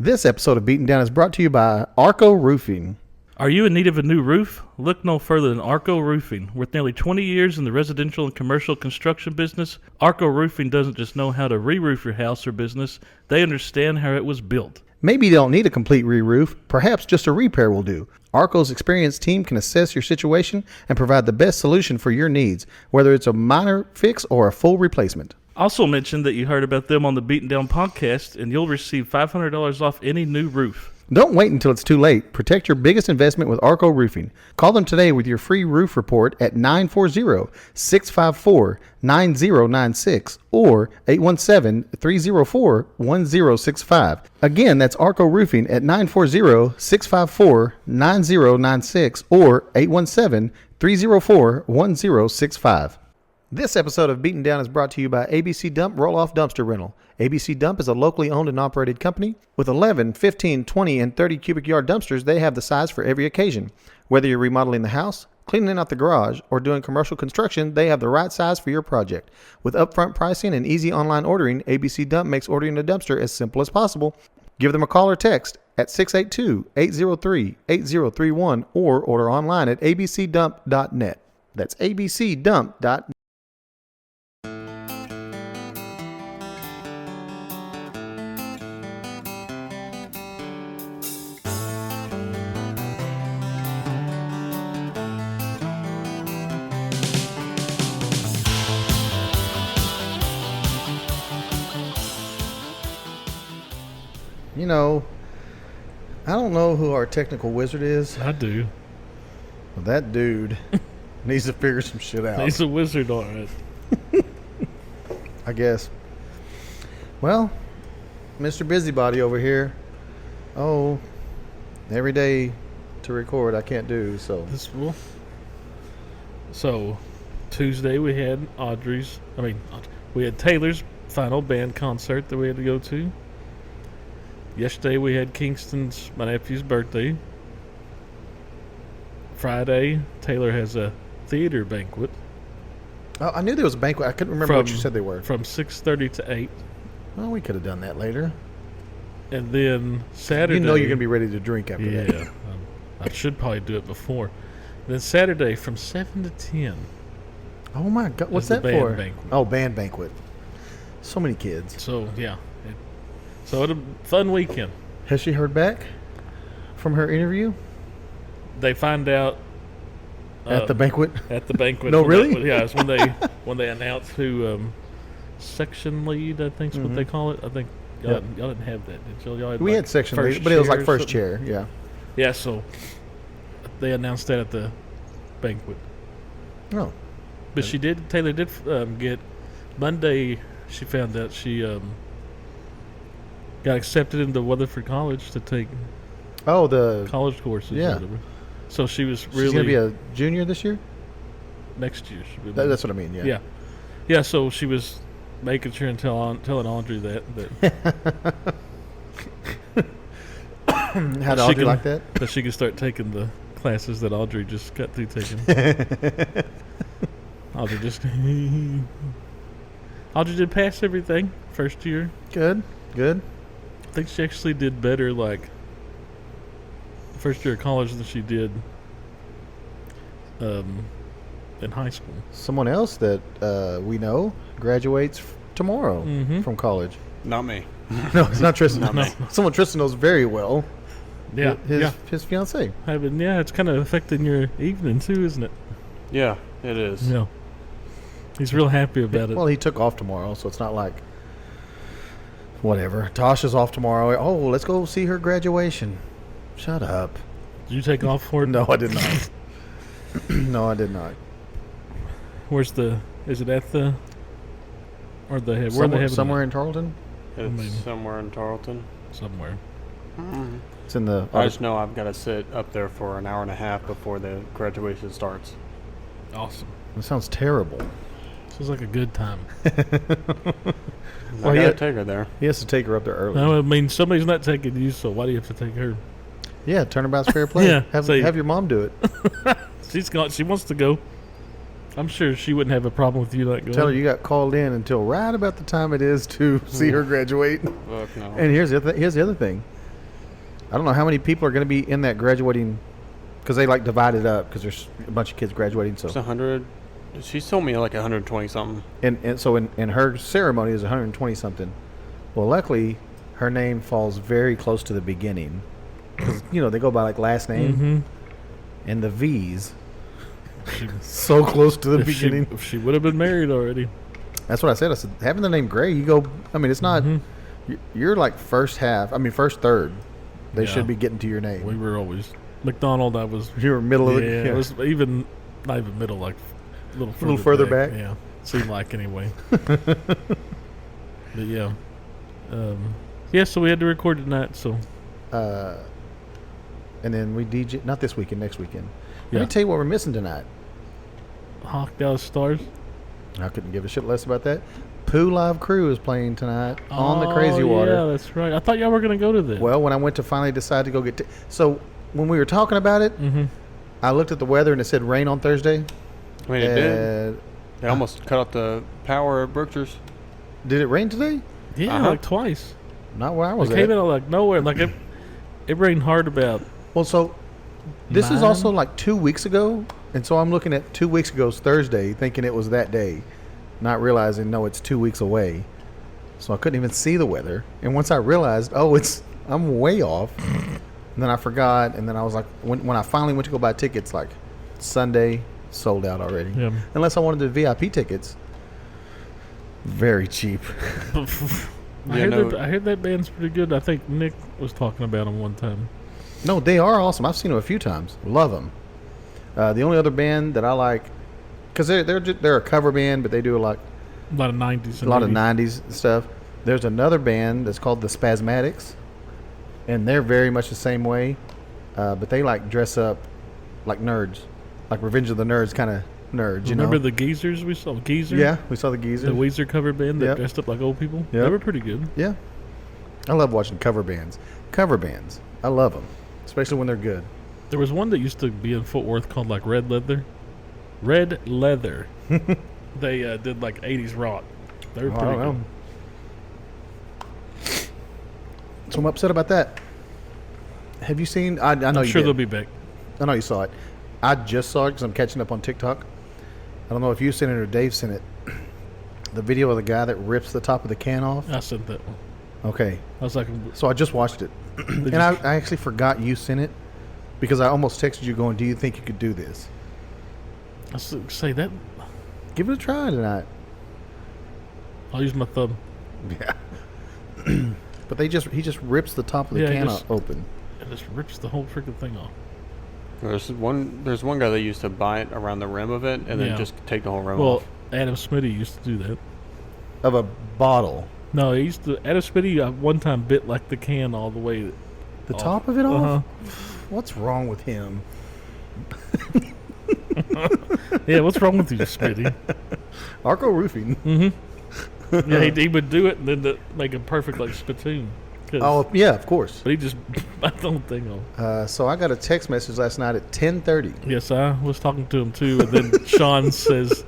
This episode of Beaten Down is brought to you by Arco Roofing. Are you in need of a new roof? Look no further than Arco Roofing. With nearly 20 years in the residential and commercial construction business, Arco Roofing doesn't just know how to re-roof your house or business, they understand how it was built. Maybe you don't need a complete re-roof, perhaps just a repair will do. Arco's experienced team can assess your situation and provide the best solution for your needs, whether it's a minor fix or a full replacement. Also mention that you heard about them on the Beaten Down podcast, and you'll receive $500 off any new roof. Don't wait until it's too late. Protect your biggest investment with Arco Roofing. Call them today with your free roof report at 940-654-9096 or 817-304-1065. Again, that's Arco Roofing at 940-654-9096 or 817-304-1065. This episode of Beaten Down is brought to you by ABC Dump Roll-Off Dumpster Rental. ABC Dump is a locally owned and operated company. With 11, 15, 20, and 30 cubic yard dumpsters, they have the size for every occasion. Whether you're remodeling the house, cleaning out the garage, or doing commercial construction, they have the right size for your project. With upfront pricing and easy online ordering, ABC Dump makes ordering a dumpster as simple as possible. Give them a call or text at 682-803-8031 or order online at abcdump.net. That's abcdump.net. You know, I don't know who our technical wizard is. I do. But that dude needs to figure some shit out. He's a wizard, all right. I guess. Well, Mr. Busybody over here. Oh, every day to record I can't do, so. So, Tuesday we had we had Taylor's final band concert that we had to go to. Yesterday we had Kingston's, my nephew's birthday. Friday, Taylor has a theater banquet. Oh, I knew there was a banquet. I couldn't remember what you said they were. From 6:30 to 8. Well, we could have done that later. And then Saturday... You know you're going to be ready to drink after that. Yeah. I should probably do it before. And then Saturday from 7 to 10. Oh, my God. What's that band for? Banquet. Oh, band banquet. So many kids. So, yeah. So, it's a fun weekend. Has she heard back from her interview? They find out... at the banquet? At the banquet. No, really? It's when they announce who section lead, I think is what they call it. I think y'all didn't have that, did y'all? Y'all had we had section lead, but it was like first chair, yeah. Yeah, so they announced that at the banquet. Oh. But Taylor did get, Monday she found out she got accepted into Weatherford College to take the college courses. Yeah. Or whatever. So she was really... She's going to be a junior this year? Next year. That's what I mean, yeah. Yeah, so she was making sure and telling Audrey that How did Audrey like that? That she could start taking the classes that Audrey just got through taking. Audrey did pass everything first year. Good. I think she actually did better, like, first year of college than she did in high school. Someone else that we know graduates tomorrow from college. Not me. No, it's not Tristan. Not me. Someone Tristan knows very well. Yeah. His fiancée. It's kind of affecting your evening too, isn't it? Yeah, it is. Yeah. He's real happy about it. Well, he took off tomorrow, so it's not like whatever. Tasha's off tomorrow. Oh, let's go see her graduation. Shut up. Did you take off for it? No, I did not. No, I did not. Is it at the... Or the... Where they have somewhere in Tarleton? It's somewhere in Tarleton. Somewhere. Mm-hmm. It's in the... I just know I've got to sit up there for an hour and a half before the graduation starts. Awesome. That sounds terrible. Sounds like a good time. Well, I got to take her there. He has to take her up there early. No, I mean, somebody's not taking you, so why do you have to take her? Yeah, turnabout's fair play. Yeah, have your mom do it. She wants to go. I'm sure she wouldn't have a problem with you not going. Tell her you got called in until right about the time it is to see her graduate. Fuck no. And here's the other thing. I don't know how many people are going to be in that graduating, because they like divide it up because there's a bunch of kids graduating. So It's 100. She told me like 120 something. and so in her ceremony is 120 something. Well, luckily her name falls very close to the beginning, because they go by like last name, Mm-hmm. and the V's so close to the beginning. If she would have been married already. That's what I said. I said having the name Gray, you go. I mean, it's not. You're like first third. They Yeah. should be getting to your name. We were always McDonald. I was. You were middle of the. Yeah, it was even not even middle, like a little further back. Yeah, seemed like anyway. But yeah, So we had to record tonight. So And then we DJ not this weekend, next weekend. Yeah. Let me tell you what we're missing tonight. Hawk Dallas Stars. I couldn't give a shit less about that. Pooh Live Crew is playing tonight on the Crazy Water. Yeah, that's right. I thought y'all were gonna go to this. Well, when I went to finally decide to go get so when we were talking about it, I looked at the weather and it said rain on Thursday. I mean, it did. They almost cut off the power at Berkshire's. Did it rain today? yeah, like twice. Not where I was It came at. out of like nowhere. Like it rained hard about. Well, so this is 9? also like 2 weeks ago, and so I'm looking at 2 weeks ago's Thursday, thinking it was that day, not realizing no, it's 2 weeks away. So I couldn't even see the weather, and once I realized, I'm way off, and then I forgot, and then I was like, when I finally went to go buy tickets, like Sunday, sold out already. Yeah. Unless I wanted the VIP tickets, very cheap. I heard that band's pretty good. I think Nick was talking about them one time. No, they are awesome. I've seen them a few times. Love them. The only other band that I like, because they're a cover band, but they do a lot of 90s. a lot of 90s stuff. There's another band that's called the Spasmatics, and they're very much the same way, but they like dress up like nerds, like Revenge of the Nerds kind of nerds. Remember the Geezers we saw? Geezer? Yeah, we saw the Geezers. The Weezer cover band that Yep. dressed up like old people? Yep. They were pretty good. Yeah, I love watching cover bands. I love them, especially when they're good. There was one that used to be in Fort Worth called like Red Leather. Red Leather. They did like 80s rock. They were I pretty don't good. know. So I'm upset about that. Have you seen? I know I'm you sure did. they'll be back. I know you saw it. I just saw it because I'm catching up on TikTok. I don't know if you sent it or Dave sent it. The video of the guy that rips the top of the can off. I sent that one. Okay. I was like, So I just watched it. And I actually forgot you sent it because I almost texted you going, do you think you could do this? I say that. Give it a try tonight. I'll use my thumb. Yeah. But he just rips the top of the Yeah, he can just- open. It just rips the whole freaking thing off. There's one guy that used to buy it around the rim of it and Yeah. then just take the whole rim Well, off. Adam Smitty used to do that. Of a bottle. No, he used to. Adam Smitty one time bit like the can all the way. The off. top of it off? Uh-huh. What's wrong with him? Yeah, what's wrong with you, Smitty? Arco Roofing. Yeah, he would do it and then make a perfect like spittoon. Oh, yeah, of course. But he just bit the whole thing off. So I got a text message last night at 10:30. Yes, I was talking to him too, and then Sean says,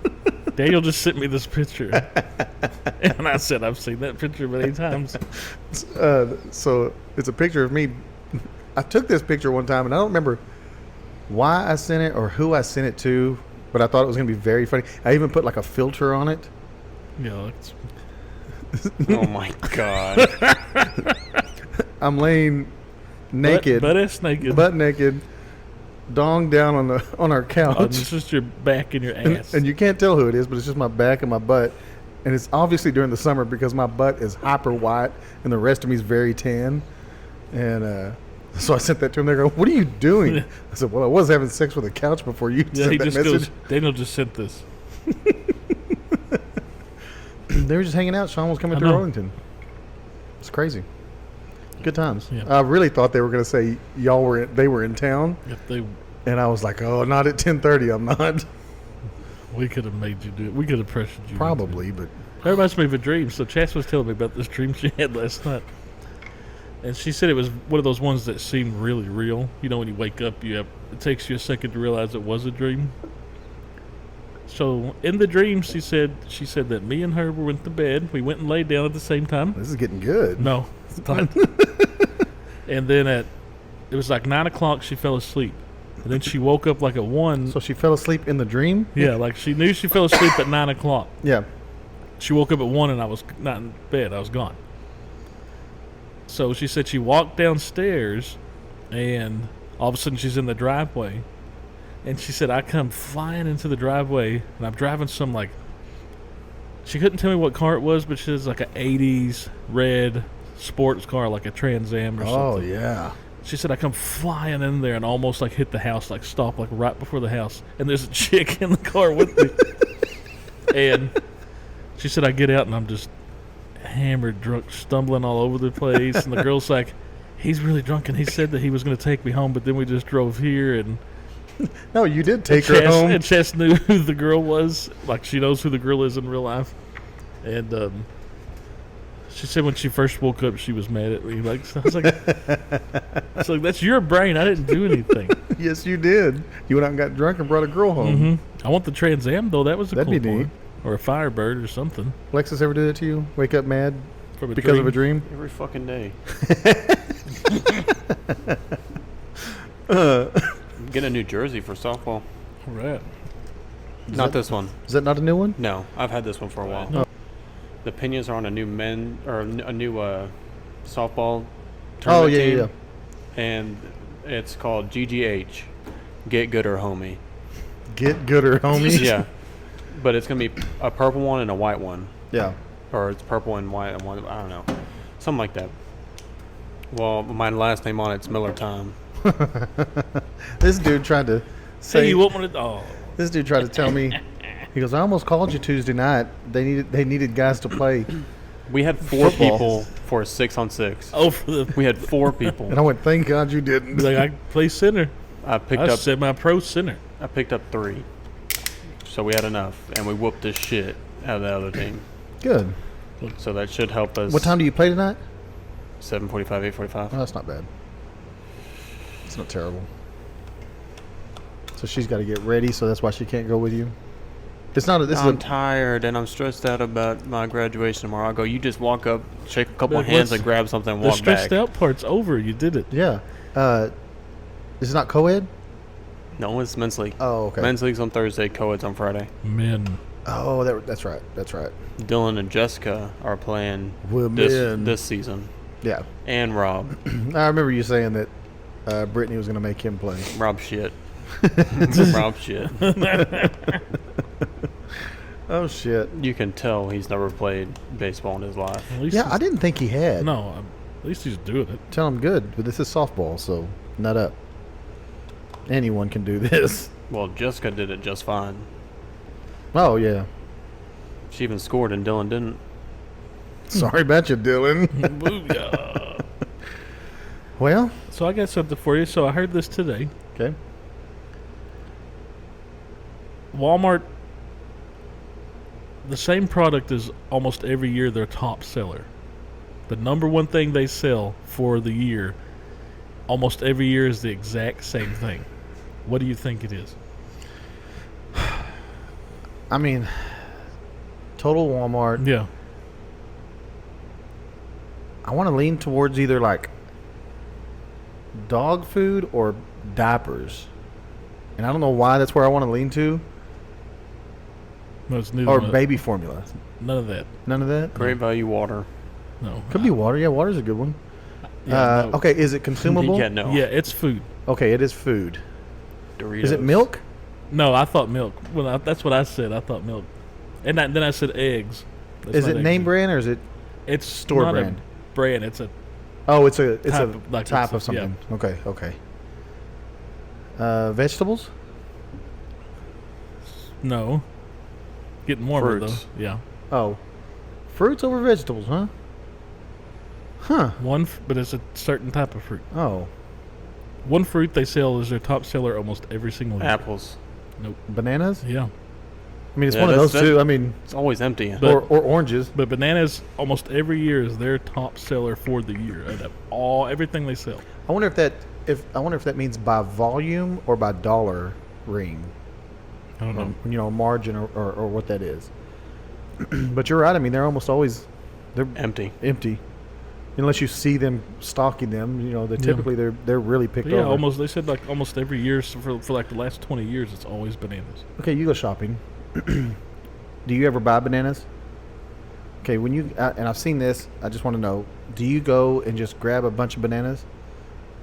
"Daniel just sent me this picture," and I said, "I've seen that picture many times." So it's a picture of me. I took this picture one time, and I don't remember why I sent it or who I sent it to, but I thought it was going to be very funny. I even put like a filter on it. Yeah, it's, Oh my god. I'm laying naked, butt naked, dong down on our Oh, couch, it's just your back and your ass. and you can't tell who it is, but it's just my back and my butt, and it's obviously during the summer because my butt is hyper white and the rest of me is very tan, and so I sent that to him. They go, "What are you doing?" I said, "Well, I was having sex with a couch before you Yeah, sent he that just message." goes, "Daniel just sent this." They were just hanging out. Sean was coming I through know. Arlington. It's crazy. Good times. Yeah. I really thought they were going to say they were in town, If they, and I was like, "Oh, not at 10:30. I'm not." we could have made you do it. We could have pressured you. Probably, but That reminds me of a dream. So Chas was telling me about this dream she had last night. And she said it was one of those ones that seemed really real. You know, when you wake up, it takes you a second to realize it was a dream. So in the dream, she said that me and her went to bed. We went and laid down at the same time. this is getting good. No, it's not. And then at it was like 9 o'clock. She fell asleep, and then she woke up like at 1. So she fell asleep in the dream? Yeah, like she knew she fell asleep at 9 o'clock. Yeah. She woke up at 1, and I was not in bed. I was gone. So she said she walked downstairs, and all of a sudden she's in the driveway. And she said, I come flying into the driveway, and I'm driving some, like, she couldn't tell me what car it was, but she was like an 80s red sports car, like a Trans Am or Oh, something. yeah. She said, I come flying in there and almost, like, hit the house, like, stop, like, right before the house. And there's a chick in the car with me. And she said, I get out, and I'm just hammered, drunk, stumbling all over the place. And the girl's like, he's really drunk, and he said that he was going to take me home, but then we just drove here. And No, you did take her home. And Chess knew who the girl was. Like, she knows who the girl is in real life. And she said when she first woke up, she was mad at me. Like, I was like, it's like, that's your brain. I didn't do anything. Yes, you did. You went out and got drunk and brought a girl home. I want the Trans Am, though. That was a That'd cool be neat. car. Or a Firebird or something. Lexus ever did it to you? Wake up mad From a because of a dream. dream? Every fucking day. Get a new jersey for softball. Right. Not this one. Is that not a new one? No, I've had this one for a while. No. The pinions are on a new softball tournament Oh, yeah, team, yeah. and it's called GGH, Get Gooder Homie. Get gooder, homie. Yeah, but it's gonna be a purple one and a white one, Yeah. or it's purple and white and one. I don't know, something like that. Well, my last name on it's Miller Time. This dude tried to say. Hey, you want one of... Oh. This dude tried to tell me. He goes, I almost called you Tuesday night. They needed guys to play. We had 4 Football. people for a 6-on-6. Oh, for the... We had 4 people. And I went, thank God you didn't. Like, I play center. I picked I up said my pro center. 3. So we had enough, and we whooped the shit out of the other team. Good. So that should help us. What time do you play tonight? 7:45, 8:45. Oh, that's not bad. It's not terrible. So she's got to get ready, so that's why she can't go with you. It's not. I'm tired and I'm stressed out about my graduation tomorrow. I'll go. You just walk up, shake a couple But hands, what's- and grab something, and The walk stressed back. out part's over. You did it. Yeah. Is it not co-ed? No, it's men's league. Oh, okay. Men's league's on Thursday. Co-ed's on Friday. Men. Oh, that's right. That's right. Dylan and Jessica are playing Women. this season, Yeah. and Rob. I remember you saying that Brittany was going to make him play. Rob shit. Rob shit. Oh, shit. You can tell he's never played baseball in his life. At least Yeah, he's- I didn't think he had. No, at least he's doing it. Tell him good, but this is softball, so nut up. Anyone can do this. Well, Jessica did it just fine. Oh, yeah. She even scored, and Dylan didn't. Sorry about you, Dylan. Booyah. Well, So I got something for you. So I heard this today. okay. Walmart, the same product is almost every year their top seller. The number one thing they sell for the year, almost every year, is the exact same thing. What do you think it is? I mean, total Walmart. Yeah. I want to lean towards either like dog food or diapers. And I don't know why that's where I want to lean to. No, it's neither Or one. baby formula. None of that. None of that? Great value water. No. Could be water. Yeah, water's a good one. Yeah, no. Okay, is it consumable? Yeah, no. Yeah, it's food. Okay, it is food. Doritos. Is it milk? No, I thought milk. Well, that's what I said. I thought milk. And then I said eggs. That's Is not it eggs. name brand or is it? It's store not brand? a brand. It's a Oh, it's a Type of- like type it's of a- yeah. something. Okay. Vegetables? no. Getting warmer Fruits. though. Yeah. Oh, fruits over vegetables, huh? Huh. But it's a certain type of fruit. Oh, One fruit they sell is their top seller almost every single year. Apples. Nope. bananas? Yeah. I mean, it's Yeah, one of those that's- two. I mean, It's always empty. But- or oranges. But bananas almost every year is their top seller for the year out of everything they sell. I wonder if that means by volume or by dollar ring. I don't know. You know, margin or what that is. But you're right. I mean, they're almost always they're Empty. empty. Unless you see them stalking them, they're typically they're really picked Yeah, over. almost. They said like almost every year for like the last 20 years, it's always bananas. Okay, you go shopping. Do you ever buy bananas? Okay, when you and I've seen this, I just want to know: do you go and just grab a bunch of bananas,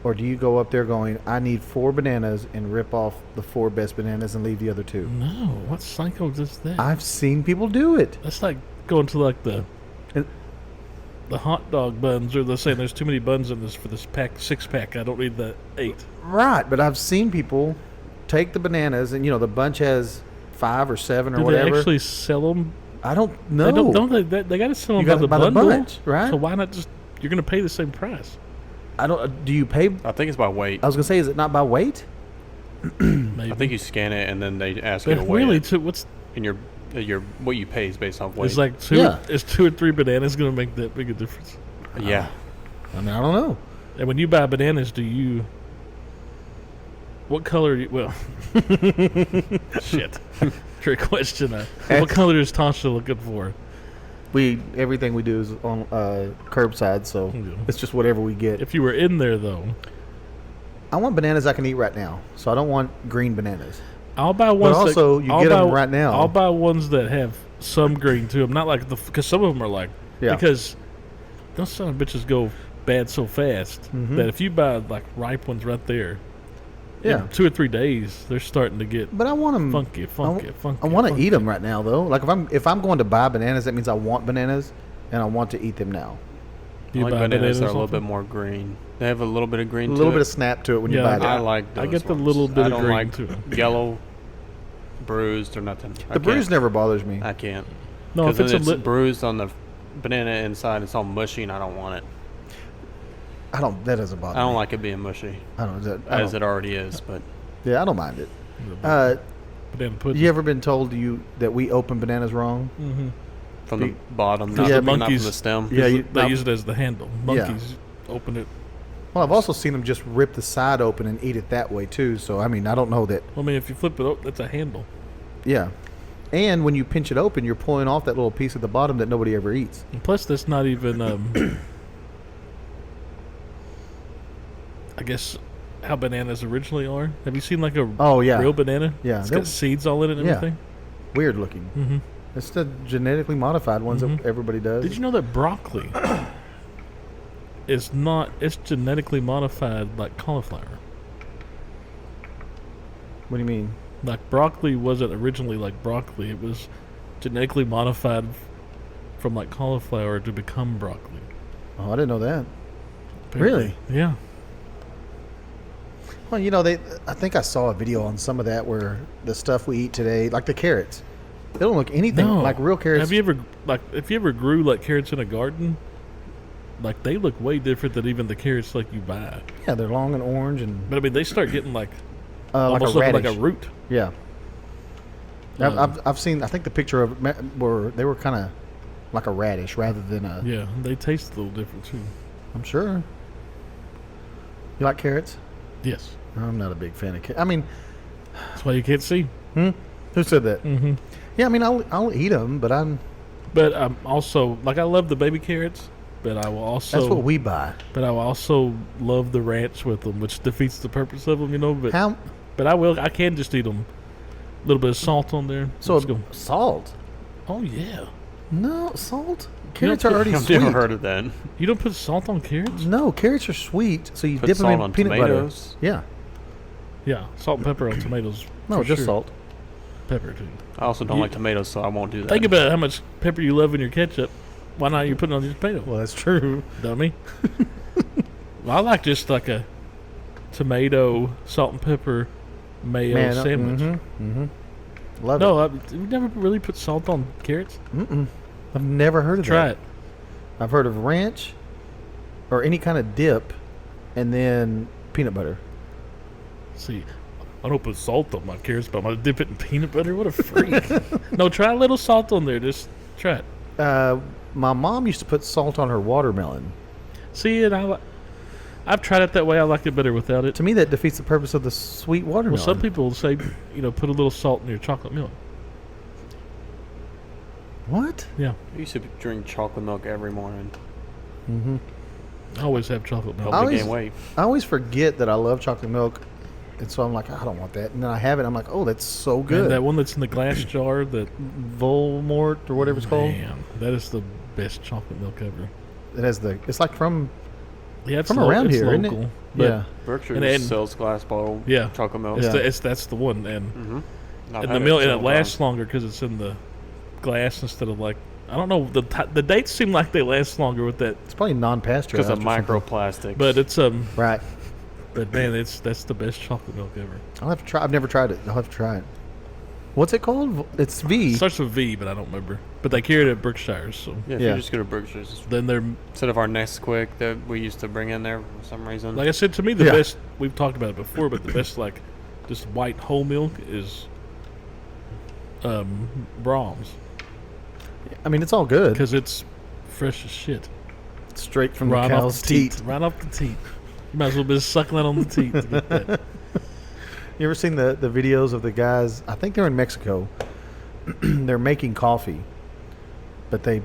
or do you go up there going, "I need 4 bananas," and rip off the 4 best bananas and leave the other 2? No, what psycho does that? I've seen people do it. That's like going to like the hot dog buns, or they're saying there's too many buns in this for this 6-pack. I don't need the 8. Right, but I've seen people take the bananas, and the bunch has 5 or 7 or Do whatever. they actually sell them? I don't know. They don't they got to sell them You by gotta the buy the bundle, bunch, right? So why not just? You're going to pay the same price. I don't. Do you pay? I think it's by weight. I was gonna say, is it not by weight? Maybe. I think you scan it and then they ask you to But weigh really, it. what's And your what you pay is based off weight. it's like is 2 or 3 bananas going to make that big a difference? Yeah. I mean, I don't know. And when you buy bananas, what color? Well, shit, trick question. What color is Tasha looking for? Everything we do is on curbside, so Yeah. it's just whatever we get. If you were in there though, I want bananas I can eat right now, so I don't want green bananas. I'll buy ones. But also, that, you I'll get buy, them right now. I'll buy ones that have some green to them, not like because some of them are like because those son of bitches go bad so fast that if you buy like ripe ones right there, in 2 or 3 days they're starting to get But I want them funky. I want to eat them right now, though. Like if I'm going to buy bananas, that means I want bananas, and I want to eat them now. I like bananas that are a little bit more green. They have a little bit of green A to little it. bit of snap to it when you Yeah, bite it. I like those I get the ones. little bit I of don't green like to it. yellow, bruised, or nothing. The bruise never bothers me. I can't. No, if Because it's it's bruised on the banana inside, it's all mushy, and I don't want it. That doesn't bother I don't me. like it being mushy, I don't. as it already is. But Yeah, I don't mind it. banana pudding. You ever been told that we open bananas wrong? Mm-hmm. from the bottom, Yeah, not, the not from monkeys- the stem. Yeah, They use it as the handle. Monkeys open it. Well, I've also seen them just rip the side open and eat it that way too. So I mean, I don't know that. I mean, if you flip it up, that's a handle. Yeah, and when you pinch it open, you're pulling off that little piece at the bottom that nobody ever eats. And plus, that's not even. I guess how bananas originally are. Have you seen like a real banana? Yeah, It's got seeds all in it and yeah. everything. Weird looking. Mm-hmm. It's the genetically modified ones that everybody does. Did you know that broccoli is not? It's genetically modified like cauliflower. What do you mean? Like broccoli wasn't originally like broccoli. It was genetically modified from like cauliflower to become broccoli. Oh, I didn't know that. Apparently. Really? Yeah. Well, I think I saw a video on some of that where the stuff we eat today, like the carrots, they don't look anything like real carrots. Have you ever if you ever grew like carrots in a garden? Like they look way different than even the carrots like you buy. Yeah, they're long and orange and But I mean, they start getting like like a almost looking like radish. a root. Yeah. I've seen. I think the picture of where they were kind of like a radish rather than a. Yeah, they taste a little different too. I'm sure. You like carrots? Yes, I'm not a big fan of carrots. I mean, that's why you can't see. who said that? Mm-hmm. Yeah, I mean, I'll eat them, but But I'm also like I love the baby carrots, but I will also that's what we buy. But I will also love the ranch with them, which defeats the purpose of them, you know. But How? but I can just eat them. A little bit of salt on there. So Let's go. salt? Oh yeah, No salt. You don't Carrots are already I've sweet. never heard of that. you don't put salt on carrots? No, carrots are sweet, so you Put dip them salt in on peanut tomatoes. butter. Yeah. Yeah, salt and pepper on tomatoes. No, for just sure. salt. Pepper too. I also don't You- like tomatoes, so I won't do that. Think about how much pepper you love in your ketchup. Why not you put it on your tomato? Well, that's true. Dummy. Well, I like just like a tomato, salt and pepper, mayo sandwich. Love No, you never really put salt on carrots? it. I've never heard of Try that. it. I've heard of ranch or any kind of dip and then peanut butter. See, I don't put salt on my carrots, but I'm going to dip it in peanut butter. What a freak. No, try a little salt on there. Just try it. My mom used to put salt on her watermelon. See, and I've tried it that way. I like it better without it. To me, that defeats the purpose of the sweet watermelon. Well, some people say, put a little salt in your chocolate milk. What? Yeah. I used to drink chocolate milk every morning. I always have chocolate milk. Hope I they always- gain weight. I always forget that I love chocolate milk, and so I'm like, I don't want that. And then I have it. I'm like, oh, that's so good. And that one that's in the glass jar, that Volmort or whatever it's called. man, that is the best chocolate milk ever. It has the. It's like from. Yeah, it's From around it's here, isn't it? local, but Yeah. Berkshire and- sells glass bottle Yeah. chocolate milk. It's Yeah. that's the one, and Mm-hmm. and the milk and it lasts longer because it's in the glass instead of like I don't know the dates seem like they last longer with that, It's probably non-pasteurized. because of or something. microplastics. but it's Right. but man, that's the best chocolate milk ever. I'll have to try. I've never tried it. I'll have to try it. What's it called? It's V. It starts with V, but I don't remember. But they carry it at Berkshire's, so yeah, if Yeah. you just go to Berkshire's, then they're instead of our Nesquik that we used to bring in there for some reason. like I said to me the Yeah. best. We've talked about it before, but the best like just white whole milk is Brahms I mean, it's all good. because it's fresh as shit. Straight from Right the off cow's the teat. Right off the teat. You might as well be suckling on the teat to get that. You ever seen the videos of the guys? I think they're in Mexico. They're making coffee, but they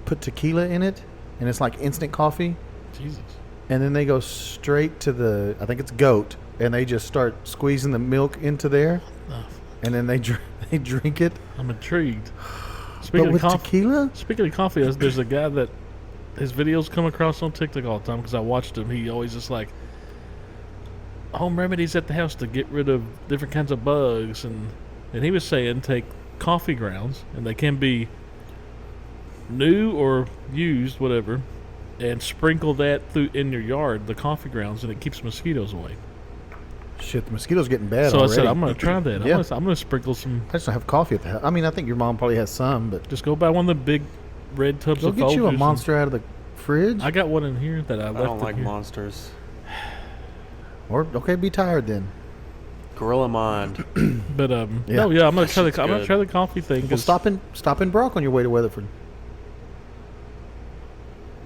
put tequila in it, and it's like instant coffee. Jesus. And then they go straight to the, I think it's goat, and they just start squeezing the milk into there, Oh, and then they they drink it. I'm intrigued. But Speaking of with coffee, tequila, there's a guy that his videos come across on TikTok all the time because I watched him. He always just like home remedies at the house to get rid of different kinds of bugs, and he was saying take coffee grounds, and they can be new or used, whatever, and sprinkle that through in your yard, the coffee grounds, and it keeps mosquitoes away. shit, the mosquitoes getting bad So already. I said I'm gonna try that. Yeah. I'm gonna sprinkle some. I just don't have coffee at the house. I mean, I think your mom probably has some, but Just go buy one of the big red tubs go of get you a Folgers monster out of the fridge. I got one in here that I I left. don't in like here. monsters. Or okay, be tired then. Gorilla Mind. But Yeah. no, yeah, I'm gonna try shit's the good. coffee thing. Well, 'Cause stop in Brock on your way to Weatherford.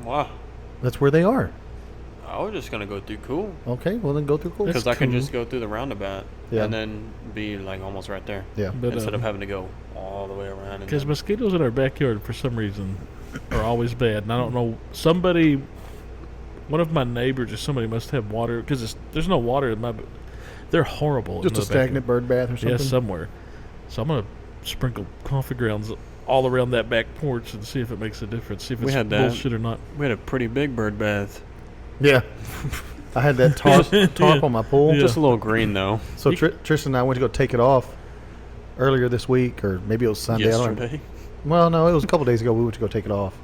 Wow. That's where they are. I was just gonna go through Cool Okay, well then go through Cool. That's because I can cool. just go through the roundabout Yeah. and then be like almost right there Yeah. But, instead of having to go all the way around. and because then- mosquitoes in our backyard for some reason are always bad, and I don't know. One of my neighbors or somebody must have water because there's no water in my. They're horrible. Just in a the backyard. stagnant bird bath or something. Yeah, somewhere. So I'm gonna sprinkle coffee grounds all around that back porch and see if it makes a difference. See if We it's had that. bullshit or not. we had a pretty big bird bath. Yeah. I had that tarp Yeah. on my pool. Yeah. Just a little green though. So You- Tristan and I went to go take it off earlier this week, or maybe it was Sunday. I don't know. Yesterday. Well, no, it was a couple days ago. We went to go take it off.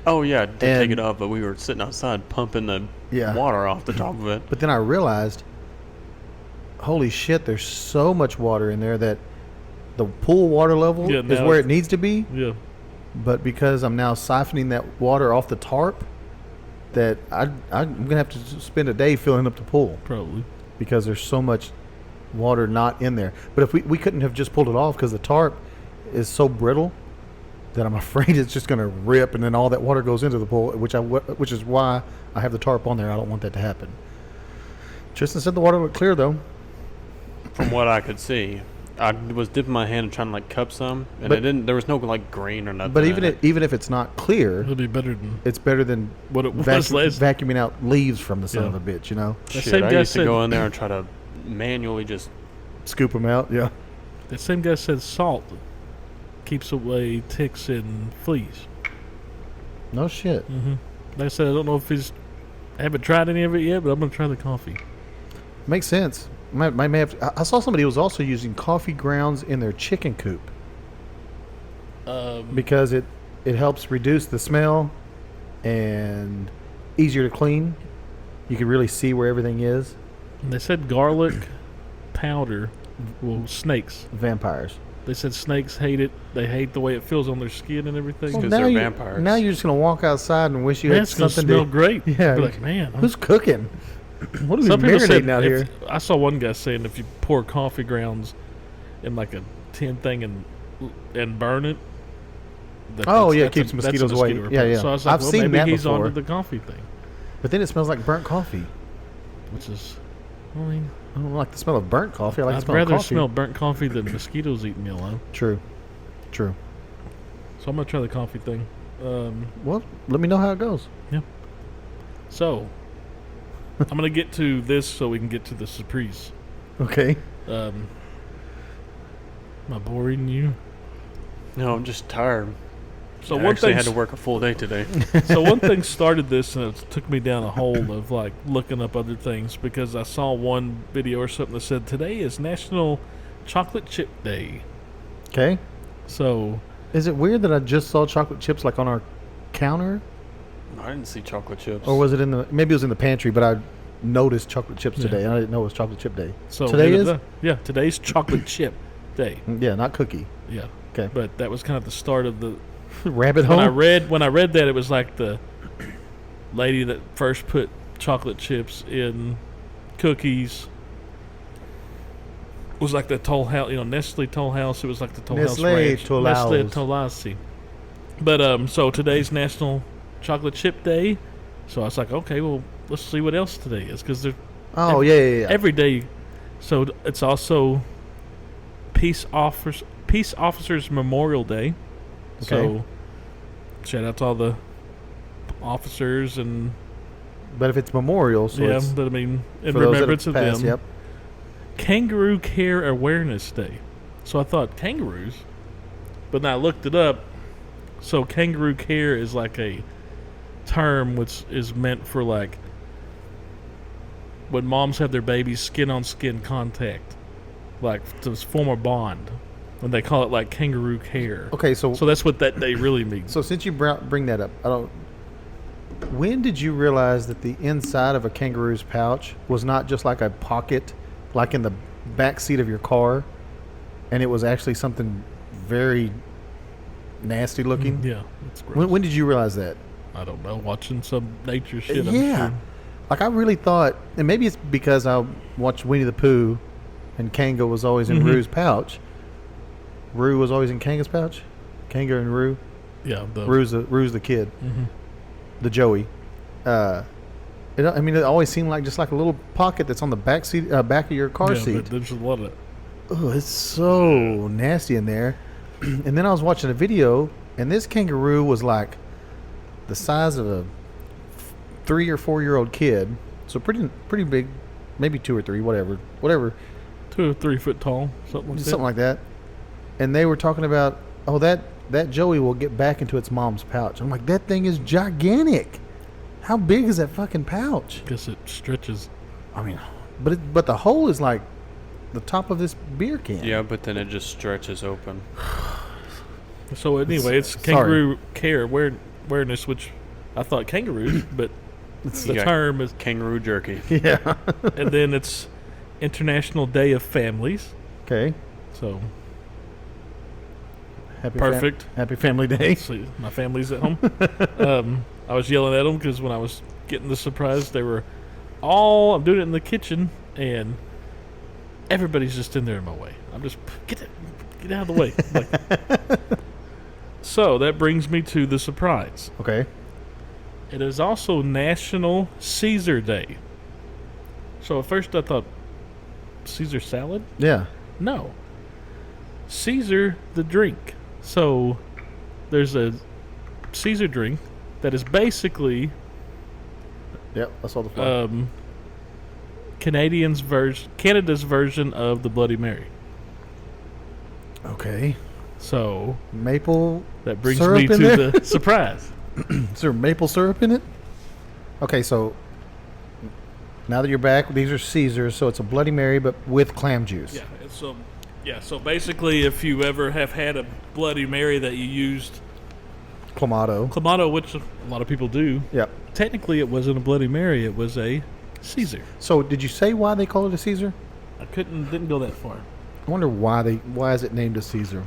Oh yeah, to take And- it off, but we were sitting outside pumping the Yeah. water off the top of it. But then I realized, holy shit, there's so much water in there that the pool water level Yeah, is now where it's- it needs to be. Yeah. But because I'm now siphoning that water off the tarp, that I'm going to have to spend a day filling up the pool Probably. because there's so much water not in there. But if we couldn't have just pulled it off because the tarp is so brittle that I'm afraid it's just going to rip and then all that water goes into the pool, which is why I have the tarp on there. I don't want that to happen. Tristan said the water looked clear though. From what I could see, I was dipping my hand and trying to like cup some, and But- it didn't. There was no like grain or nothing. But in even if it's not clear, It'll be better than it's better than what it was last. vacuuming out leaves from the son Yeah. of a bitch, you know? That Shit, same I guy used to said- go in there and try to manually just. Scoop them out, yeah. That same guy said salt keeps away ticks and fleas. No shit. Mm-hmm. Like I said, I don't know if I haven't tried any of it yet, but I'm gonna try the coffee. Makes sense. May have I saw somebody who was also using coffee grounds in their chicken coop because it helps reduce the smell and easier to clean. You can really see where everything is. And they said garlic powder. Well, snakes. Vampires. They said snakes hate it. They hate the way it feels on their skin and everything. Well, 'cause now they're vampires. Now you're just gonna walk outside and wish you Man, had it's gonna something smell to. great. Yeah. Be like, man. Who's cooking? What are we Some people said marinating out here? I saw one guy saying if you pour coffee grounds in like a tin thing and burn it. Oh, yeah, it that's keeps that's mosquitoes away. mosquito Yeah, repellent. yeah. So I was like, I've well, seen maybe that he's before. onto the coffee thing, But then it smells like burnt coffee. which is, I mean, I don't like the smell of burnt coffee. I like the I'd smell rather of coffee. smell burnt coffee than mosquitoes eating me alive. True. So I'm gonna try the coffee thing. Well, let me know how it goes. So, I'm going to get to this so we can get to the surprise. Okay. Am I boring you? No, I'm just tired. So I one actually thing had to work a full day today. So one thing started this, and it took me down a hole of like looking up other things because I saw one video or something that said today is National Chocolate Chip Day. Okay. So Is it weird that I just saw chocolate chips like on our counter? I didn't see chocolate chips. Or was it maybe it was in the pantry, but I noticed chocolate chips Yeah. today. And I didn't know it was chocolate chip day. so Today is? yeah, today's Chocolate Chip Day. Yeah, not cookie. Yeah. Okay. But that was kind of the start of the Rabbit when hole? when I read that, it was like the lady that first put chocolate chips in cookies was like the Toll House, Nestle Toll House. It was like the Toll House Nestle Ranch. Toll Nestle House. Toll House. But so today's National Chocolate Chip Day. So I was like, okay, well, let's see what else today is because there's Oh, yeah. every day. So it's also Peace Officers Memorial Day. So, Okay. shout out to all the officers and But if it's memorial, so yeah, it's but I mean in for those that have remembrance of passed, them. Yep. Kangaroo Care Awareness Day. So I thought kangaroos, but then I looked it up. So kangaroo care is like a term which is meant for like when moms have their babies skin on skin contact, like to form a bond. And they call it like kangaroo care. Okay, so So that's what that day really means. so since you bring that up, when did you realize that the inside of a kangaroo's pouch was not just like a pocket, like in the back seat of your car, and it was actually something very nasty looking? Yeah, it's gross. When did you realize that? I don't know, watching some nature shit. Yeah. I'm sure. Like I really thought, and maybe it's because I watched Winnie the Pooh, and Kanga was always in Mhm. Rue's pouch. Rue was always in Kanga's pouch. Kanga and Rue. Yeah, Rue's the kid, Mhm. the Joey. It always seemed like just like a little pocket that's on the back seat, back of your car Yeah, seat. but there's a lot of Oh, it's so nasty in there. And then I was watching a video, and this kangaroo was like the size of a 3 or 4 year old kid. So pretty big, maybe 2 or 3, whatever, 2 or 3 foot tall, something like something like that. And they were talking about, oh, that Joey will get back into its mom's pouch. I'm like, that thing is gigantic. How big is that fucking pouch? that. Guess it stretches. I mean, but the hole is like the top of this beer can. Yeah, but then it just stretches open. So anyway, it's Sorry. kangaroo care awareness, which I thought kangaroos, but the Yeah. term is. Kangaroo jerky. Yeah. And then it's International Day of Families. Okay. So Happy Perfect. Happy Family Day. see, my family's at home. I was yelling at them because when I was getting the surprise, they were all. I'm doing it in the kitchen, and everybody's just in there in my way. I'm just get out of the way. Like, so that brings me to the surprise. Okay. It is also National Caesar Day. So at first I thought Caesar salad. Yeah. No, Caesar the drink. So there's a Caesar drink that is basically Yep. I saw the flyer. Canada's version of the Bloody Mary. Okay. So Maple. that brings Syrup me in to there? the surprise. Is there maple syrup in it? Okay, so now that you're back, these are Caesars, so it's a Bloody Mary, but with clam juice. So basically, if you ever have had a Bloody Mary that you used Clamato. which a lot of people do, Yep. technically it wasn't a Bloody Mary; it was a Caesar. So did you say why they call it a Caesar? Didn't go that far. I wonder why is it named a Caesar?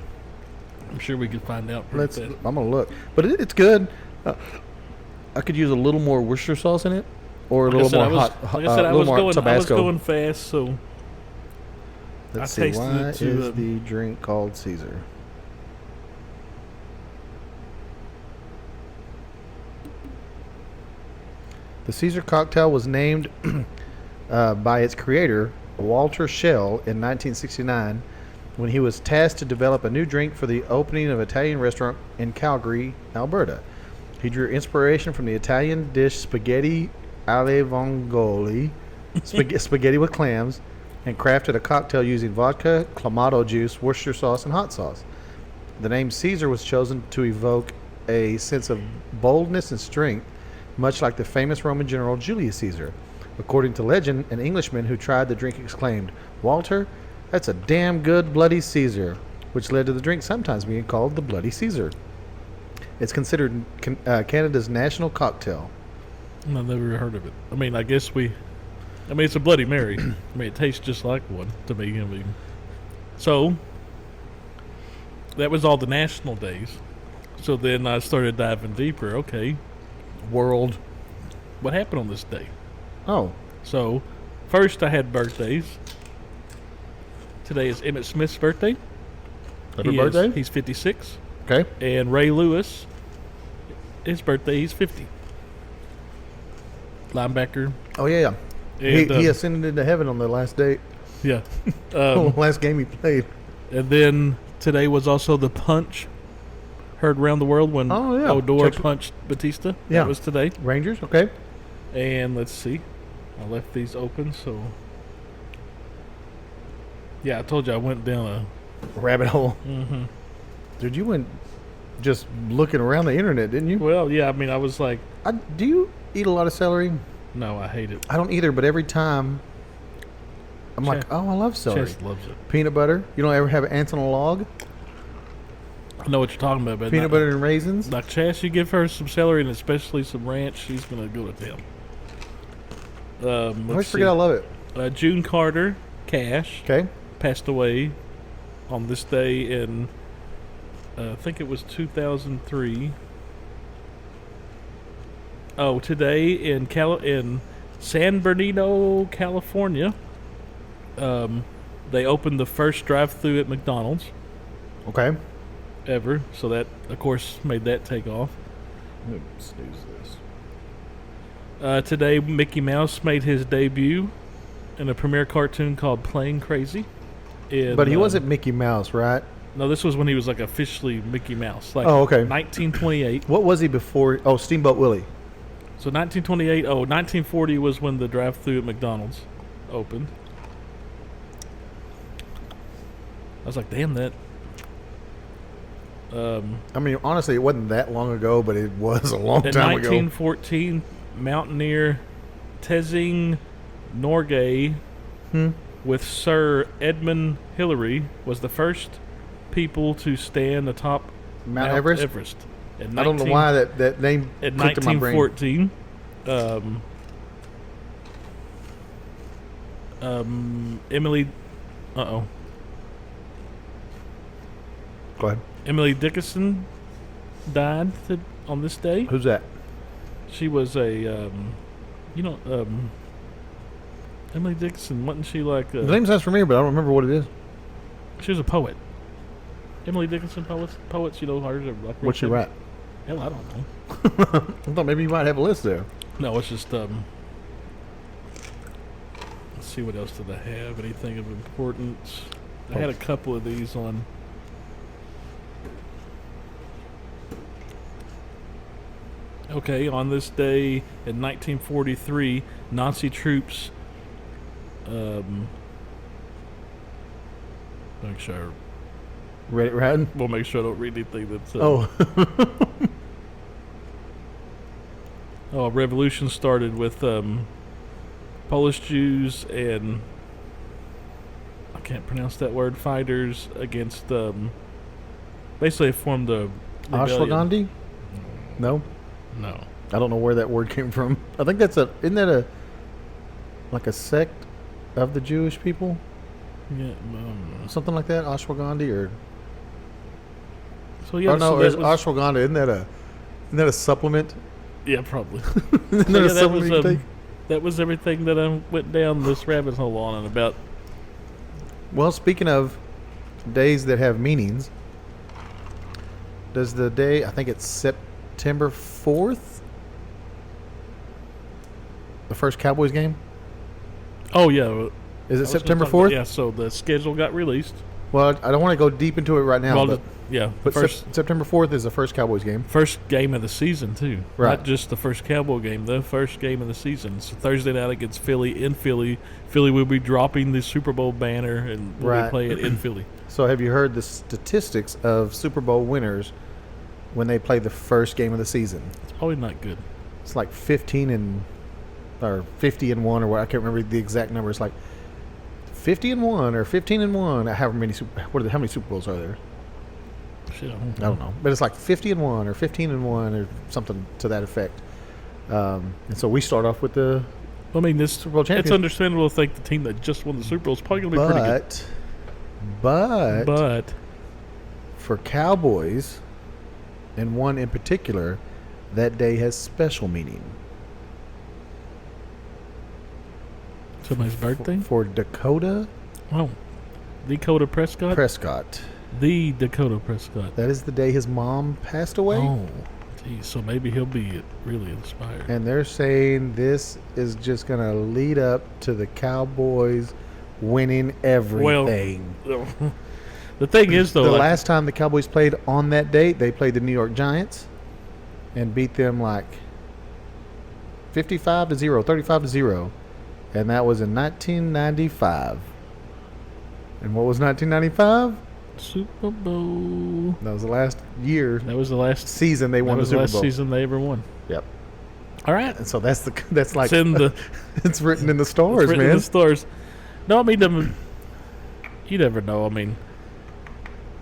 I'm sure we could find out. pretty Let's. fast. I'm gonna look, but it's good. I could use a little more Worcester sauce in it, or a Like I little said, more I was, hot, like I said, a I little was more going. I was Tabasco. going fast, so Let's I see. tasted Why it to, is the drink called Caesar? The Caesar cocktail was named by its creator, Walter Schell, in 1969 when he was tasked to develop a new drink for the opening of an Italian restaurant in Calgary, Alberta. He drew inspiration from the Italian dish spaghetti alle vongole, spaghetti with clams, and crafted a cocktail using vodka, clamato juice, Worcestershire sauce, and hot sauce. The name Caesar was chosen to evoke a sense of boldness and strength, much like the famous Roman general Julius Caesar. According to legend, an Englishman who tried the drink exclaimed, "Walter, that's a damn good Bloody Caesar," which led to the drink sometimes being called the Bloody Caesar. It's considered Canada's national cocktail. I've never heard of it. I mean, it's a Bloody Mary. I mean, it tastes just like one to me. I mean, so that was all the national days. So then I started diving deeper. Okay, world, what happened on this day? Oh, So first I had birthdays. Today is Emmett Smith's birthday. happy birthday. He's 56. Okay. And Ray Lewis, his birthday, he's 50. Linebacker. Oh, yeah. And, He ascended into heaven on the last day, Yeah. last game he played. And then today was also the punch heard around the world when Oh, yeah. Odor Check- punched Batista. Yeah. That was today. Rangers, okay. And let's see. I left these open, so. Yeah, I told you I went down a. Rabbit hole. Mm-hmm. Dude, you went just looking around the internet, didn't you? Well, yeah, I mean, I was like, Do you eat a lot of celery? no, I hate it. I don't either, but every time I'm like, oh, I love celery. Chess loves it. Peanut butter. You don't ever have ants on a log? I know what you're talking about, but Peanut butter and raisins? like Chess, you give her some celery and especially some ranch, she's gonna go to town. I always Let's forget I see. love it. June Carter, Cash, Okay. passed away on this day in, I think it was 2003. Oh, today in in San Bernardino, California, they opened the first drive-through at McDonald's Okay. ever. So that, of course, made that take off. Let me snooze this. Today, Mickey Mouse made his debut in a premiere cartoon called Plain Crazy. But he wasn't Mickey Mouse, right? No, this was when he was like officially Mickey Mouse. Like Oh, okay. 1928. What was he before? Oh, Steamboat Willie. So 1928. 1940 was when the drive-through at McDonald's opened. I was like, damn that. I mean, honestly, it wasn't that long ago, but it was a long In time ago. 1914, mountaineer Tenzing Norgay with Sir Edmund Hillary was the first people to stand atop Mount Everest? In I don't know why that name In clicked in my brain. 1914, Emily, Go ahead. Emily Dickinson died on this day. Who's that? She was a, Emily Dickinson. Wasn't she like? The name sounds familiar, but I don't remember what it is. She was a poet. Emily Dickinson, poets. You know, hers are like. What's she write? Hell, I don't know. I thought maybe you might have a list there. No, it's just let's see, what else did I have? Anything of importance? I had a couple of these on. Okay, on this day in 1943, Nazi troops. Make sure. Ready, right? We'll make sure I don't read anything that's. Oh. A revolution started with Polish Jews and I can't pronounce that word. Fighters against basically formed a rebellion. Ashwagandhi? No, No, I don't know where that word came from. I think isn't that like a sect of the Jewish people? yeah. Something like that? Ashwagandhi or? So yeah, Oh no, so it's that was, ashwagandha. Isn't that a supplement? yeah, probably. Isn't So that yeah, a supplement you take? that was everything that I went down this rabbit hole on and about. Well, speaking of days that have meanings, does the day, I think it's September 4th, the first Cowboys game? Oh yeah, Is it I was gonna September talk about- 4th? Yeah, so the schedule got released. Well, I don't want to go deep into it right now, Well, but Yeah, But September 4th is the first Cowboys game. first game of the season too. Right. Not just the first Cowboy game, the first game of the season. So Thursday night against Philly in Philly. Philly will be dropping the Super Bowl banner and we'll be playing it in Philly. So have you heard the statistics of Super Bowl winners when they play the first game of the season? It's probably not good. It's like 50 and 1 or what? I can't remember the exact number. It's like 50 and 1 or 15 and 1. How many Super Bowls are there? Shit, I don't know. But it's like 50 and 1 or 15 and 1 or something to that effect. And so we start off with the I mean, Super Bowl champion. it's understandable to think the team that just won the Super Bowl is probably going to be pretty good. But for Cowboys, and one in particular, that day has special meaning. Somebody's birthday? For Dakota Oh, Dakota Prescott? Prescott. The Dakota Prescott. That is the day his mom passed away. Oh, geez. So maybe he'll be really inspired. And they're saying this is just going to lead up to the Cowboys winning everything. Well, the thing is, though, the last time the Cowboys played on that date, they played the New York Giants and beat them like 55-0, 35-0. And that was in 1995. And what was 1995? Super Bowl. That was the last year. That was the last season they won the Super Bowl. That was the last season they ever won. Yep. All right. And so that's like it's in the. it's written in the stars, it's written man. in the stars. No, I mean, you never know. I mean,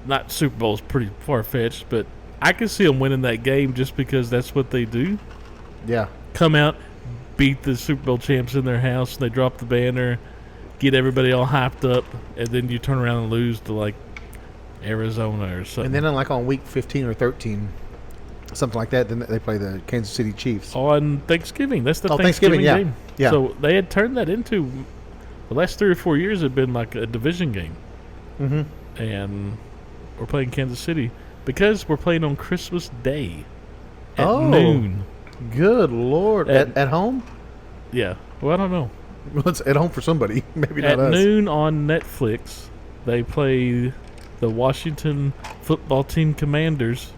not Super Bowl's pretty far fetched, but I can see them winning that game just because that's what they do. Yeah. Come out, beat the Super Bowl champs in their house, and they drop the banner, get everybody all hyped up, and then you turn around and lose to like Arizona or something. And then like on week 15 or 13, something like that, then they play the Kansas City Chiefs. On Thanksgiving. That's the Thanksgiving game. Yeah. So they had turned that into, the last 3 or 4 years had been like a division game. Mm-hmm. And we're playing Kansas City because we're playing on Christmas Day at Oh. noon. Good Lord. At home? Yeah. Well, I don't know. Well, it's at home for somebody. Maybe At not us. noon on Netflix, they play the Washington football team Commanders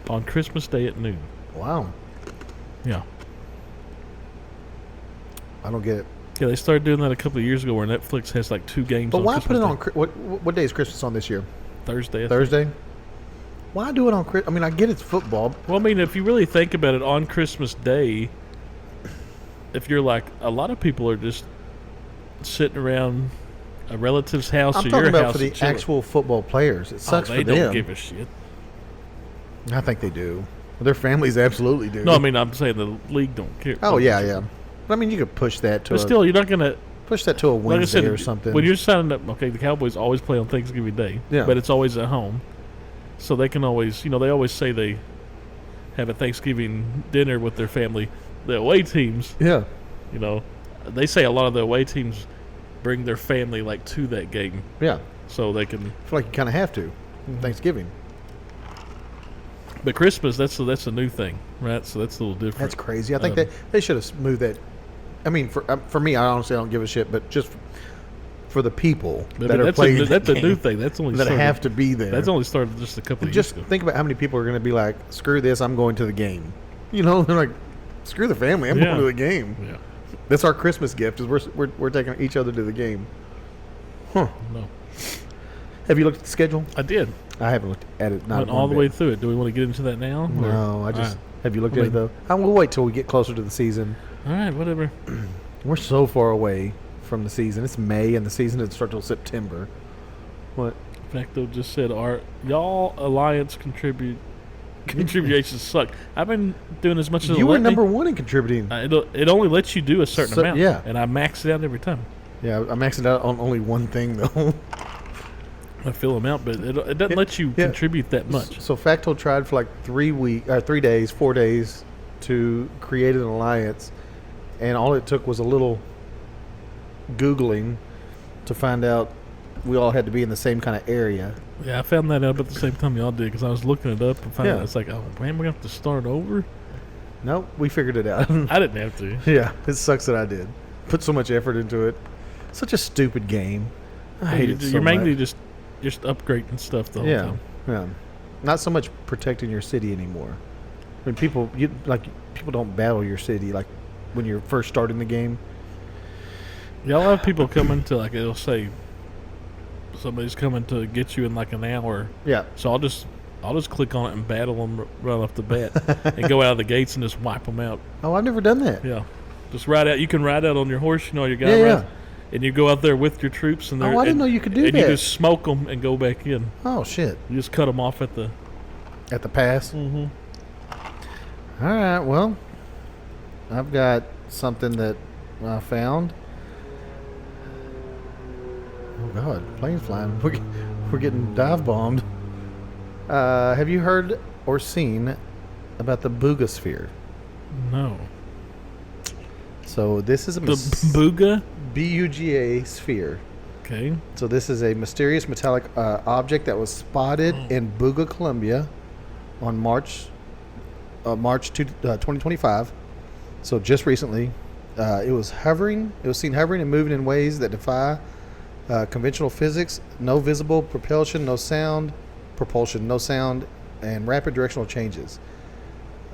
on Christmas Day at noon. Wow. Yeah. I don't get it. Yeah, they started doing that a couple of years ago where Netflix has like 2 games But on why Christmas put it Day. on what day is Christmas on this year? Thursday. I think. Thursday? Why do it on Christmas? I mean, I get it's football. Well, I mean, if you really think about it, on Christmas Day, if you're like, a lot of people are just sitting around a relative's house I'm or talking your about house. for the and chilling. actual football players. It sucks they for them. don't give a shit. I think they do. Their families absolutely do. No, I mean, I'm saying the league don't care. Oh, yeah, yeah. But I mean, you could push that to But still, you're not going to. push that to a Like I Wednesday said, or something. when you're signing up, okay, the Cowboys always play on Thanksgiving Day, Yeah. but it's always at home. So they can always, they always say they have a Thanksgiving dinner with their family. The away teams, Yeah. they say a lot of the away teams bring their family like to that game, Yeah. so they can. I feel like you kind of have to. Thanksgiving. But Christmas, that's a new thing, right? So that's a little different. That's crazy. I think they should have moved that. I mean, for me, I honestly don't give a shit, but just for the people But that are that's playing that's a game, new thing. That's only that started, have to be there. That's only started just a couple of Just years ago. think about how many people are going to be like, screw this, I'm going to the game. They're like, screw the family, I'm Yeah. going to the game. Yeah. That's our Christmas gift, is we're taking each other to the game. Huh. No, Have you looked at the schedule? I did. I haven't looked at it. Not Went one all the bit. way through it. Do we want to get into that now? No, I just. All right. Have you looked I at it though? We'll wait till we get closer to the season. All right, whatever. We're so far away from the season. It's May, and the season doesn't start till September. What? Facto just said, y'all Alliance contributions suck. I've been doing as much as You were let me. number one in contributing. It only lets you do a certain amount. Yeah. And I max it out every time. Yeah, I maxed it out on only one thing though. I fill them out, but it doesn't let you contribute that much. So Facto tried for like 4 days to create an alliance, and all it took was a little Googling to find out we all had to be in the same kind of area. Yeah, I found that out at the same time y'all did because I was looking it up and found Yeah. out. It's like, oh man, we're going to have to start over? Nope, we figured it out. I didn't have to. Yeah, it sucks that I did. Put so much effort into it. Such a stupid game. I hate it so You're mainly much. just upgrading stuff the whole Yeah, time. yeah. not so much protecting your city anymore. When people don't battle your city like when you're first starting the game. Yeah, a lot of people come into, like, it'll say somebody's coming to get you in like an hour. Yeah. So I'll just click on it and battle them right off the bat and go out of the gates and just wipe them out. Oh, I've never done that. Yeah. Just ride out. You can ride out on your horse, you know, your guy Yeah, rides, and you go out there with your troops. And Oh, I didn't know you could do and that. you just smoke them and go back in. Oh, shit. You just cut them off at the pass? Mm-hmm. All right, well, I've got something that I found. Oh, God, planes flying. We're getting dive bombed. Have you heard or seen about the Boogosphere? No. So this is a The Booga? B-U-G-A sphere. Okay. So this is a mysterious metallic object that was spotted in Booga, Colombia on March 2025. So just recently, it was seen hovering and moving in ways that defy conventional physics. No visible propulsion, no sound, and rapid directional changes.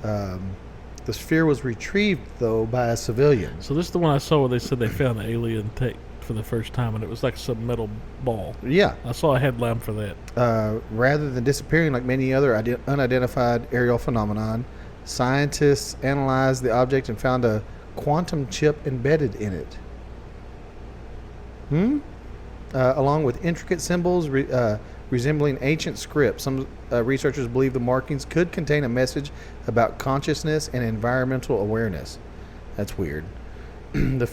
The sphere was retrieved, though, by a civilian. So this is the one I saw where they said they found an alien tech for the first time, and it was like some metal ball. Yeah. I saw a headline for that. Rather than disappearing like many other unidentified aerial phenomenon, scientists analyzed the object and found a quantum chip embedded in it. Along with intricate symbols resembling ancient script. Some researchers believe the markings could contain a message about consciousness and environmental awareness. That's weird. The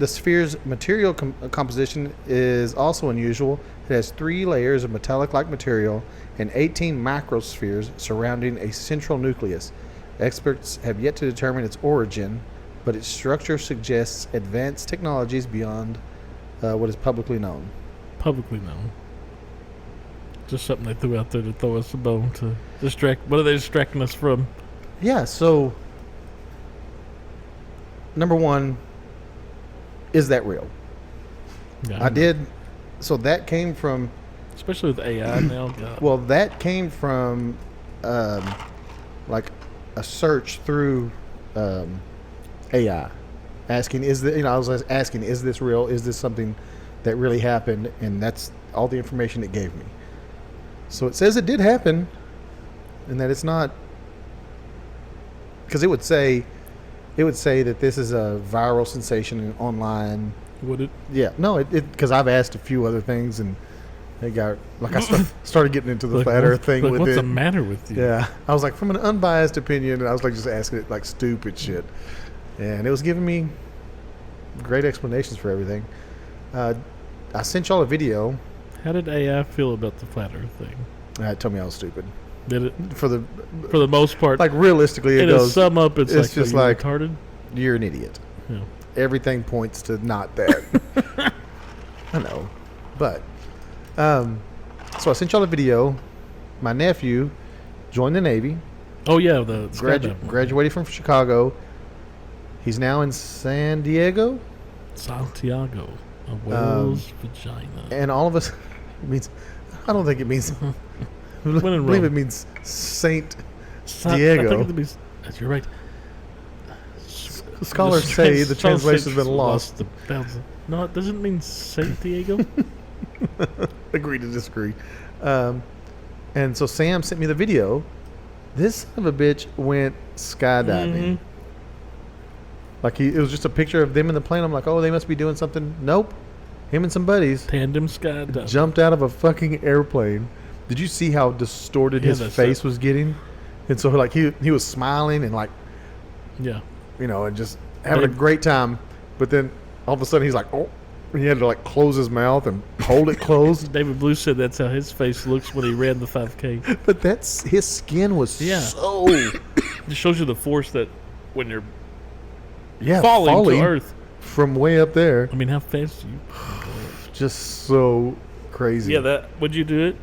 sphere's material composition is also unusual. It has 3 layers of metallic-like material and 18 macrospheres surrounding a central nucleus. Experts have yet to determine its origin, but its structure suggests advanced technologies beyond what is publicly known. Publicly known. Just something they threw out there to throw us a bone to distract. What are they distracting us from? Yeah, so number one, is that real? Yeah, I did. So that came from, especially with AI now. God. well, that came from like a search through AI, asking, I was asking, is this real? Is this something that really happened? And that's all the information it gave me. So it says it did happen, and that it's not, because it would say that this is a viral sensation online. Would it? Yeah, no, it because I've asked a few other things, and they got like started getting into the flat Earth thing with what's it. the matter with you? Yeah, I was like, from an unbiased opinion, and I was like just asking it like stupid shit, and it was giving me great explanations for everything. I sent y'all a video. How did AI feel about the flat Earth thing? It told me I was stupid. Did it? For the most part, like realistically, it to goes. sum up, it's like, just are you like retarded. You're an idiot. Yeah. Everything points to not that. I know, but so I sent y'all a video. My nephew joined the Navy. Oh yeah, the skydiving. Graduated from Chicago. He's now in San Diego. Santiago, a whale's vagina. And all of us means. I don't think it means. I believe it means Saint Diego. I think it means. You're right. Scholars say the translation's been lost. No, it doesn't mean Saint Diego. Agree to disagree. And so Sam sent me the video. This son of a bitch went skydiving. Like it was just a picture of them in the plane. I'm like, oh, they must be doing something. Nope. Him and some buddies Tandem skydiving. jumped out of a fucking airplane. Did you see how distorted his face was getting? And so like he was smiling and like, yeah, and just having a great time. But then all of a sudden he's like, oh, and he had to like close his mouth and hold it closed. David Blue said that's how his face looks when he ran the 5K. But his skin was so. It shows you the force that when you're Yeah, falling to Earth from way up there. I mean, how fast do you? Just so crazy. Yeah, would you do it?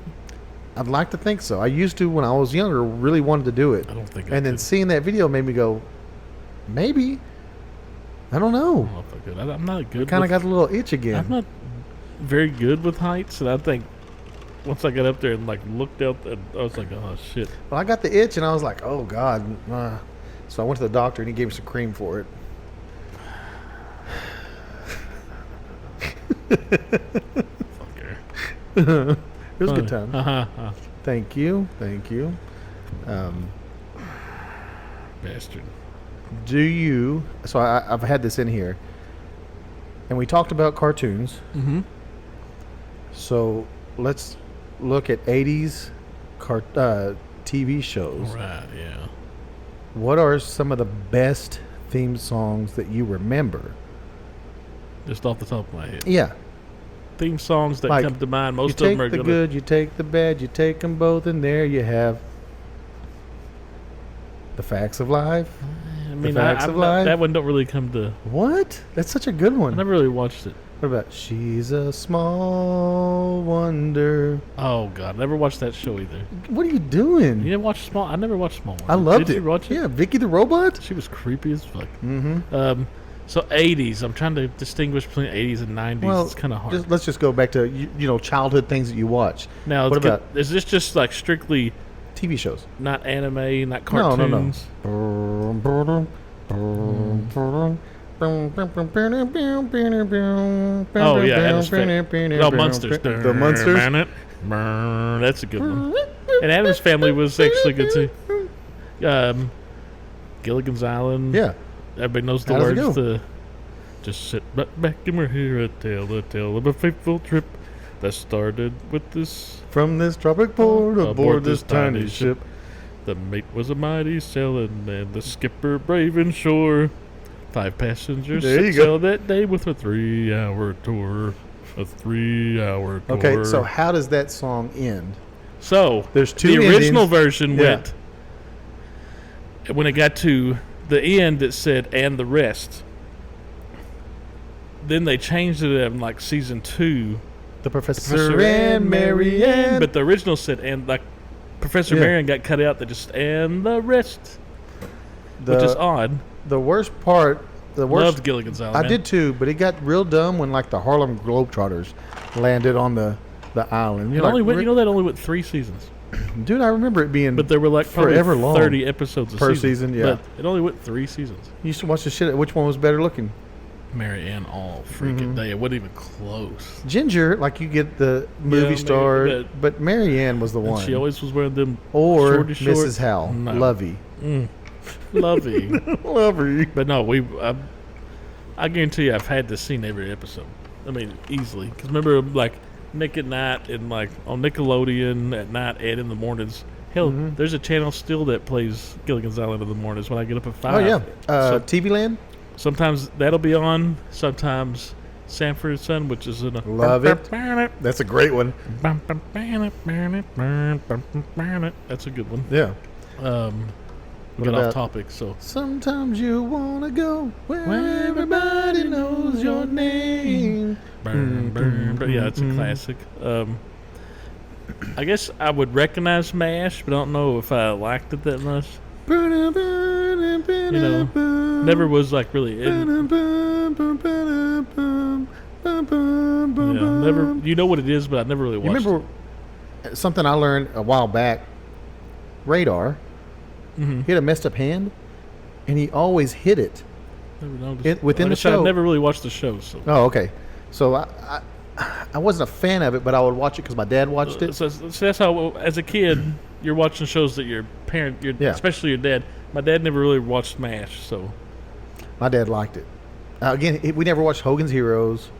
I'd like to think so. I used to when I was younger. Really wanted to do it. I don't think. And then seeing that video made me go, maybe. I don't know. I don't know if I could. I'm not good. Kind of got a little itch again. I'm not very good with heights, and I think once I got up there and like looked out, I was like, oh shit. Well, I got the itch, and I was like, oh god. So I went to the doctor, and he gave me some cream for it. Fucker. It was a good time. Thank you. Bastard. Do you? So I've had this in here, and we talked about cartoons. Mm-hmm. So let's look at 80s TV shows. Right. Yeah. What are some of the best theme songs that you remember? Just off the top of my head. Yeah. Theme songs that Like, come to mind. Most you of take them are the gonna. good, you take the bad, you take them both, and there you have The Facts of Life. I mean, Facts of Life? that one don't really come to. What? That's such a good I one. never really watched it. What about She's a Small Wonder? Oh God, never watched that show either. What are you doing? You didn't watch Small? I never watched Small. I loved Did it. you watch it? Yeah, Vicky the Robot? She was creepy as fuck. Mm-hmm. So 80s. I'm trying to distinguish between 80s and 90s. Well, it's kind of hard. let's just go back to childhood things that you watch. Now, what about is this just like strictly TV shows? not anime, not cartoons? No. Oh yeah, Adam's Family. No, Munsters. The Munsters. That's a good one. And Adam's Family was actually good too. Gilligan's Island. Yeah. Everybody knows the How does it words go? to just sit back and we're here a tale of a fateful trip that started with this. From this tropic port aboard this tiny ship. The mate was a mighty sailing and the skipper brave and sure. 5 passengers There you set go. sail that day with a 3-hour tour. A 3-hour tour. Okay, so how does that song end? So There's two the original endings. version Yeah. went when it got to the end. It said "and the rest." Then they changed it in like season 2. The Professor and Mary Ann. But the original said "and," like Professor Yeah. Marion got cut out. That just "and the rest," which is odd. The worst part, Loved Gilligan's Island. I man. did too, but it got real dumb when like the Harlem Globetrotters landed on the island. It You're only like, went, you know that only went 3 seasons, dude, I remember it being but there were like probably forever long 30 episodes a per season. Yeah, But it only went 3 seasons. you used to watch the shit. Which one was better looking? Mary Ann all freaking Mhm. day. It wasn't even close. Ginger, like you get the movie Mary- star, but Mary Ann was the And one. she always was wearing them or shorty shorts. Mrs. Howell, No. Lovey, Lovey. Lovey. But no, I guarantee you I've had this scene every episode. I mean, easily. Because remember, like, Nick at Night and, like, on Nickelodeon at night and in the mornings. Hell, Mhm. there's a channel still that plays Gilligan's Island in the mornings when I get up at 5. Oh yeah, So- TV Land. Sometimes that'll be on. Sometimes Sanford and Son, which is in a... Love it. That's a great one. That's a good one. Yeah. We What got off about- topic, so... Sometimes you wanna go where everybody knows your name. But yeah, it's a classic. I guess I would recognize MASH, but I don't know if I liked it that much. Never was like really. Never. You know what it is, but I never really You watched. remember something I learned a while back? Radar. Mm-hmm. He had a messed up hand, and he always hit it. Within the I show. never really watched the show, so. Oh, okay. So I wasn't a fan of it, but I would watch it because my dad watched it. So that's how, as a kid, you're watching shows that your parent, Yeah. especially your dad. My dad never really watched MASH, so. My dad liked it. Again, we never watched Hogan's Heroes,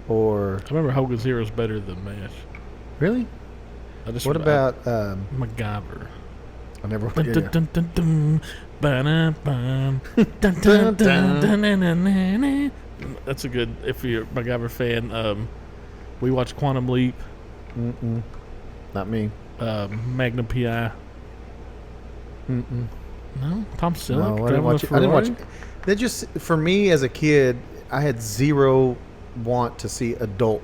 or I remember Hogan's Heroes better than MASH. really. I just What about? MacGyver? I never. Dun, Yeah, dun, yeah. dun, dun, dun, ba-da-bum, dun, dun, dun, dun, na, na, na, na. That's a good. If you're a MacGyver fan, we watched Quantum Leap, Mm-mm. Not me. Magnum PI. Mm-mm. No, Tom Selleck. No, I didn't watch it. I didn't watch it. That just for me as a kid, I had zero want to see adult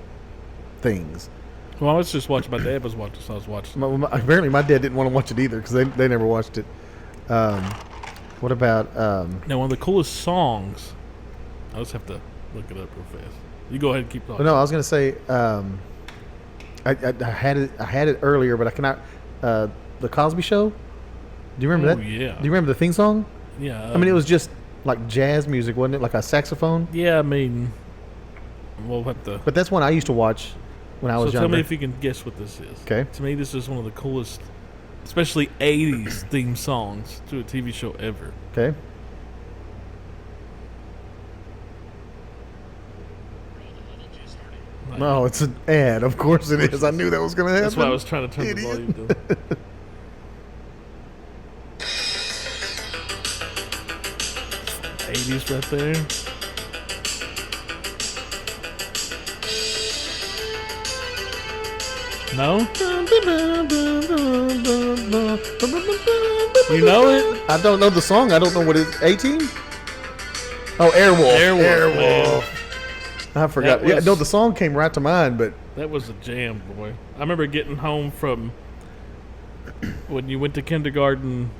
things. Well, I was just watching. My dad was watching, so I was watching. Apparently, my dad didn't want to watch it either because they never watched it. What about? Now, one of the coolest songs. I just have to look it up real fast. You go ahead and keep talking. No, I was gonna say I had it earlier, but I cannot. The Cosby Show. Do you remember that? Yeah. Do you remember the theme song? Yeah. I mean, it was just like jazz music, wasn't it? Like a saxophone. Yeah, I mean, we'll have to. But that's one I used to watch when I was So younger. tell me if you can guess what this is. Okay. To me, this is one of the coolest, especially 80s theme songs to a TV show ever. Okay. Like, No, it's an ad. Of course it is. I knew that was going to happen. That's why I was trying to turn Idiot. the volume down. '80s right there. No? You know it? I don't know the song. I don't know what it's. 18? Oh, Airwolf. Airwolf. I forgot. That Yeah, was- no, the song came right to mind, but That was a jam, boy. I remember getting home from when you went to kindergarten.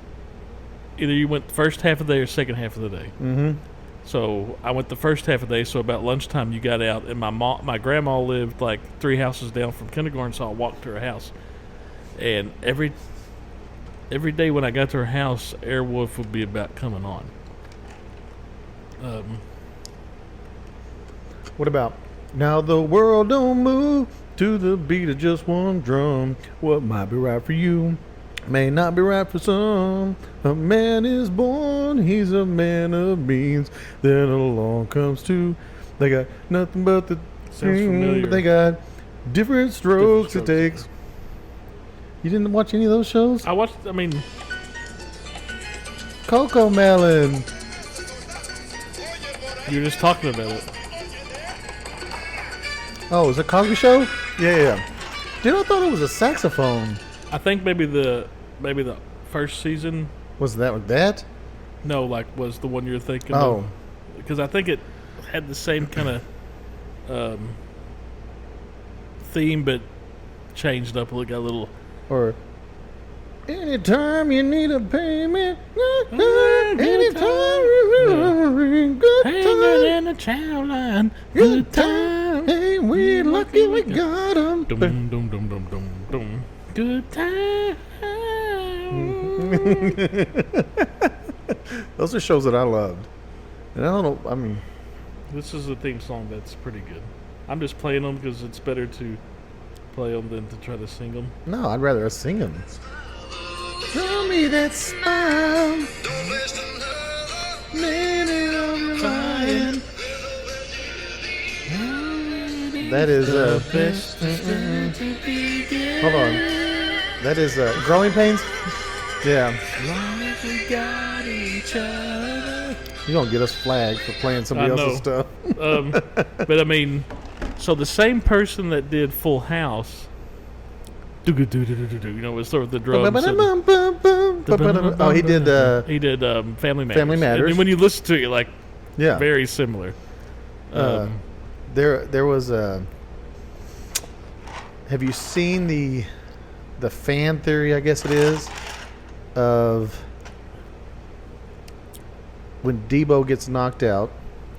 Either you went the first half of the day or second half of the day. mm-hmm. So I went the first half of the day. So about lunchtime, you got out, and my grandma lived like 3 houses down from kindergarten. So I walked to her house, and every day when I got to her house, Airwolf would be about coming on. What about now the world don't move to the beat of just one drum. What might be right for you may not be right for some. A man is born, he's a man of means. Then along comes two. They got nothing but the Sounds same, familiar. but they got different strokes it takes. You didn't watch any of those shows? I watched. I mean, Coco Melon. you were just talking about it. Oh, is it Cosby Show? Yeah. Dude, I thought it was a saxophone. I think maybe the first season. Was that like that? No, like was the one you're thinking Oh. of. Because I think it had the same kind of theme, but changed up. It got a little. Or anytime you need a payment, anytime good time, in the chow line. good time. Hey, we lucky we got 'em. Dum dum dum dum dum dum. Good time. Those are shows that I loved. And I don't know, I mean, This is a theme song that's pretty good. I'm just playing them because it's better to play them than to try to sing them. no, I'd rather us sing them. Show me that smile. Minute of relying. That is, hold on. That is, Growing Pains? Yeah. You're going to get us flagged for playing somebody I else's stuff. But I mean, so the same person that did Full House, you know, was sort of the drums. Oh, he did, He did Family Matters. Family Matters. And when you listen to it, you're like, yeah. very similar. There was a. Have you seen the fan theory? I guess it is of when Debo gets knocked out,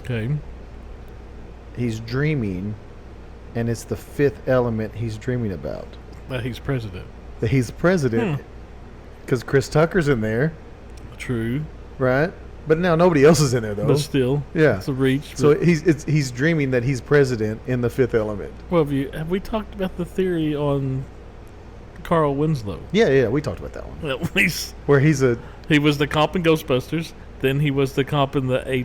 Okay. he's dreaming, and it's the fifth element he's dreaming about. That he's president. That he's president because Chris Tucker's in there, True. right? But now nobody else is in there though. But still, Yeah. it's a reach. So but- he's dreaming that he's president in the fifth element. well, have we talked about the theory on Carl Winslow? Yeah, we talked about that one. Well, at least Where he's a he was the cop in Ghostbusters. Then he was the cop in the in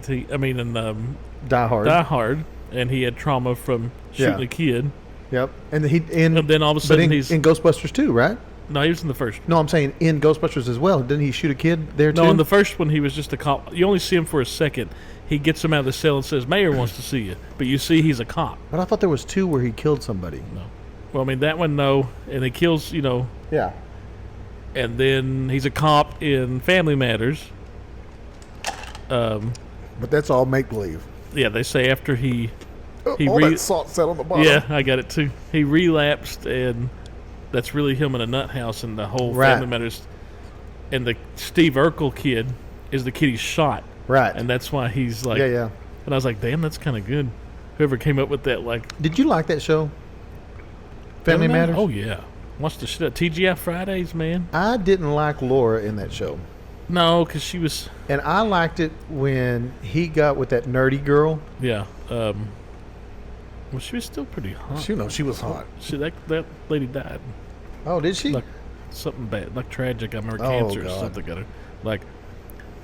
diehard. Die Hard, and he had trauma from shooting Yeah. a kid. Yep. And And then all of a but sudden in Ghostbusters too, right? no, he was in the first. No, I'm saying in Ghostbusters as well. Didn't he shoot a kid there too? No, in the first one, he was just a cop. You only see him for a second. He gets him out of the cell and says, "Mayor wants to see you," but you see he's a cop. But I thought there was two where he killed somebody. No, well, I mean that one, no, and he kills, Yeah. and then he's a cop in Family Matters. But that's all make believe. Yeah, they say after he All re- that salt set on the bottom. yeah, I got it too. He relapsed, and that's really him in a nut house, and the whole Right. Family Matters. And the Steve Urkel kid is the kid he shot, Right. and that's why he's like. yeah. And I was like, damn, that's kind of good. Whoever came up with that, like, Did you like that show? Family Matters? Oh yeah, watched the shit out. TGI Fridays, man. I didn't like Laura in that show. No, because she was. And I liked it when he got with that nerdy girl. Yeah. Well, she was still pretty hot. She was hot. That lady died. Oh, did she? Like something bad, like tragic. I remember Oh, cancer or God. something. Got her. Like, I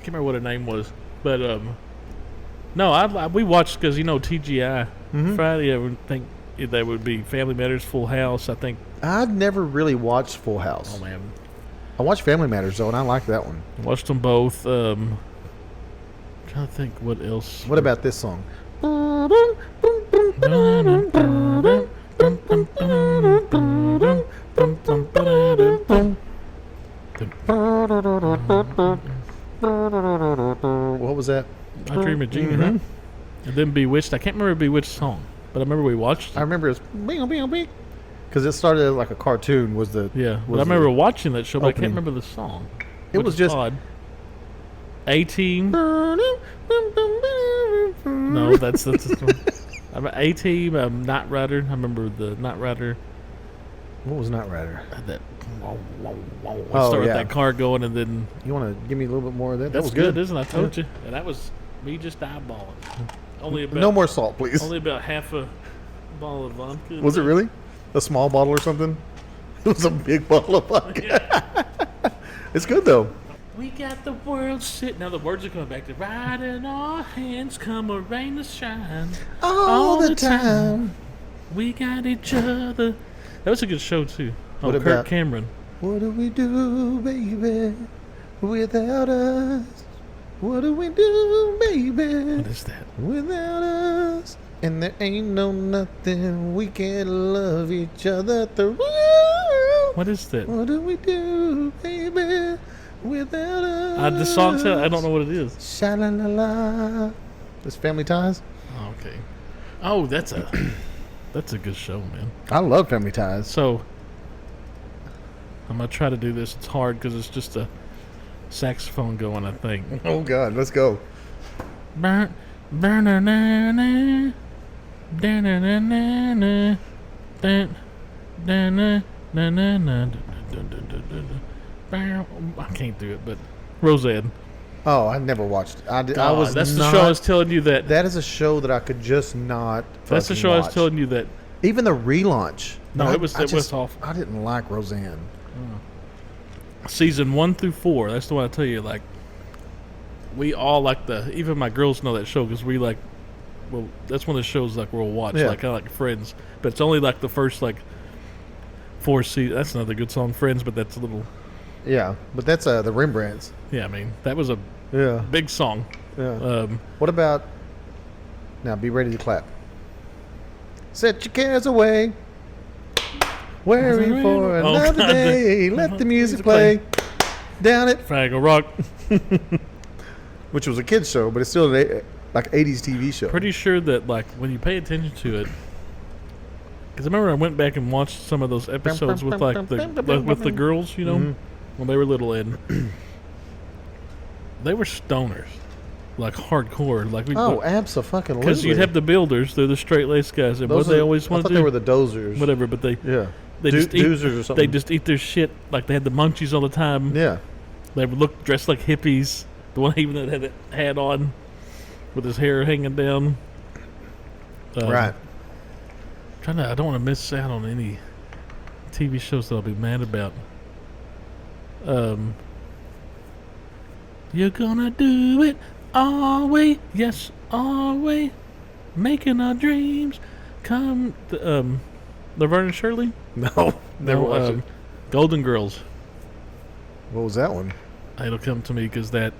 can't remember what her name was, but no, we watched because TGI Friday. I would think that would be Family Matters, Full House. I think. I'd never really watched Full House. Oh man, I watched Family Matters though, and I liked that one. watched them both. Trying to think what else. What about this song? What was that? I Dream of Jeannie, right? And then Bewitched. I can't remember Bewitched song, but I remember we watched it. I remember it was because it started like a cartoon. Was the Yeah, but was I remember the watching that show, but I opening. can't remember the song. It which was is just- odd. A-Team. No, No, that's I'm A-Team. Knight Rider. I remember the Knight Rider. What was Knight Rider? That Oh, start with yeah. that car going, and then You want to give me a little bit more of that? That that's was good, good. isn't it? I told you, and that was me just eyeballing. Only about No more salt, please. Only about half a bottle of vodka. Was it really a small bottle or something? It was a big bottle of vodka. Yeah. It's good though. We got the world shit. Now the words are coming back to right in our hands, come a rain to shine. All the time. We got each other. That was a good show too. Oh, What Kirk about- Cameron. What do we do, baby, without us? What do we do, baby, What is that? without us? And there ain't no nothing we can love each other through. What is that? What do we do, baby, without us? The song said I don't know what it is. Sha-la-la-la. It's Family Ties. Oh, okay. Oh, that's a good show, man. I love Family Ties. So I'm gonna try to do this. It's hard because it's just a saxophone going. I think. Oh God, let's go. Burn, burn, na na na, na na na na na, na na na na na na. I can't do it, but Roseanne. Oh, I never watched it. I God, was that's not, the show I was telling you that. That is a show that I could just not. That's the fucking show I was watch. telling you that. Even the relaunch. No, it was I awful. I didn't like Roseanne. Season 1 through 4. That's the one I tell you. Like, we all like even my girls know that show because we like. Well, that's one of the shows like we'll watch, Yeah. like kind of like Friends. But it's only like the first like 4 seasons. That's another good song, Friends. But that's a little. Yeah, but that's the Rembrandts. Yeah, I mean that was a Yeah, big song. yeah. What about? Now, be ready to clap. Set your cares away. Weary for Oh, another God. day. Let the music play. Down it, Fraggle Rock. which was a kids show, but it's still like 80s TV show. Pretty sure that like when you pay attention to it, because I remember I went back and watched some of those episodes with like with the girls, you know, when they were little, and they were stoners, like hardcore, like we. Oh, absolutely. Because you'd have the builders, they're the straight laced guys, and what they always I want thought to they do, were the dozers. whatever, but they Yeah. just eat, doozers or something. they just eat their shit like they had the munchies all the time. Yeah. They would look dressed like hippies. The one even that had that hat on, with his hair hanging down. Right. I don't want to miss out on any TV shows that I'll be mad about. You're gonna do it always, yes, always, making our dreams come. Laverne and Shirley. No, never No, watched it. Golden Girls. What was that one? It'll come to me because that.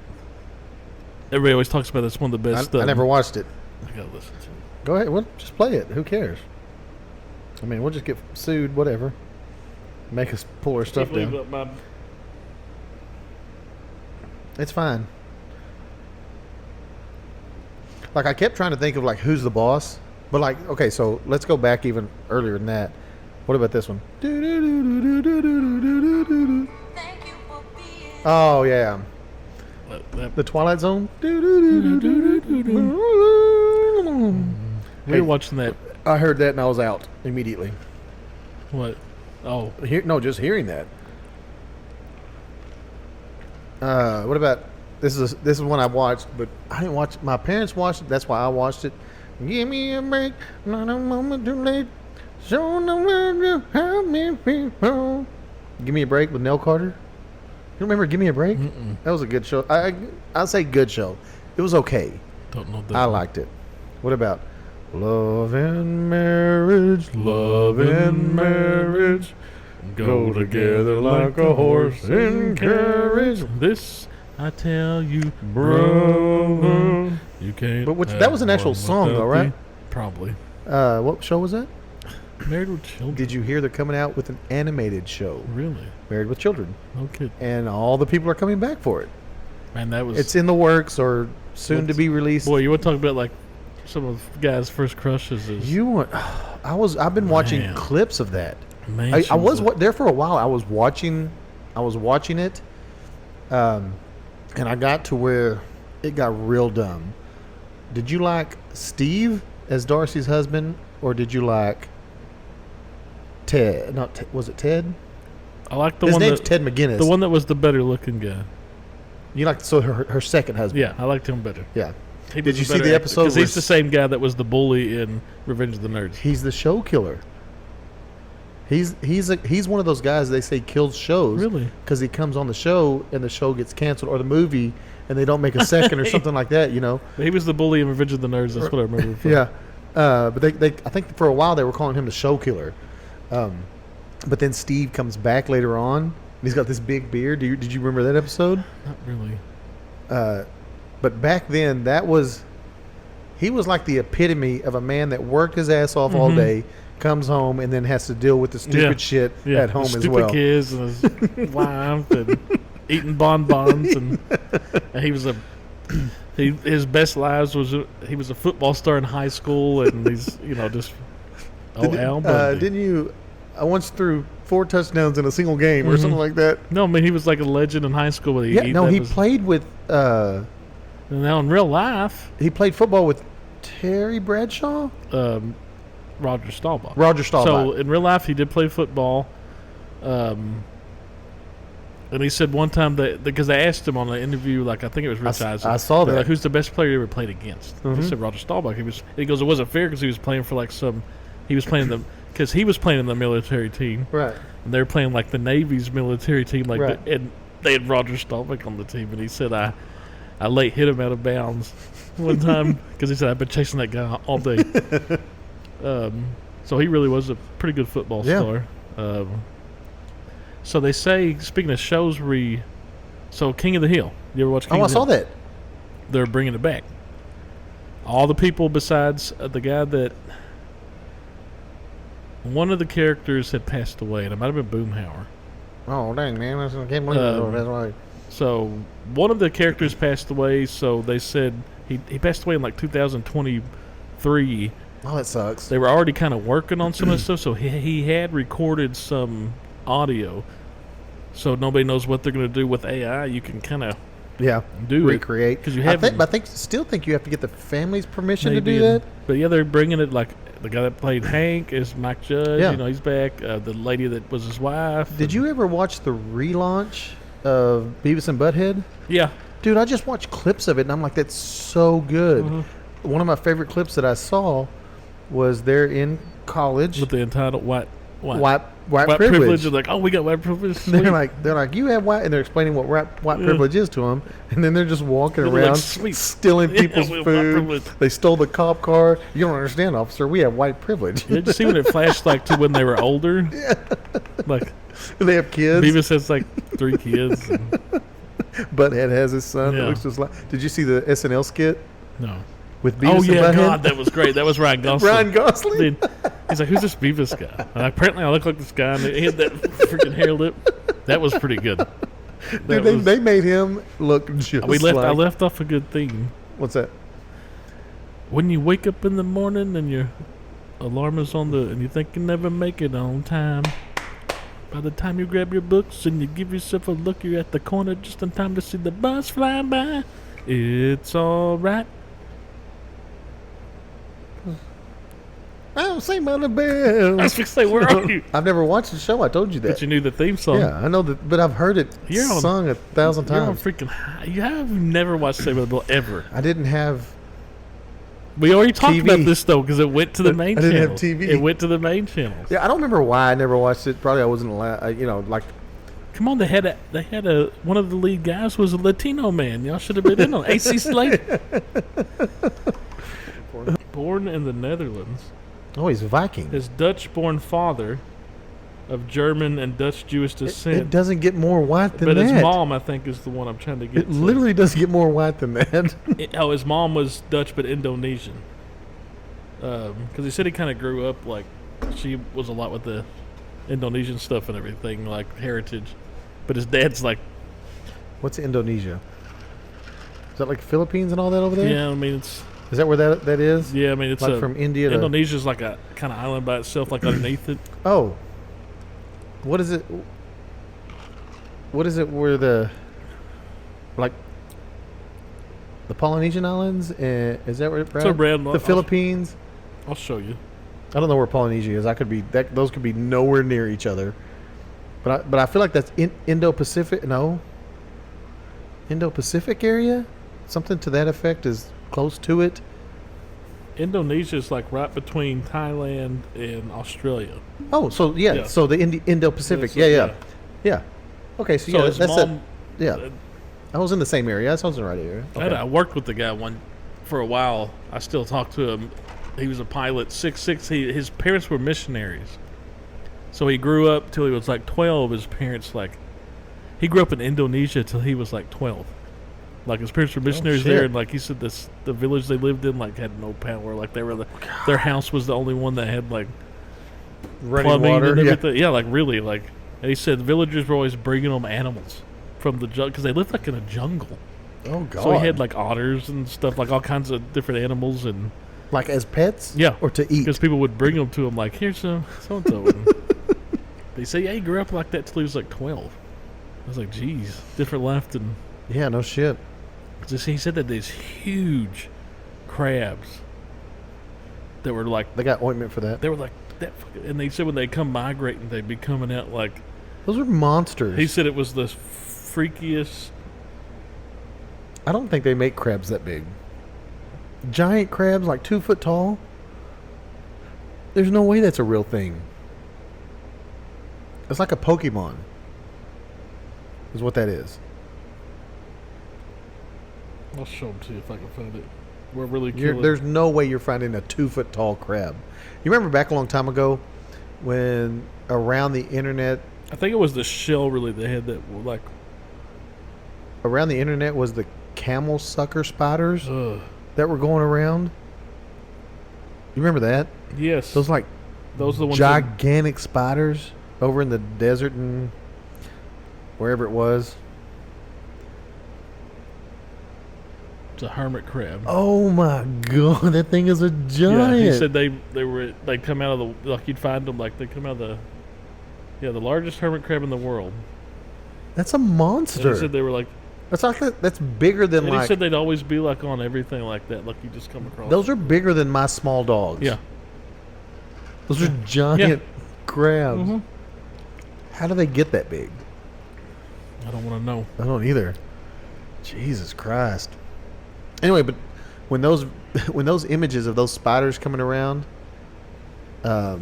Everybody always talks about that's one of the best. I never watched it. I gotta listen to it. Go ahead. Well, just play it. Who cares? I mean, we'll just get sued, whatever. Make us pull our stuff Can't believe down. it, my- It's fine. Like, I kept trying to think of, like, who's the boss. But, like, okay, so let's go back even earlier than that. What about this one? Oh, yeah. The Twilight Zone? We were watching that. I heard that and I was out immediately. What? Oh, Just hearing that. What about this is one I watched, but I didn't watch. My parents watched it. That's why I watched it. Give me a break, not a moment too late. Show the world you have me people. Give Me a Break with Nell Carter. You remember Give Me a Break? Mm-mm. That was a good show. I'll say good show. It was okay. Don't know that. I liked it. What about Love and Marriage? Love and Marriage go together like a horse and carriage. This I tell you, brother, you can't. But that was an actual song, though, right? Probably. What show was that? Married with Children. Did you hear they're coming out with an animated show? Really? Married with Children. No kidding. And all the people are coming back for it. Man, that was. It's in the works or soon to be released. Boy, you want to talk about like some of the guys' first crushes? I've been watching clips of that. Man, I was there for a while. I was watching it, and I got to where it got real dumb. Did you like Steve as Darcy's husband, or did you like Ted? Was it Ted? I like the His one. name's Ted McGinnis. The one that was the better looking guy. You liked her second husband. Yeah, I liked him better. Yeah. He Did was you a see better the actor, episode? Because he's the same guy that was the bully in Revenge of the Nerds. He's the show killer. He's one of those guys they say kills shows. Really? Because he comes on the show and the show gets canceled, or the movie and they don't make a second or something like that. You know. He was the bully in Revenge of the Nerds. That's what I remember. From. Yeah. But they I think for a while they were calling him the show killer. But then Steve comes back later on. And he's got this big beard. Did you remember that episode? Not really. But back then, he was like the epitome of a man that worked his ass off all day, comes home, and then has to deal with the stupid shit at home as well. Stupid kids and his wife and eating bonbons, and he was his best lives was he was a football star in high school, and he's just Al Bundy. Didn't you? I once threw 4 touchdowns in a single game or something like that. No, I mean he was like a legend in high school. But he played with. And now in real life, he played football with Terry Bradshaw. Roger Staubach. So in real life, he did play football. And he said one time because they asked him on an interview, like I think it was Rich Eisen. I saw that. Like, who's the best player you ever played against? He said Roger Staubach. He goes, it wasn't fair because he was playing for because he was playing in the military team, right? And they were playing like the Navy's military team, right. And they had Roger Staubach on the team, and he said I late hit him out of bounds one time because he said I've been chasing that guy all day. So he really was a pretty good football star. So they say, speaking of shows, so King of the Hill. You ever watch King of the Hill? I saw that. They're bringing it back. All the people besides the guy that one of the characters had passed away, and it might have been Boomhauer. Oh dang, man! I can't believe it. That's right. So one of the characters passed away. So they said he passed away in like 2023. Oh, that sucks. They were already kind of working on some of the stuff, so he had recorded some audio. So nobody knows what they're going to do with AI. You can kind of recreate because you have. Still think you have to get the family's permission to do that. But yeah, they're bringing it like the guy that played Hank is Mike Judge. Yeah. He's back. The lady that was his wife. Did you ever watch the relaunch of Beavis and Butthead? Yeah. Dude, I just watched clips of it, and I'm like, that's so good. Mm-hmm. One of my favorite clips that I saw was they're in college. With the entitled white privilege. They're like, oh, we got white privilege. They're like, you have white, and they're explaining what white privilege is to them, and then they're just walking around stealing people's food. They stole the cop car. You don't understand, officer. We have white privilege. Yeah, did you see when it flashed like to when they were older? Yeah. Like they have kids. Beavis has like 3 kids. And Butthead has his son. That looks just like. Did you see the SNL skit? No. With Beavis and Butthead? God, that was great. That was Ryan Gosling. Ryan Gosling? Dude, he's like, who's this Beavis guy? And apparently I look like this guy, and he had that freaking hair lip. That was pretty good. Dude, they made him look just I left off a good thing. What's that? When you wake up in the morning and your alarm is on and you think you never make it on time. By the time you grab your books and you give yourself a look, you're at the corner just in time to see the bus fly by. It's all right. I'm St. Mother Bell. I was going to say, where are you? I've never watched the show. I told you that. But you knew the theme song. Yeah, I know that, but I've heard it sung 1,000 You're on times. freaking high. You have never watched St. Mother Bell ever. I didn't have. We already talked TV. about this, though, because it went to the main I channel. didn't have TV. It went to the main channel. Yeah, I don't remember why I never watched it. Probably I wasn't allowed. Like. Come on, they had a one of the lead guys was a Latino man. Y'all should have been in on AC Slade. Born in the Netherlands. Oh, he's Viking. His Dutch-born father, of German and Dutch Jewish descent. It doesn't get more white than but that. his mom, I think, is the one I'm trying to get It to. literally doesn't get more white than that. His mom was Dutch but Indonesian. Because he said he kind of grew up like she was a lot with the Indonesian stuff and everything, like heritage. But his dad's like... What's Indonesia? Is that like Philippines and all that over there? Yeah, I mean, it's... Is that where that is? Yeah, I mean, it's like from India to... Indonesia's like a kind of island by itself, like underneath it. Oh. What is it? What is it where the... Like... The Polynesian Islands? Is that where it... It's around... The Philippines? I'll show you. I don't know where Polynesia is. Those could be nowhere near each other. But I feel like that's Indo-Pacific. No. Indo-Pacific area? Something to that effect is close to it. Indonesia is like right between Thailand and Australia. Oh, so yeah. So the Indo-Pacific. Yeah. Okay, so yeah, his that's mom, it. Yeah. I was in the same area. I was in the right area. Okay. I worked with the guy for a while. I still talk to him. He was a pilot, 6'6". His parents were missionaries. So he grew up till he was like 12. His parents he grew up in Indonesia till he was like 12. Like his parents were missionaries there, and like he said, the village they lived in like had no power. Like their house was the only one that had like running plumbing water and everything. Yeah, like really like. And he said the villagers were always bringing them animals from the jungle because they lived like in a jungle. Oh god! So he had like otters and stuff, like all kinds of different animals and. Like as pets? Yeah. Or to eat? Because people would bring them to him, like, here's some so-and-so. They say, yeah, he grew up like that till he was like 12. I was like, geez, different life than... Yeah, no shit. He said that there's huge crabs that were like... They got ointment for that. They were like that and they said when they come migrating, they'd be coming out like... Those are monsters. He said it was the freakiest... I don't think they make crabs that big. Giant crabs like 2 foot tall? There's no way that's a real thing. It's like a Pokemon. Is what that is. I'll show them to you if I can find it. We're really killing. There's no way you're finding a 2 foot tall crab. You remember back a long time ago when around the internet... I think it was the shell really they had that were like... Around the internet was the camel sucker spiders. Ugh. That were going around. You remember that? Yes. Those are the ones gigantic spiders over in the desert and wherever it was. It's a hermit crab. Oh my god, that thing is a giant. Yeah, he said they come out of the, like you'd find them like they come out of the largest hermit crab in the world. That's a monster. And he said they were like that's bigger than he said they'd always be like on everything like that, like you just come across. Those are bigger than my small dogs. Yeah. Those are giant crabs. Mm-hmm. How do they get that big? I don't want to know. I don't either. Jesus Christ. Anyway, but when those images of those spiders coming around were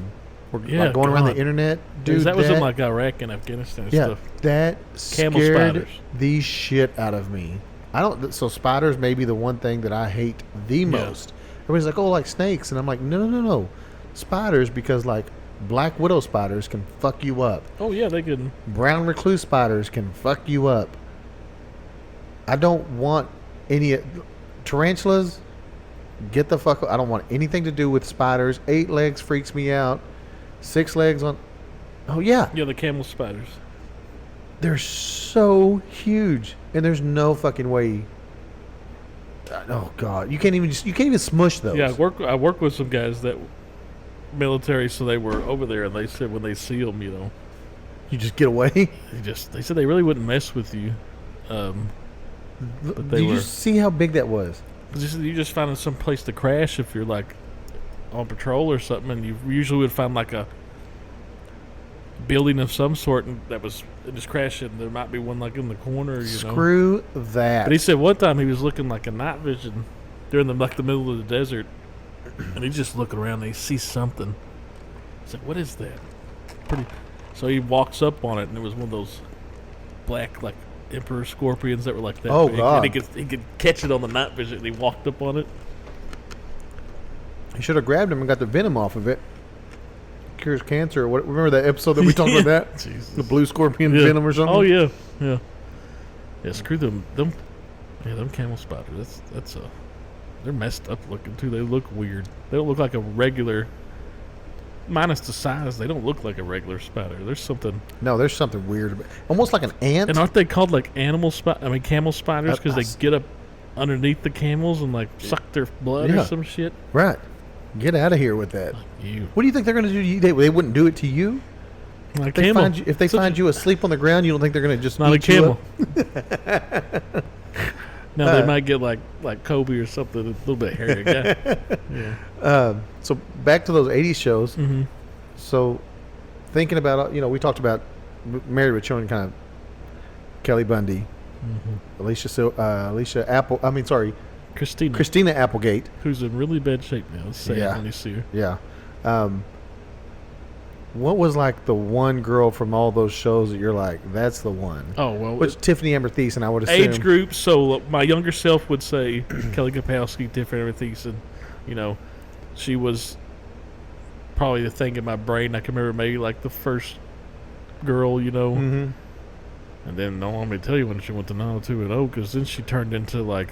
like going around the internet, dude, that was in like Iraq and Afghanistan and stuff. That Camel scared spiders. the shit out of me. So spiders may be the one thing that I hate the most. Everybody's like, oh, like snakes. And I'm like, no. Spiders, because like black widow spiders can fuck you up. Oh, yeah, they can. Brown recluse spiders can fuck you up. I don't want any... Tarantulas, get the fuck... I don't want anything to do with spiders. 8 legs freaks me out. 6 legs on... Oh, yeah. Yeah, the camel spiders. They're so huge. And there's no fucking way... Oh, God. You can't even smush those. Yeah, I work with some guys that... military, so they were over there, and they said when they see them, You just get away? they said they really wouldn't mess with you. But Did you see how big that was? You just finding some place to crash if you're like on patrol or something, and you usually would find like a building of some sort, and that was just crashing. There might be one like in the corner, you know. Screw that. But he said one time he was looking like a night vision during the middle of the desert, and he's just looking around and he sees something. He's like, "What is that?" So he walks up on it, and it was one of those black like emperor scorpions that were like that. Oh big. God! And he could catch it on the night vision, and he walked up on it. He should have grabbed him and got the venom off of it. Cures cancer. What? Remember that episode that we talked about that? Jesus. The blue scorpion venom or something? Oh yeah. Yeah, screw them. Them camel spiders. They're messed up looking too. They look weird. They don't look like a regular. Minus the size, they don't look like a regular spider. There's something. No, there's something weird about almost like an ant. And aren't they called like camel spiders because they get up underneath the camels and like suck their blood or some shit? Right. Get out of here with that. You. What do you think they're going to do to you? They wouldn't do it to you? Like If they find you asleep on the ground, you don't think they're going to just not eat a camel. you up? No, they might get like Kobe or something, a little bit hairier guy. Yeah. So back to those 80s shows. Mm-hmm. So thinking about, we talked about Married with Children, kind of Kelly Bundy, Alicia Apple. I mean, sorry, Christina Applegate, who's in really bad shape now. It's sad when you see her. Yeah. What was like the one girl from all those shows that you're like, that's the one? Oh, well. Which Tiffany Amber Thiessen, I would assume. Age group. So my younger self would say Kelly Kapowski, Tiffany Amber Thiessen. She was probably the thing in my brain. I can remember maybe like the first girl, Mm-hmm. And then don't want me to tell you when she went to 90210, because then she turned into like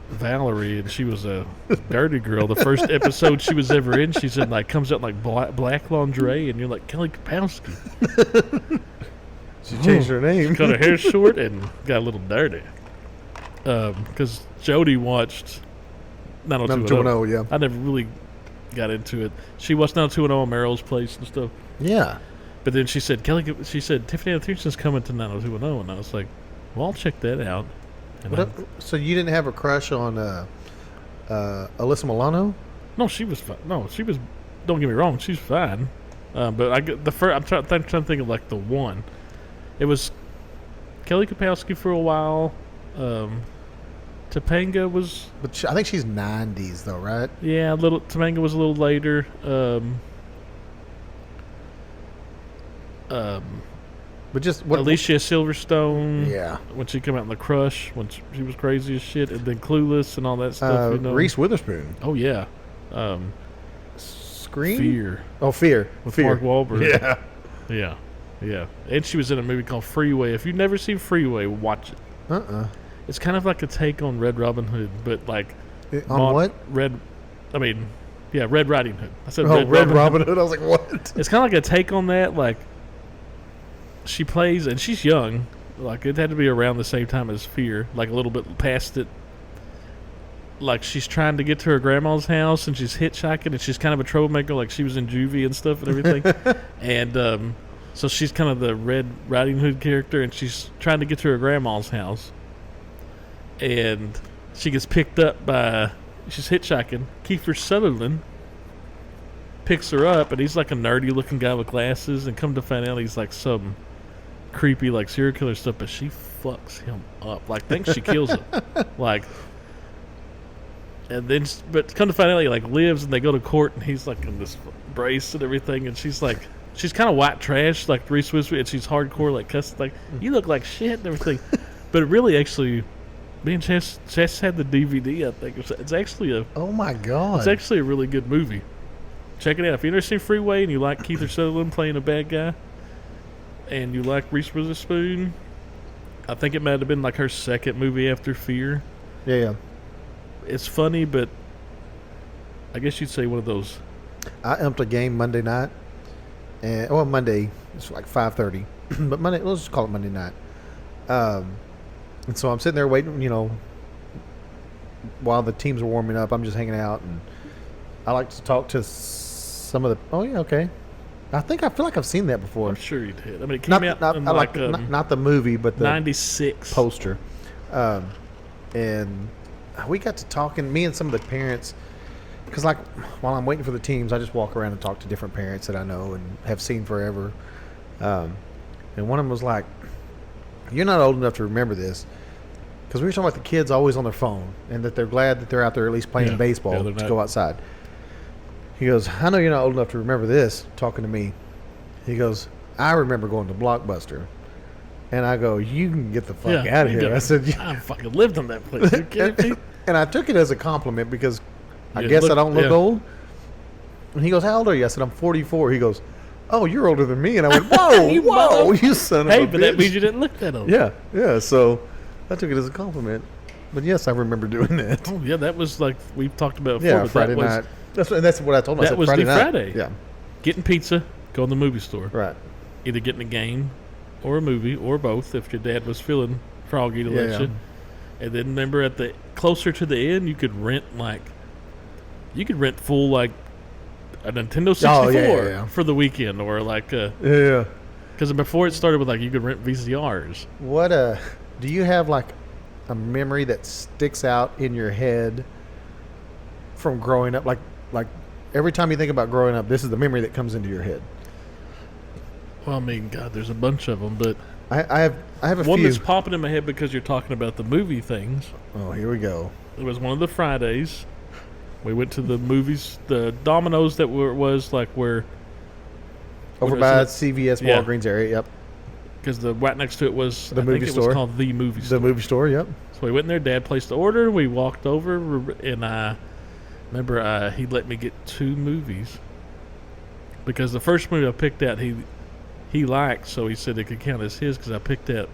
Valerie, and she was a dirty girl. The first episode she was ever in, she said like comes out in like black lingerie, and you're like, Kelly Kapowski. She changed her name. She cut her hair short and got a little dirty. Because Jody watched 90210. Yeah. I never really got into it. She watched 90210 on Merrill's Place and stuff. Yeah. But then she said Tiffany Amber Thiessen's coming to 90210, and I was like, well, I'll check that out. So you didn't have a crush on Alyssa Milano? No, she was fine. No, she was. Don't get me wrong, she's fine. But I get the first. I'm trying to think of like the one. It was Kelly Kapowski for a while. Topanga was. But I think she's 90s though, right? Yeah, Topanga was a little later. But just Alicia Silverstone. Yeah. When she came out in The Crush, when she was crazy as shit, and then Clueless and all that stuff. Reese Witherspoon. Oh yeah. Scream? Fear. Oh, Fear. With Fear. Mark Wahlberg. Yeah. Yeah. And she was in a movie called Freeway. If you've never seen Freeway, watch it. It's kind of like a take on Red Robin Hood, but like on what? Red Riding Hood. I said Red Robin Hood. I was like, what? It's kind of like a take on that. Like she plays, and she's young. Like it had to be around the same time as Fear, like a little bit past it. Like she's trying to get to her grandma's house, and she's hitchhiking, and she's kind of a troublemaker. Like she was in juvie and stuff and everything, and so she's kind of the Red Riding Hood character, and she's trying to get to her grandma's house. And she gets picked up by, she's hitchhiking. Kiefer Sutherland picks her up, and he's like a nerdy looking guy with glasses, and come to find out he's like some creepy like serial killer stuff, but she fucks him up. Like thinks she kills him. Like, and then, but come to find out he like lives, and they go to court, and he's like in this brace and everything, and she's kind of white trash, like Reese Witherspoon, and she's hardcore, like cussing, like, you look like shit and everything. But it really actually, me and Chess had the DVD, I think. It's actually oh my God. It's actually a really good movie. Check it out. If you've never seen Freeway and you like Kiefer Sutherland playing a bad guy, and you like Reese Witherspoon, I think it might have been like her second movie after Fear. Yeah. It's funny, but I guess you'd say one of those. I umped a game Monday night. And Monday, it's like 5:30. But Monday, let's just call it Monday night. And so I'm sitting there waiting, while the teams are warming up. I'm just hanging out, and I like to talk to some of the. Oh yeah, okay. I feel like I've seen that before. I'm sure you did. I mean, it came out in not the movie, but the 96 poster. And we got to talking. Me and some of the parents because like while I'm waiting for the teams, I just walk around and talk to different parents that I know and have seen forever. And one of them was like, "You're not old enough to remember this." Because we were talking about the kids always on their phone and that they're glad that they're out there at least playing baseball to go outside. He goes, "I know you're not old enough to remember this," talking to me. He goes, "I remember going to Blockbuster." And I go, "You can get the fuck out of here." I said, I fucking lived in that place. You kidding me? And I took it as a compliment because I guess I don't look old. And he goes, "How old are you?" I said, "I'm 44. He goes, "Oh, you're older than me." And I went, "Whoa, you son of a bitch." Hey, but that means you didn't look that old. Yeah. So I took it as a compliment. But yes, I remember doing that. Oh, yeah, that was like we've talked about before. Yeah, Friday night. That's what I told him. That was the Friday. Yeah. Getting pizza, going to the movie store. Right. Either getting a game or a movie or both if your dad was feeling froggy to let you. And then remember at the closer to the end, you could rent full like a Nintendo 64 for the weekend or like because before it started with like you could rent VCRs. What do you have like a memory that sticks out in your head from growing up? Like every time you think about growing up, this is the memory that comes into your head. Well, I mean, God, there's a bunch of them, but I have a one few. that's popping in my head because you're talking about the movie things. Oh, here we go. It was one of the Fridays. We went to the movies, the Domino's that was like where over by CVS Walgreens area. Yep. Because the right next to it was the movie store. It was called the movie store. The movie store. Yep. So we went in there. Dad placed the order. We walked over, and I remember he let me get 2 movies because the first movie I picked out he liked, so he said it could count as his because I picked out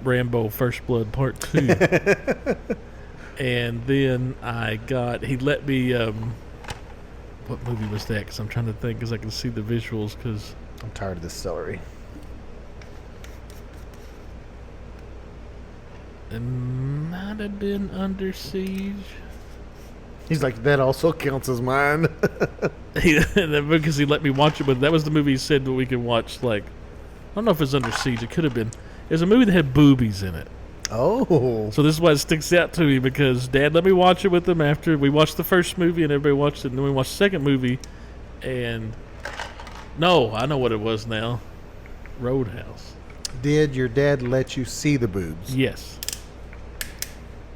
Rambo First Blood Part 2. And then he let me, what movie was that? Because I'm trying to think because I can see the visuals because I'm tired of this celery. It might have been Under Siege. He's like, that also counts as mine. Because he let me watch it, but that was the movie he said that we could watch. Like, I don't know if it's Under Siege. It could have been. It was a movie that had boobies in it. Oh. So this is why it sticks out to me because Dad let me watch it with him after we watched the first movie and everybody watched it, and then we watched the second movie, and no, I know what it was now. Roadhouse. Did your dad let you see the boobs? Yes.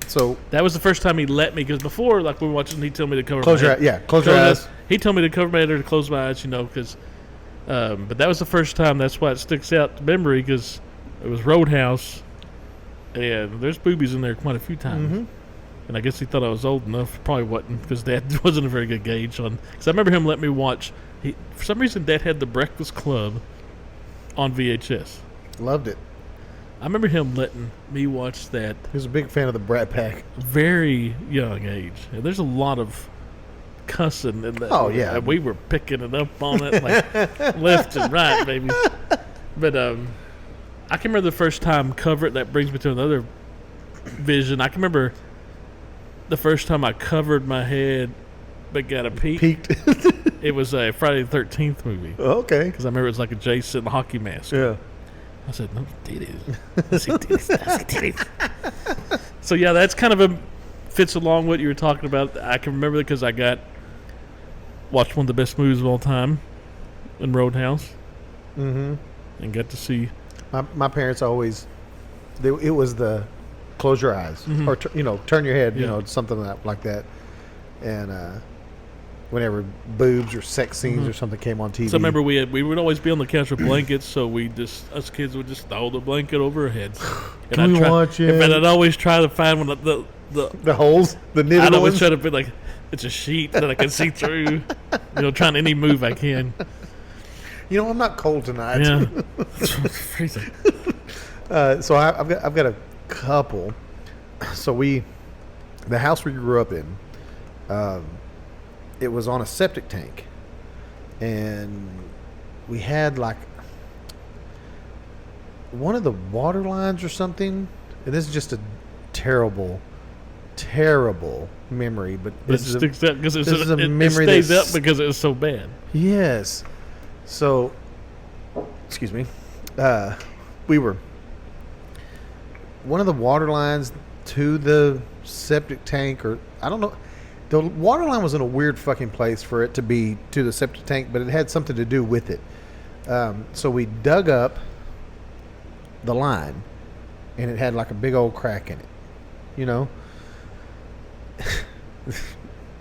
So that was the first time he let me, because before, like we were watching, he told me to cover close my your head. eyes. Yeah, close your eyes. He told me to cover my head or to close my eyes, because. But that was the first time. That's why it sticks out to memory, because it was Roadhouse, and there's boobies in there quite a few times. Mm-hmm. And I guess he thought I was old enough. Probably wasn't, because Dad wasn't a very good gauge on. Because I remember him letting me watch. For some reason, Dad had The Breakfast Club on VHS. Loved it. I remember him letting me watch that. He was a big fan of the Brat Pack. Very young age. And there's a lot of cussing in that. Oh, yeah. We were picking it up on it like left and right, baby. But I can remember the first time covered. That brings me to another vision. I can remember the first time I covered my head but got a peek. Peeked. It was a Friday the 13th movie. Okay. Because I remember it was like a Jason hockey mask. Yeah. I said, no titties. I see titties. I see titties. So, yeah, that's kind of fits along what you were talking about. I can remember it because I watched one of the best movies of all time in Roadhouse. Mm-hmm. And got to see. My parents always, it was the close your eyes. Mm-hmm. Or, turn your head, something like that. And whenever boobs or sex scenes or something came on TV. So I remember we would always be on the couch with blankets, so us kids would just throw the blanket over our heads. And Can we watch it? And I'd always try to find one of the holes, the knitted I'd always ones. try to be like, it's a sheet that I can see through. Trying any move I can. I'm not cold tonight. Yeah, it's freezing. So I've got a couple. So the house we grew up in. It was on a septic tank, and we had like one of the water lines or something. And this is just a terrible memory, but This sticks out because a memory it stays up because it was so bad. Yes. So, excuse me. We were one of the water lines to the septic tank, or I don't know. The water line was in a weird fucking place for it to be to the septic tank, but it had something to do with it. So we dug up the line, and it had like a big old crack in it. You know?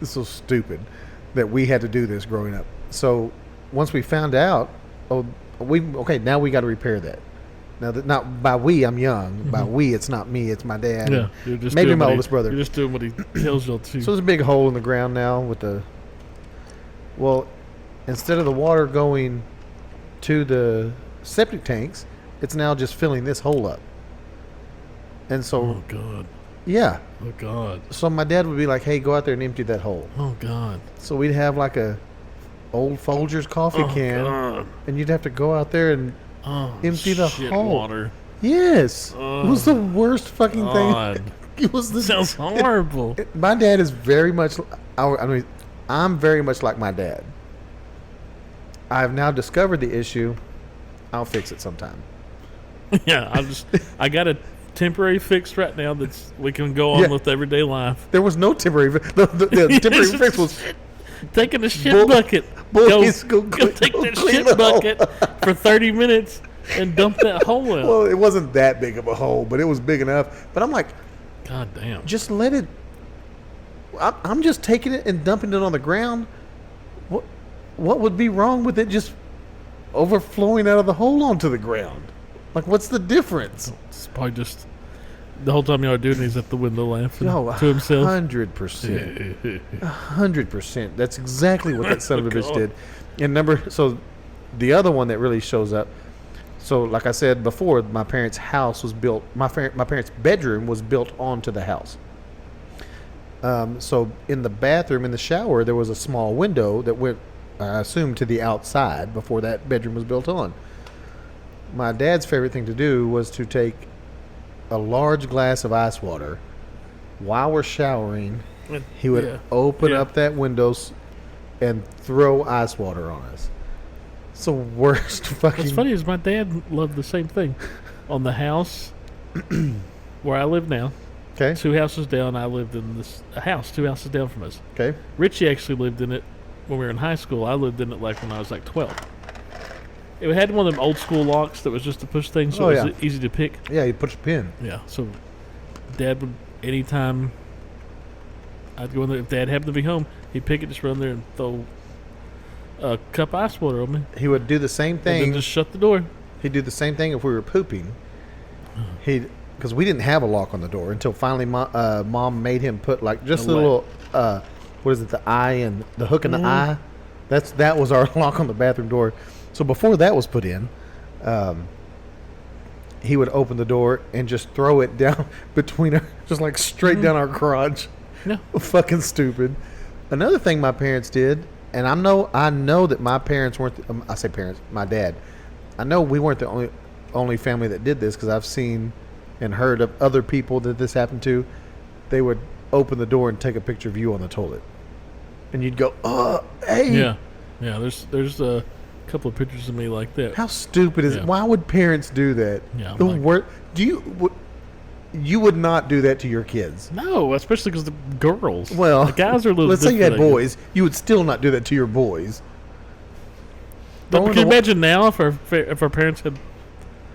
It's so stupid that we had to do this growing up. So once we found out, now we got to repair that. Now, not by we, I'm young. By we, it's not me, it's my dad. Yeah, you're just maybe doing my what oldest brother. You're just doing what he tells you to. So there's a big hole in the ground now with instead of the water going to the septic tanks, it's now just filling this hole up. And so, oh God. Yeah. Oh God. So my dad would be like, "Hey, go out there and empty that hole." Oh God. So we'd have like a old Folgers coffee can, God. and you'd have to go out there and empty the shit hole. Water. Yes, it was the worst fucking God. thing. It was the Sounds horrible. My dad is very much. I'm very much like my dad. I've now discovered the issue. I'll fix it sometime. Yeah, I got a temporary fix right now that's we can go on with everyday life. There was no temporary. The temporary fix was taking a shit bucket. Boys, go take that shit bucket for 30 minutes and dump that hole out. Well, it wasn't that big of a hole, but it was big enough. But I'm like, God damn. Just let it. I'm just taking it and dumping it on the ground. What would be wrong with it just overflowing out of the hole onto the ground? Like, what's the difference? It's probably just the whole time y'all are doing it, he's at the window laughing to himself. 100%. 100%. That's exactly what that son of a bitch did. And so the other one that really shows up. So, like I said before, my parents' house was built. My parents' bedroom was built onto the house. So in the bathroom, in the shower, there was a small window that went, I assume, to the outside before that bedroom was built on. My dad's favorite thing to do was to take a large glass of ice water while we're showering. He would open up that window and throw ice water on us. It's the worst fucking. What's funny is my dad loved the same thing. On the house where I live now. Okay. 2 houses down, I lived in a house 2 houses down from us. Okay. Richie actually lived in it when we were in high school. I lived in it like when I was like 12. It had one of them old school locks that was just to push things, so it was easy to pick. Yeah, you push a pin. Yeah, so Dad would, anytime I'd go in there, if Dad happened to be home, he'd pick it, just run there and throw a cup of ice water on me. He would do the same thing. And then just shut the door. He'd do the same thing if we were pooping. Because we didn't have a lock on the door until finally Mom made him put like just a little, what is it, the eye and the hook in the eye. That was our lock on the bathroom door. So before that was put in, he would open the door and just throw it down between our, just like straight down our crotch. No. Fucking stupid. Another thing my parents did, and I know that my parents weren't. I say parents, my dad. I know we weren't the only family that did this, because I've seen and heard of other people that this happened to. They would open the door and take a picture of you on the toilet, and you'd go, "Oh, hey." Yeah. There's a couple of pictures of me like that. How stupid is it? Why would parents do that? Yeah. You would not do that to your kids. No, especially because the girls. Well, the guys are a little. Let's say you had different, boys. You would still not do that to your boys. But can you imagine now if our parents had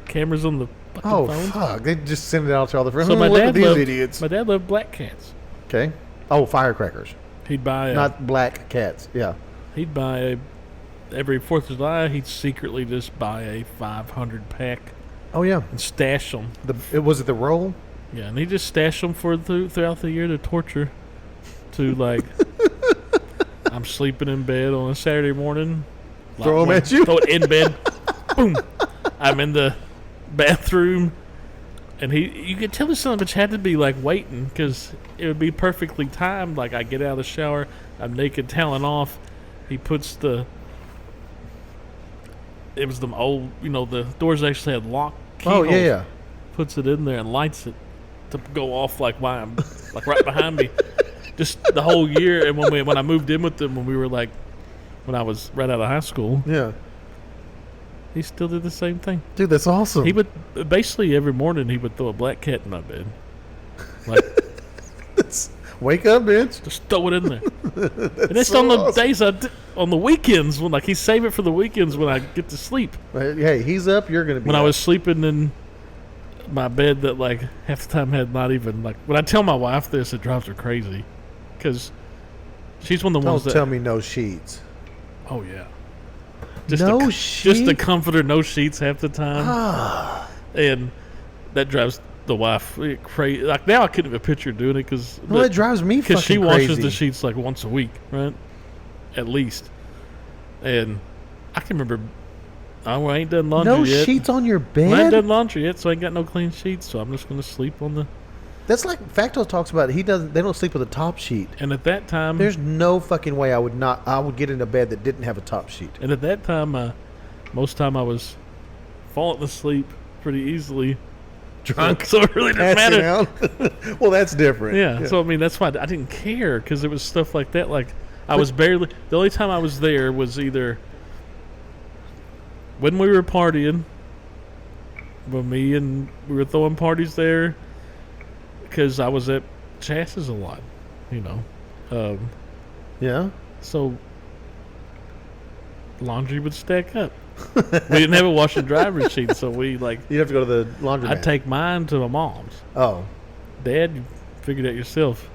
cameras on the fucking phones? Fuck! They just send it out to all the friends. So Look at these idiots. My dad loved black cats. Okay. Oh, firecrackers. He'd buy not black cats. Yeah. He'd buy every 4th of July. He'd secretly just buy a 500 pack. Oh yeah. And stash them. Was it the roll? Yeah, and he just stashed them throughout the year to torture. To like, I'm sleeping in bed on a Saturday morning. Throw them at you. Throw it in bed. Boom. I'm in the bathroom, and you could tell this son of a bitch had to be like waiting, because it would be perfectly timed. Like, I get out of the shower, I'm naked, toweling off. He puts it was the old, the doors actually had lock keyholes. Oh yeah. Puts it in there and lights it to go off like while I'm like right behind me. Just the whole year. And when I moved in with them, when I was right out of high school, yeah, he still did the same thing. Dude, that's awesome. He would basically every morning he would throw a black cat in my bed. Like, Wake up, bitch. Just throw it in there. And it's on the days on the weekends when he save it for the weekends when I get to sleep. Hey, he's up. You're gonna be. When up. I was sleeping in my bed that half the time had not even when I tell my wife this, it drives her crazy because she's one of the ones that. Don't tell me no sheets. Oh yeah. No sheets. Just the comforter, no sheets half the time, and that drives the wife crazy. Now I couldn't even picture doing it because it drives me fucking crazy. Because she washes the sheets once a week, right? At least. And I can remember, I ain't done laundry yet. No sheets on your bed? I ain't done laundry yet, so I ain't got no clean sheets, so I'm just going to sleep on the... That's like Facto talks about. They don't sleep with a top sheet. And at that time... There's no fucking way I would get in a bed that didn't have a top sheet. And at that time, most time I was falling asleep pretty easily. Drunk, so it really didn't matter. Well, that's different. Yeah, so I mean, that's why I didn't care because it was stuff like that. I was barely. The only time I was there was either when we were partying, when we were throwing parties there, because I was at Chassis a lot, Yeah. So laundry would stack up. We didn't have a washer and dryer machine, so we You'd have to go to the laundromat. I'd take mine to my mom's. Oh. Dad, you figured it out yourself.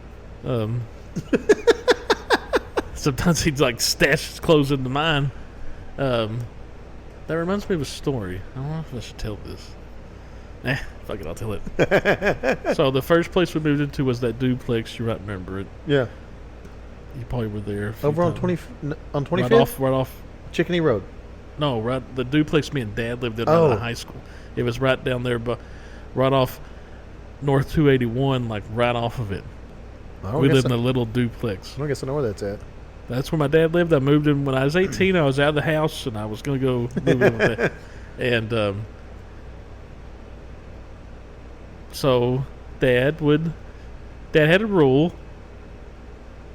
Sometimes he'd stash his clothes into mine. That reminds me of a story. I don't know if I should tell this. Fuck it, I'll tell it. So the first place we moved into was that duplex. You might remember it. Yeah. You probably were there. Over on 25th? Right off. Chickeny Road. No, right. The duplex me and Dad lived in out of high school. It was right down there, but right off North 281, right off of it. We lived in a little duplex. I guess I know where that's at. That's where my dad lived. I moved in when I was 18. I was out of the house, and I was going to go move in with that. And so Dad had a rule.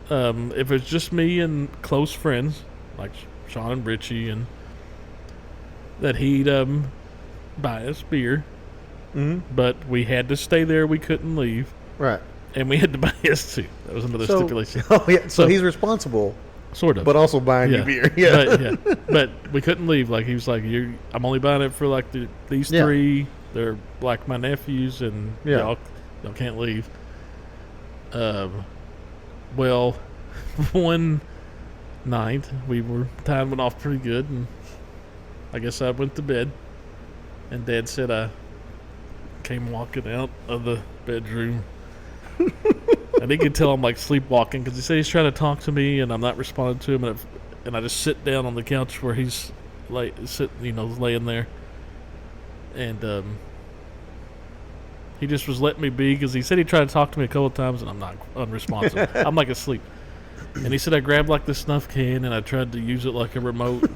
If it was just me and close friends, like Sean and Richie, and that he'd buy us beer, but we had to stay there. We couldn't leave. Right. And we had to buy us too. That was another stipulation. Oh yeah. So he's responsible, sort of, but also buying you beer. Yeah. But we couldn't leave. He was like, I'm only buying it for these three. They're my nephews, and y'all can't leave. Well, one night time went off pretty good, and I guess I went to bed, and Dad said I came walking out of the bedroom, and he could tell I'm sleepwalking because he said he's trying to talk to me, and I'm not responding to him, and I just sit down on the couch where he's laying there, and he just was letting me be because he said he tried to talk to me a couple of times, and I'm not unresponsive. I'm asleep. And he said I grabbed this snuff can and I tried to use it like a remote.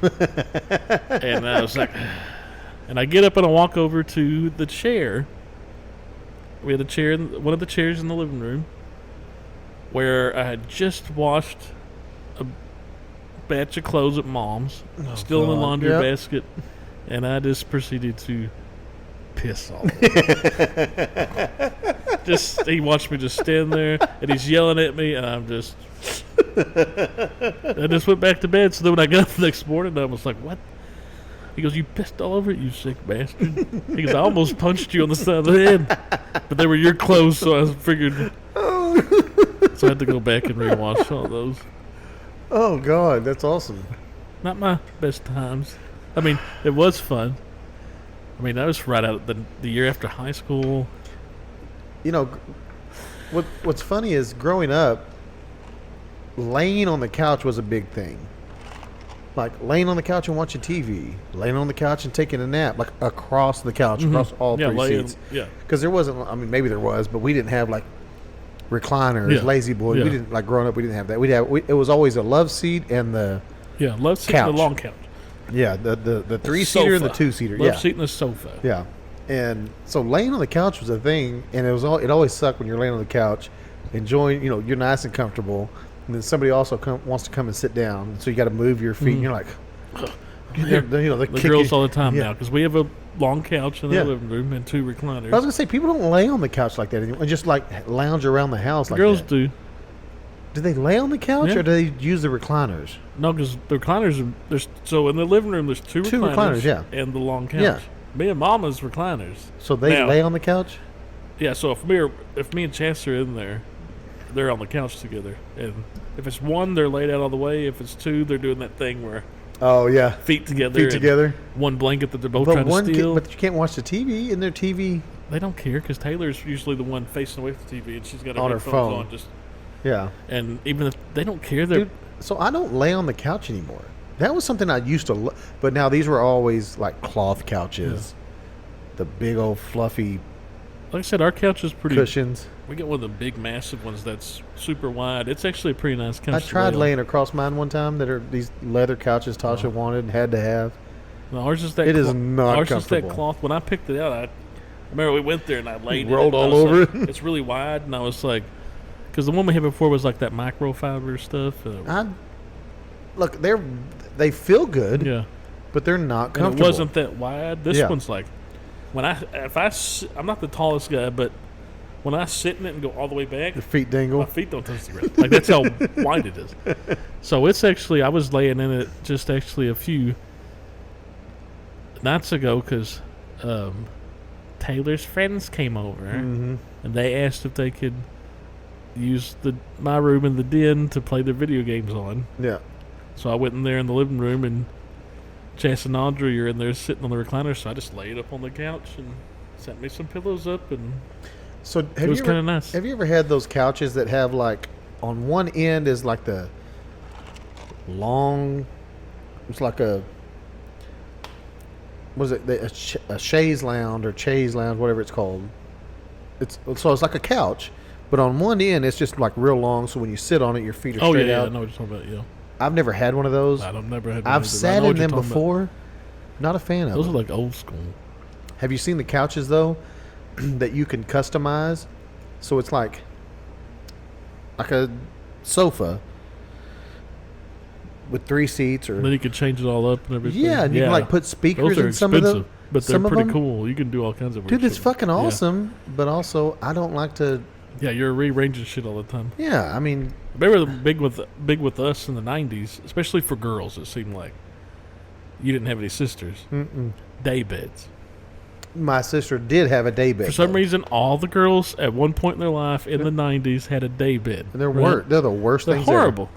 And I was and I get up and I walk over to the chair. We had a chair, one of the chairs in the living room, where I had just washed a batch of clothes at Mom's, still in the laundry basket, and I just proceeded to piss off. He watched me just stand there, and he's yelling at me, and I just went back to bed. So then when I got up the next morning, I was like, what? He goes, you pissed all over it, you sick bastard. He goes, I almost punched you on the side of the head. But they were your clothes, so I figured. So I had to go back and rewash all those. Oh, God, that's awesome. Not my best times. I mean, it was fun. I mean, that was right out the year after high school. What's funny is growing up, laying on the couch was a big thing. Laying on the couch and watching TV, laying on the couch and taking a nap, across the couch, across all three seats. Yeah. Because there wasn't, maybe there was, but we didn't have recliners, lazy boys. Yeah. We didn't, growing up, we didn't have that. It was always a love seat and the love seat and the long couch. Yeah, the 3-seater and the 2-seater. Love seat and the sofa. Yeah. And so laying on the couch was a thing, and it always sucked when you're laying on the couch, enjoying, you're nice and comfortable, and then somebody also wants to come and sit down, so you got to move your feet, and you're like, the girls all the time now, because we have a long couch in the living room and 2 recliners. I was gonna say, people don't lay on the couch like that anymore, and just lounge around the house. Girls do. Do they lay on the couch Yeah. or do they use the recliners? No, because the recliners, so in the living room, there's two recliners, yeah. and the long couch. Yeah. Me and Mama's recliners. So they Now- lay on the couch? Yeah, so if me and Chance are in there, they're on the couch together. And if it's one, they're laid out all the way. If it's two, they're doing that thing where Oh, yeah. feet together. Feet and together. One blanket that they're both But trying to steal. but you can't watch the TV in their TV. They don't care because Taylor's usually the one facing away from the TV, and she's got her On her headphones phone. on. Yeah. And even if they don't care, they're Dude, so I don't lay on the couch anymore. That was something I used to but now these were always like cloth couches. The big old fluffy like I said, our couch is pretty. cushions. We got one of the big, massive ones that's super wide. It's actually a pretty nice couch. I to tried lay on. laying across mine one time that are these leather couches Tasha wanted and had to have. No, ours is that. It is not Ours is comfortable. that cloth. When I picked it out, I remember we went there and I laid rolled it. and I all was over like, it. It's really wide, and I was like, because the one we had before was like that microfiber stuff. Look, they feel good, Yeah, but they're not and comfortable. it wasn't that wide. This Yeah. one's like, I'm not the tallest guy, but when I sit in it and go all the way back, The feet my dingle. feet don't touch the ground. Like that's how wide it is. So it's actually, I was laying in it just actually a few nights ago because Taylor's friends came over Mm-hmm. and they asked if they could use my room and the den to play their video games on. Yeah. So I went in there in the living room and Chas and Audrey are in there sitting on the recliner. So I just laid up on the couch and set me some pillows up, and So it was kind of nice. Have you ever had those couches that have like on one end is like the long? It's like a what is it? A chaise lounge or chaise lounge, whatever it's called. It's like a couch, but on one end it's just like real long. So when you sit on it, your feet are Oh yeah, straight yeah, I out. know what you're talking about. Yeah, I've never had one of those. I've never had. One I've either, but I sat know what in you're them talking about. before. Not a fan of Those are them. like old school. Have you seen the couches though that you can customize? So it's like a sofa with 3 seats, or Then you can change it all up and everything. yeah, and you can like put Those speakers are in some of expensive, them. but they're some of pretty them- cool. You can do all kinds of weird Dude, it's shit. fucking Yeah. awesome, but also I don't like to. Yeah, you're rearranging shit all the time. Yeah, I mean, They were big with us in the '90s, especially for girls. It seemed like you didn't have any sisters. Day beds. my sister did have a day bed. For some though. reason, all the girls at one point in their life in the '90s had a day bed. And they're Right? they're the worst They're things ever. horrible.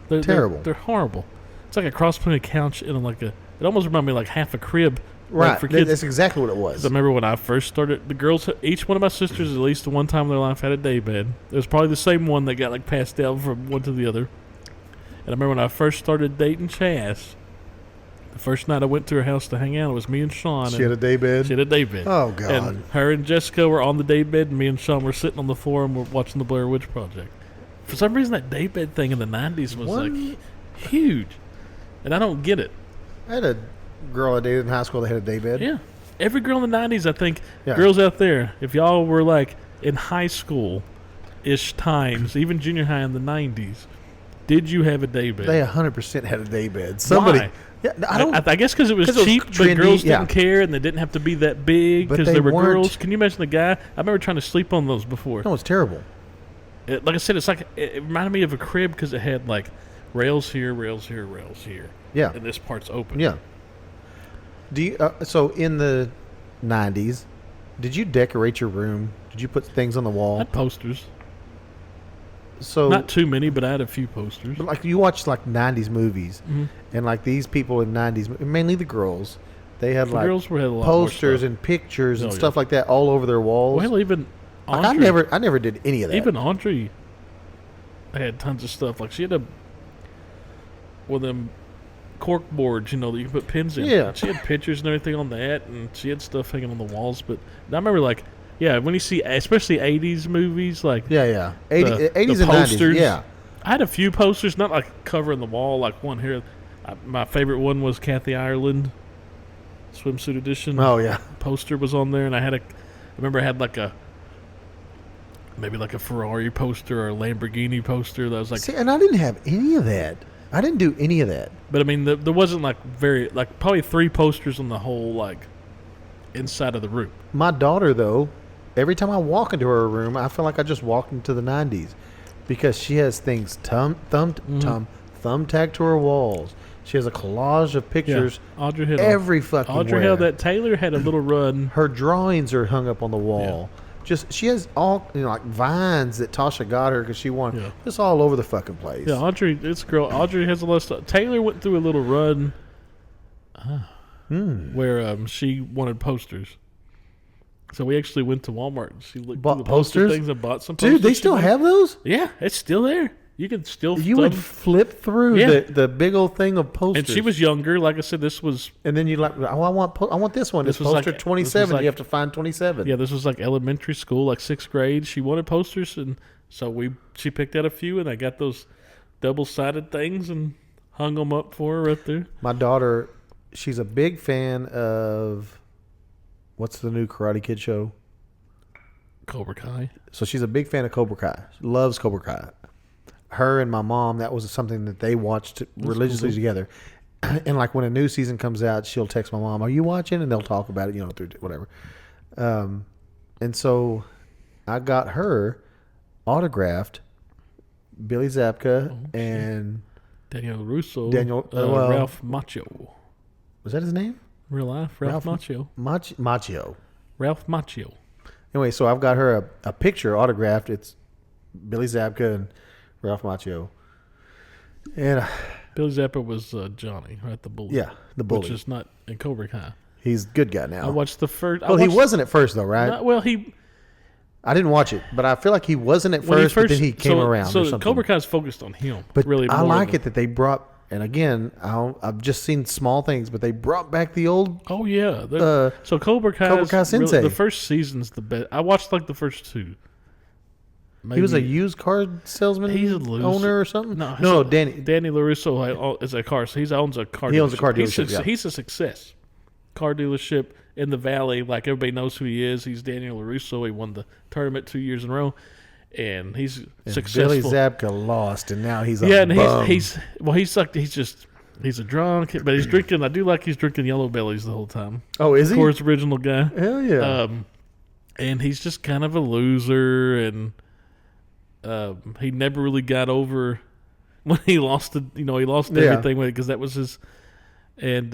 They're Terrible. They're horrible. It's like a cross between a couch and like a. It almost reminded me like half a crib. Right, Like for kids. that's exactly what it 'Cause was. I remember when I first started, the girls, each one of my sisters, at least one time in their life, had a day bed. It was probably the same one that got like passed down from one to the other. And I remember when I first started dating Chas, the first night I went to her house to hang out, it was me and Sean. She and had a day bed. she had a day bed. Oh God! And her and Jessica were on the day bed, and me and Sean were sitting on the floor and we're watching the Blair Witch Project. For some reason, that day bed thing in the '90s was What? like huge, and I don't get it. I had a girl I dated in high school that had a day bed. Yeah. Every girl in the '90s, I think, Yeah. girls out there, if y'all were like in high school-ish times, even junior high in the '90s, did you have a day bed? They 100% had a day bed. Somebody. Why? Yeah, I don't. I guess because it was 'cause it was cheap, but trendy, girls yeah. didn't care, and they didn't have to be that big But because they they were weren't- girls. Can you imagine the guy? I remember trying to sleep on those before. no, it's terrible. Like I said, it reminded me of a crib because it had like rails here, rails here, rails here, Yeah. and this part's open. Yeah. Do you? So in the '90s, did you decorate your room? Did you put things on the I wall? had posters, So not too many, but I had a few posters. but like you watch like '90s movies, Mhm. and like these people in '90s, mainly the girls, they had The like girls had a lot more posters stuff. and pictures and Oh, stuff yeah. like that all over their walls. Well, even like Audrey, I never did any of that. even Audrey had tons of stuff. Like she had one of them cork boards, that you can put pins in. Yeah. She had pictures and everything on that, and she had stuff hanging on the walls. But I remember, like, yeah, when you see, especially '80s movies, like yeah. the 80s and posters. 90s. Yeah. I had a few posters, not like covering the wall, like one here. My favorite one was Kathy Ireland swimsuit edition. Oh yeah. Poster was on there, and I remember I had maybe like a Ferrari poster or a Lamborghini poster that was like. See, and I didn't have any of that. I didn't do any of that. But I mean, there wasn't probably 3 posters on the whole inside of the room. My daughter, though, every time I walk into her room, I feel like I just walked into the '90s. because she has things thumbtacked to her walls. She has a collage of pictures. Yeah. Audrey had every fucking Audrey where. had that. Taylor had a little run. Her drawings are hung up on the wall. Just she has all like vines that Tasha got her because she wanted. Yeah. Just all over the fucking place. Yeah, Audrey has a lot of stuff. Taylor went through a little run where she wanted posters. So we actually went to Walmart and she looked Bought through the poster posters? things and bought some posters. Dude, they still have those? Yeah, it's still there. You can still You would flip through Yeah. the big old thing of posters. And she was younger. Like I said, this was And then you like, oh, I want this one. This It's was poster like- 27. this was like- You have to find 27. this was like elementary school, like 6th grade. She wanted posters, and so she picked out a few, and I got those double-sided things and hung them up for her right there. My daughter, she's a big fan of what's the new Karate Kid show? Cobra Kai. So she's a big fan of Cobra Kai. She loves Cobra Kai. Her and my mom, that was something that they watched religiously together. And like when a new season comes out, she'll text my mom, "Are you watching?" And they'll talk about it, through whatever. And so I got her autographed Billy Zabka and Daniel Russo. Ralph Macchio. was that his name? Real life, Ralph Macchio. Macchio. Ralph Macchio. Anyway, so I've got her a picture autographed. It's Billy Zabka and Ralph Macchio. And Billy Zappa was Johnny, right? The bully. yeah, the bully. Which is not in Cobra Kai. He's a good guy now. I watched the first. Well, he wasn't at first though, right? I didn't watch it, but I feel like he wasn't at when first, but then he came around. So or something. Cobra Kai's focused on him. But really, I more like than- it that they brought. And again, I've just seen small things, but they brought back the old. Oh yeah. So Cobra Kai Sensei. the first season's the best. I watched like the first two. He was a Maybe- used car salesman, He's a loser. owner or something. No, Danny. Danny LaRusso is a car. So he owns a car. He owns a car He's dealership, yeah. He's a success. Car dealership in the valley. Like everybody knows who he is. He's Daniel LaRusso. He won the tournament 2 years in a row, and he's successful. Billy Zabka lost, and now he's a and bum. he's a drunk, but he's drinking. I do like he's drinking Yellow Bellies the whole time. Oh, is he? Of course, original guy. Hell yeah. And he's just kind of a loser, and he never really got over when he lost it. He lost everything with it because that was his. And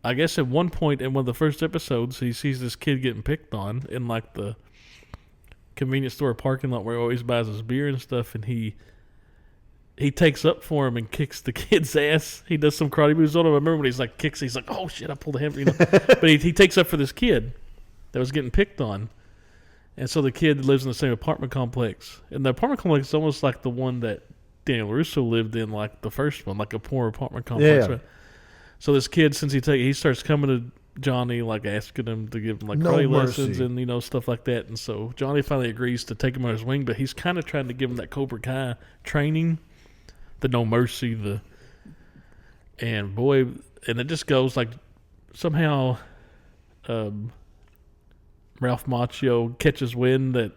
I guess at one point in one of the first episodes, he sees this kid getting picked on in like the convenience store parking lot where he always buys his beer and stuff, and he takes up for him and kicks the kid's ass. He does some karate moves on him. I remember when he's like oh shit, I pulled a hammer. But he takes up for this kid that was getting picked on. And so the kid lives in the same apartment complex. And the apartment complex is almost like the one that Daniel Russo lived in, like the first one, like a poor apartment complex. Yeah. Right? So this kid, since he starts coming to Johnny, like asking him to give him like No karate mercy. lessons and stuff like that. And so Johnny finally agrees to take him on his wing, but he's kind of trying to give him that Cobra Kai training, the no mercy, and it just goes like somehow Ralph Macchio catches wind that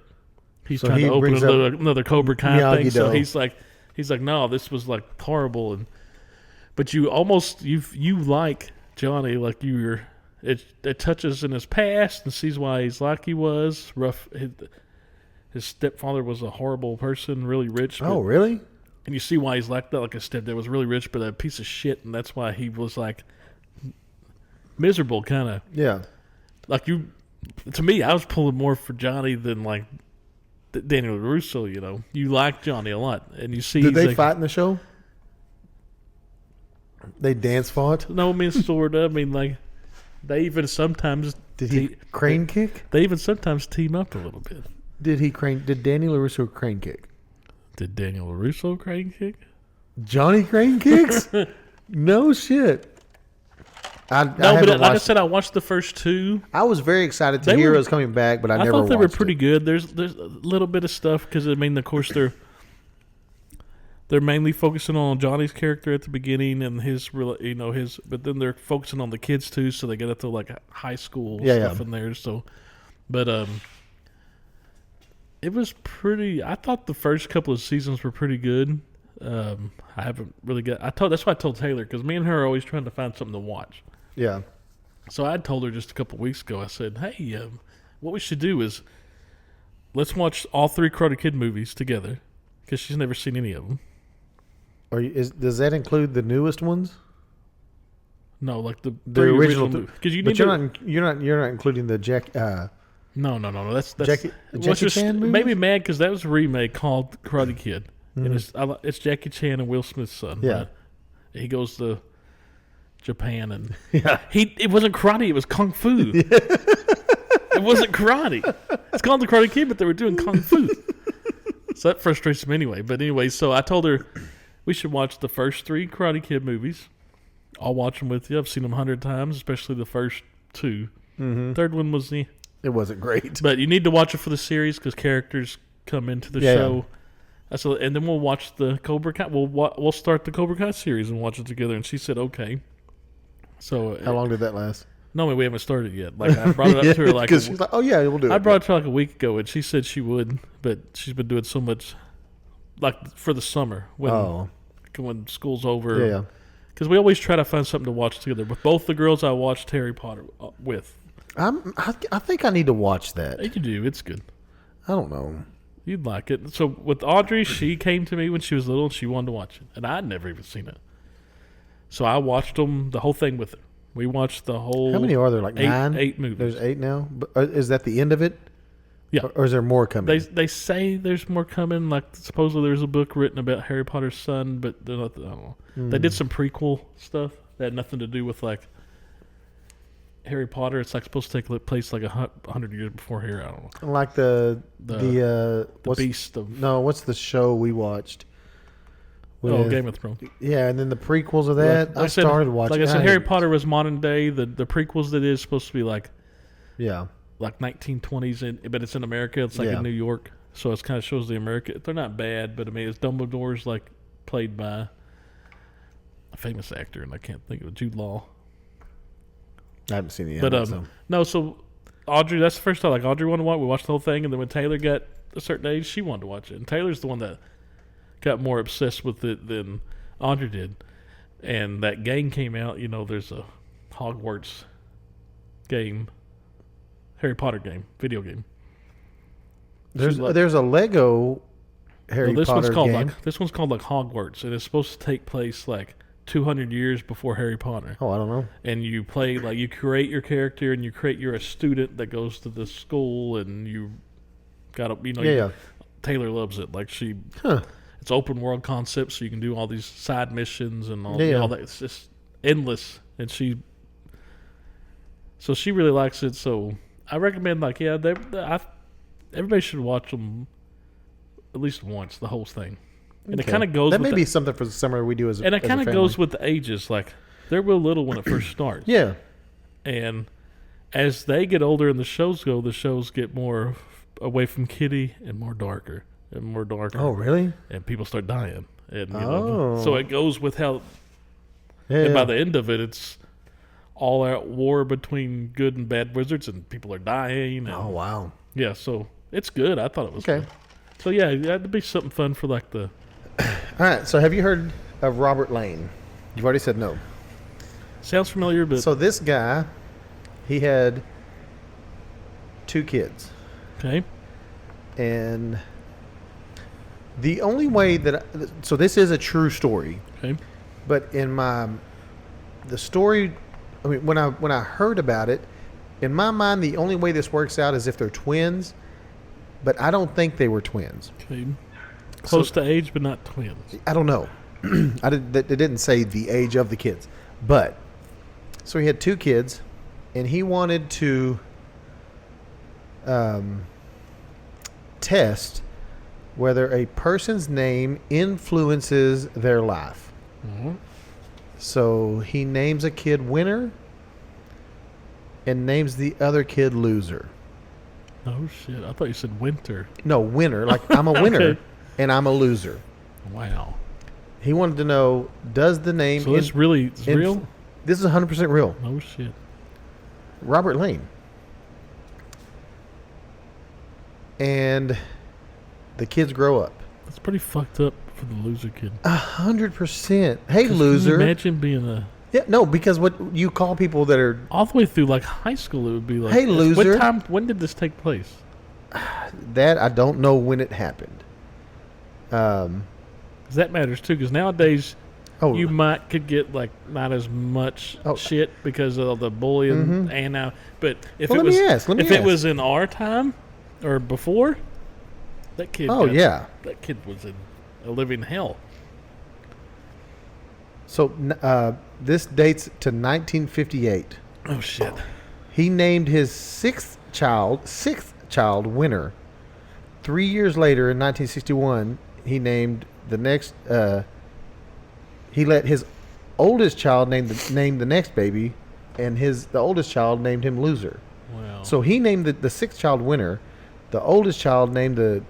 he's So trying he to open brings up another Cobra Kai thing. So Miyagi-Do. he's like, no, this was like horrible, but you like Johnny, like it touches in his past and sees why he's like he was rough. His stepfather was a horrible person, really rich. Oh, really? And you see why he's like that. Like his stepdad was really rich, but a piece of shit, and that's why he was like miserable, kind of. Yeah. Like to me, I was pulling more for Johnny than like Daniel Russo. You like Johnny a lot, and you see. Did they fight in the show? They dance fought? No, I mean sort of. I mean, like they even sometimes Did he crane kick? They even sometimes team up a little bit. Did Daniel LaRusso crane kick? Did Daniel LaRusso crane kick? Johnny crane kicks? No shit. But like I said, I watched the first two. I was very excited to hear it was coming back, but I never thought they were watched pretty it. good. There's a little bit of stuff because I mean, of course, they're mainly focusing on Johnny's character at the beginning and his, but then they're focusing on the kids too. So they get up to like high school stuff in there. So, but it was pretty. I thought the first couple of seasons were pretty good. I haven't really that's why I told Taylor, because me and her are always trying to find something to watch. Yeah. So I told her just a couple of weeks ago, I said, hey, what we should do is let's watch all 3 Karate Kid movies together because she's never seen any of them. Does that include the newest ones? No, like the original. Because you're not including the Jack. No. That's Jackie Chan movies? maybe mad because that was a remake called Karate Kid, and it's Jackie Chan and Will Smith's son. Yeah, right? He goes to Japan and yeah. It wasn't karate; it was kung fu. It wasn't karate. It's called the Karate Kid, but they were doing kung fu. So that frustrates me anyway. But anyway, so I told her we should watch the first 3 Karate Kid movies. I'll watch them with you. I've seen them 100 times, especially the first 2. Third one was the. It wasn't great. But you need to watch it for the series because characters come into the show. And then we'll watch the Cobra Kai. We'll start the Cobra Kai series and watch it together. And she said, okay. So how long did that last? No, we haven't started yet. Like I brought it up to her like because she's like, oh yeah, we'll do it. I brought it to her like a week ago, and she said she would, but she's been doing so much, like for the summer when school's over. Yeah. Because we always try to find something to watch together. With both the girls I watched Harry Potter with. I think I need to watch that. You do. It's good. I don't know. You'd like it. So with Audrey, she came to me when she was little and she wanted to watch it. And I'd never even seen it. So I watched the whole thing with her. We watched the whole... How many are there? Like 9? 8 movies. There's 8 now? But is that the end of it? Yeah. Or is there more coming? They say there's more coming. Like supposedly there's a book written about Harry Potter's son, but they're not, I don't know. They did some prequel stuff that had nothing to do with like Harry Potter. It's like supposed to take place like 100 years before Harry. I don't know. Like the Beast of... No, what's the show we watched? Game of Thrones. Yeah, and then the prequels of that. I started watching. Like I said, Harry Potter was modern day. The prequels that is supposed to be like... Yeah. Like 1920s, but it's in America. It's like in New York. So it kind of shows the America. They're not bad, but I mean, it's Dumbledore's like played by a famous actor, and I can't think of it, Jude Law. I haven't seen the end. But no, so Audrey, that's the first time. Like Audrey wanted to watch. We watched the whole thing, and then when Taylor got a certain age, she wanted to watch it. And Taylor's the one that got more obsessed with it than Audrey did. And that game came out. You know, there's a Hogwarts game, Harry Potter game, video game. There's a Lego Harry Potter game. This one's called like Hogwarts, and it's supposed to take place like 200 years before Harry Potter. Oh, I don't know. And you play, like, you create your character, and you're a student that goes to the school, and you got to, Taylor loves it. Like, it's open world concept, so you can do all these side missions and all that. It's just endless. And she really likes it. So I recommend, like, everybody should watch them at least once, the whole thing. And it kind of goes. That may be something for the summer we do as a family. And it kind of goes with the ages. Like, they're real little when it first starts. Yeah. And as they get older and the shows go, the shows get more away from kiddie and more darker and more darker. Oh, really? And people start dying. And so it goes with how. Yeah. And by the end of it, it's all out war between good and bad wizards, and people are dying. And, oh, wow. Yeah, so it's good. I thought it was good. So yeah, that'd be something fun for like the. All right. So have you heard of Robert Lane? You've already said no. Sounds familiar, but so this guy, he had 2 kids. Okay. And the only way so this is a true story. Okay. But in the story, I mean, when I heard about it, in my mind, the only way this works out is if they're twins. But I don't think they were twins. Okay. Close to age, but not twins. I don't know. It didn't say the age of the kids. But, so he had 2 kids, and he wanted to test whether a person's name influences their life. Mm-hmm. So he names a kid winner and names the other kid loser. Oh, shit. I thought you said winter. No, winner. Like, I'm a winner Okay. And I'm a loser. Wow. He wanted to know, does the name... So it's real? This is 100% real. Oh, shit. Robert Lane. And the kids grow up. That's pretty fucked up for the loser kid. 100%. Hey, 'Cause loser. Can you imagine being a... Yeah, no, because what you call people that are... All the way through, like, high school, it would be like... Hey, loser. When did this take place? That I don't know when it happened. 'Cause that matters too. Because nowadays, Oh, you could get like not as much Oh. shit because of the bullying and now. But if Well, it let was me ask, let me if it ask. was in our time or before, that kid. Oh, yeah. that kid was in a living hell. So this dates to 1958. Oh shit! He named his sixth child Winter. 3 years later, in 1961, he named the next. He let his oldest child name the next baby, and the oldest child named him Loser. Wow. So he named the sixth child Winter. The oldest child named the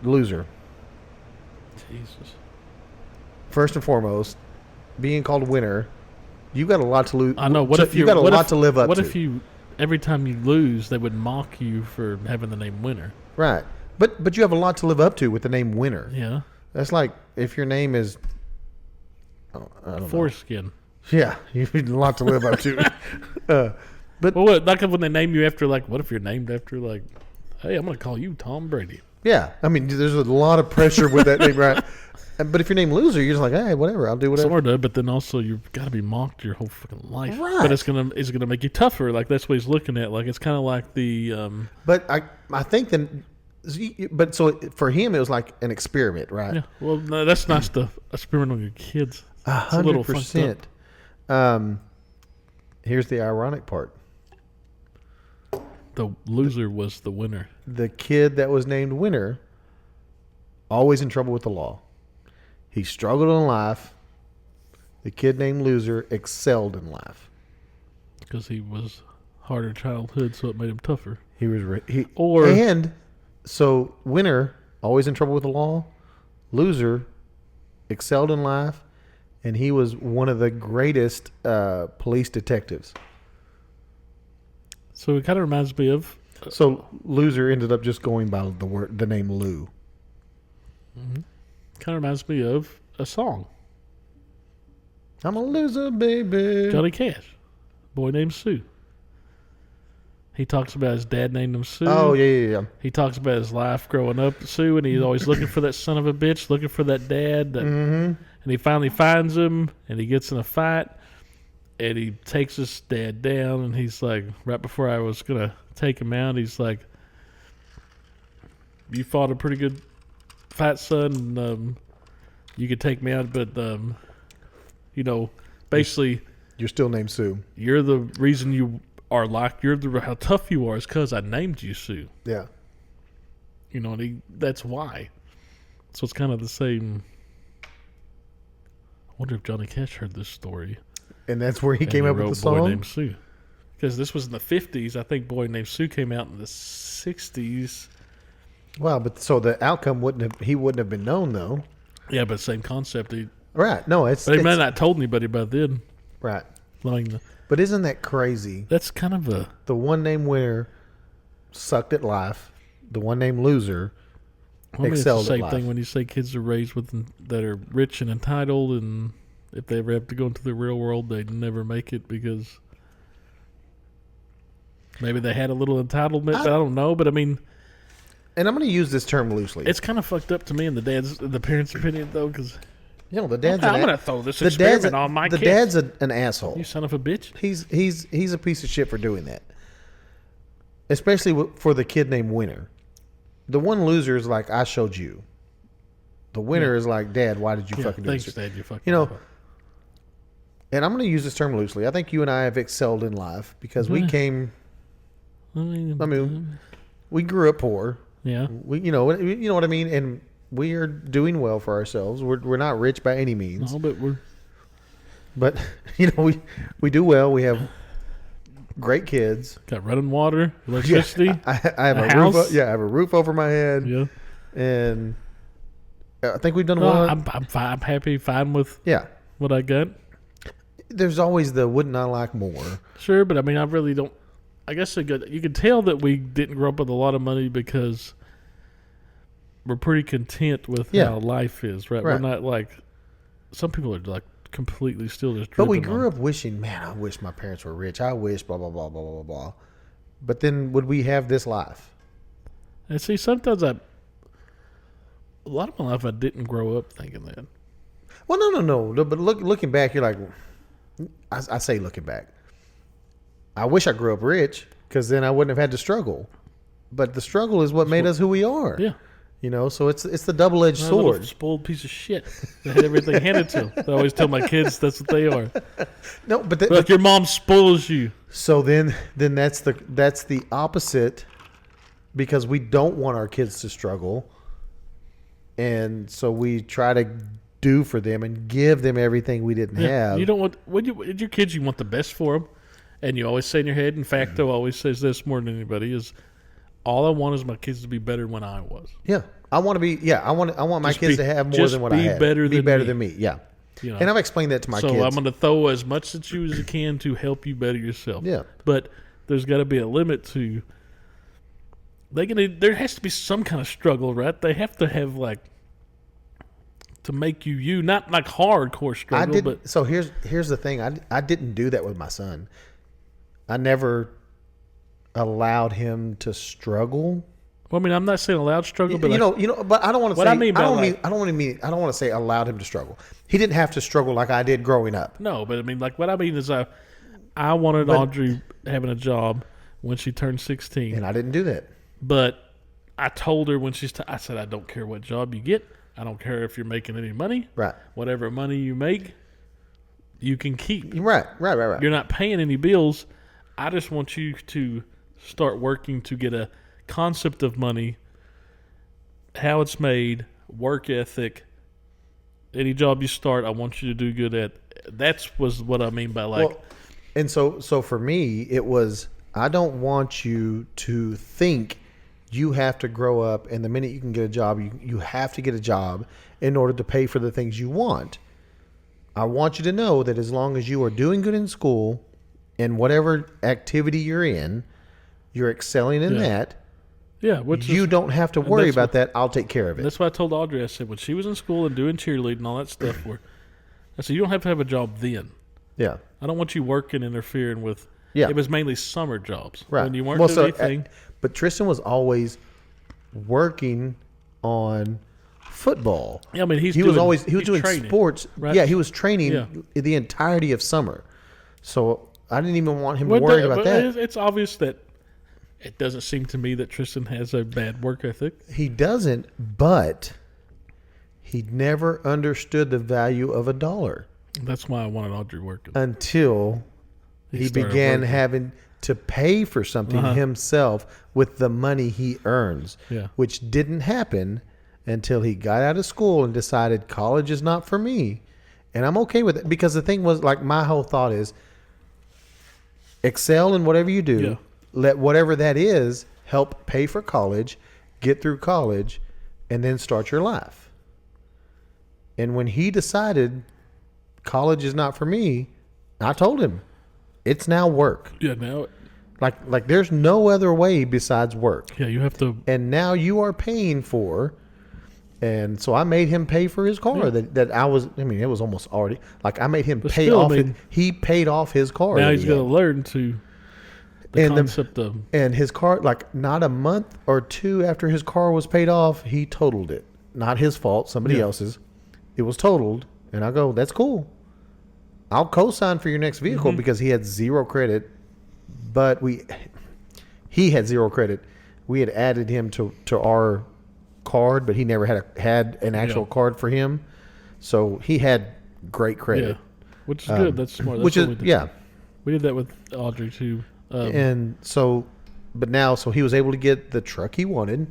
Loser. Jesus. First and foremost, being called Winter, you got a lot to lose. I know. What if you got a lot to live up to? What if you every time you lose, they would mock you for having the name Winner? Right, but you have a lot to live up to with the name Winter. Yeah. That's like if your name is. Oh, I don't know. Foreskin. Yeah, you have a lot to live up to. Well, what, like when they name you after, like, what if you're named after, like, hey, I'm going to call you Tom Brady? Yeah, I mean, there's a lot of pressure with that name, right? But if your name Loser, you're just like, hey, whatever, I'll do whatever. Sort of, but then also you've got to be mocked your whole fucking life. Right. But it's gonna make you tougher. Like that's what he's looking at. Like it's kind of like the. But I think that. But so for him, it was like an experiment, right? Yeah. Well, no, that's not the experiment on your kids. It's a little fucked up. 100%. Here's the ironic part. The loser was the winner. The kid that was named Winner, always in trouble with the law. He struggled in life. The kid named Loser excelled in life. Because he was harder childhood, so it made him tougher. He was and so Winner, always in trouble with the law. Loser, excelled in life, and he was one of the greatest police detectives. So it kind of reminds me of. So Loser ended up just going by the name Lou. Mm-hmm. Kind of reminds me of a song. I'm a loser, baby. Johnny Cash, Boy Named Sue. He talks about his dad named him Sue. Oh, yeah. He talks about his life growing up, Sue, and he's always looking for that son of a bitch, looking for that dad. And he finally finds him, and he gets in a fight, and he takes his dad down, and he's like, right before I was going to take him out, he's like, you fought a pretty good fight, son, and you could take me out, but, basically... You're still named Sue. You're the reason you are like, how tough you are is because I named you Sue. Yeah. And that's why. So it's kind of the same. I wonder if Johnny Cash heard this story. And that's where he came up with the song? Boy Named Sue. Because this was in the 50s. I think Boy Named Sue came out in the 60s. Wow, but so the outcome he wouldn't have been known, though. Yeah, but same concept. Right. No, But he might not told anybody by then. Right. Like But isn't that crazy? that's kind of a... The one named Winner sucked at life. The one named Loser excelled it's the at same life. thing when you say kids are raised that are rich and entitled, and if they ever have to go into the real world, they never make it because maybe they had a little entitlement. But I don't know. But I mean, and I'm going to use this term loosely. it's kind of fucked up to me in the parents' opinion, though, because the dad's I'm going to throw this experiment on my the kids. dad's an asshole. You son of a bitch. He's a piece of shit for doing that. Especially for the kid named Winner. The one loser is like, I showed you. The winner is like, Dad, why did you fucking do thanks, this? Dad. You fucking. And I'm going to use this term loosely. I think you and I have excelled in life because we came. I mean, we grew up poor. Yeah. You know what I mean, and we are doing well for ourselves. We're not rich by any means. No, but we do well. We have great kids. got running water, electricity. I have a house. roof. I have a roof over my head. Yeah. And I think we've done No, well. I'm fine. I'm happy, fine with what I got. There's always the wouldn't I like more. Sure, but I mean, I really don't. I guess you could tell that we didn't grow up with a lot of money because we're pretty content with how life is, right? We're not like some people are like completely still just. But we grew up wishing, man, I wish my parents were rich. I wish blah blah blah blah blah blah. But then would we have this life? And see, sometimes a lot of my life I didn't grow up thinking that. Well, no. But looking back, you're like, I say looking back. I wish I grew up rich because then I wouldn't have had to struggle. But the struggle is what made us who we are. Yeah. You know, so it's the double-edged I'm a little sword. spoiled piece of shit. They had everything handed to them. I always tell my kids that's what they are. No, But your mom spoils you. So then that's the opposite, because we don't want our kids to struggle, and so we try to do for them and give them everything we didn't have. You don't want when your kids, you want the best for them, and you always say in your head. In fact, though, always says this more than anybody is, all I want is my kids to be better than when I was. Yeah, I want to be. Yeah, I want my kids to have more than what I had. Be better than me. Yeah. You know? And I've explained that to my kids. So I'm going to throw as much at you as I can to help you better yourself. Yeah. But there's got to be a limit to. There has to be some kind of struggle, right? They have to have to make you, not like hardcore struggle. But so here's the thing. I didn't do that with my son. I never allowed him to struggle. Well, I mean, I'm not saying allowed struggle, but but I don't want to say. I mean by I don't want to say allowed him to struggle. He didn't have to struggle like I did growing up. No, but I mean, what I mean is, I wanted Audrey having a job when she turned 16, and I didn't do that. But I told her when I said, I don't care what job you get. I don't care if you're making any money. Right. Whatever money you make, you can keep. Right. You're not paying any bills. I just want you to start working to get a concept of money, how it's made, work ethic. Any job you start, I want you to do good at. Was what I mean by and so for me, it was, I don't want you to think you have to grow up and the minute you can get a job, you have to get a job in order to pay for the things you want. I want you to know that as long as you are doing good in school and whatever activity you're in, you're excelling in that. Yeah, you don't have to worry about that. I'll take care of it. That's what I told Audrey. I said when she was in school and doing cheerleading and all that stuff, I said you don't have to have a job then. Yeah, I don't want you working interfering with. Yeah, it was mainly summer jobs. Right. When you weren't doing anything. But Tristan was always working on football. Yeah, I mean he was doing training, sports. Right? Yeah, he was training the entirety of summer. So I didn't even want him to worry about that. It's obvious that it doesn't seem to me that Tristan has a bad work ethic. He doesn't, but he never understood the value of $1. That's why I wanted Audrey working. Until he began having to pay for something himself with the money he earns, which didn't happen until he got out of school and decided college is not for me. And I'm okay with it because the thing was, my whole thought is excel in whatever you do. Yeah. Let whatever that is help pay for college, get through college, and then start your life. And when he decided college is not for me, I told him, it's now work. Yeah, now. Like there's no other way besides work. Yeah, you have to. And now you are paying for. And so I made him pay for his car that I was, it was almost already, I made him pay off it. He paid off his car. Now he's going to learn to. And his car, not a month or two after his car was paid off, he totaled it. Not his fault, somebody else's. It was totaled. And I go, that's cool. I'll co-sign for your next vehicle because he had zero credit. But he had zero credit. We had added him to our card, but he never had an actual card for him. So he had great credit. Yeah, which is good. That's smart. That's we did that with Audrey too. And so, but now, he was able to get the truck he wanted,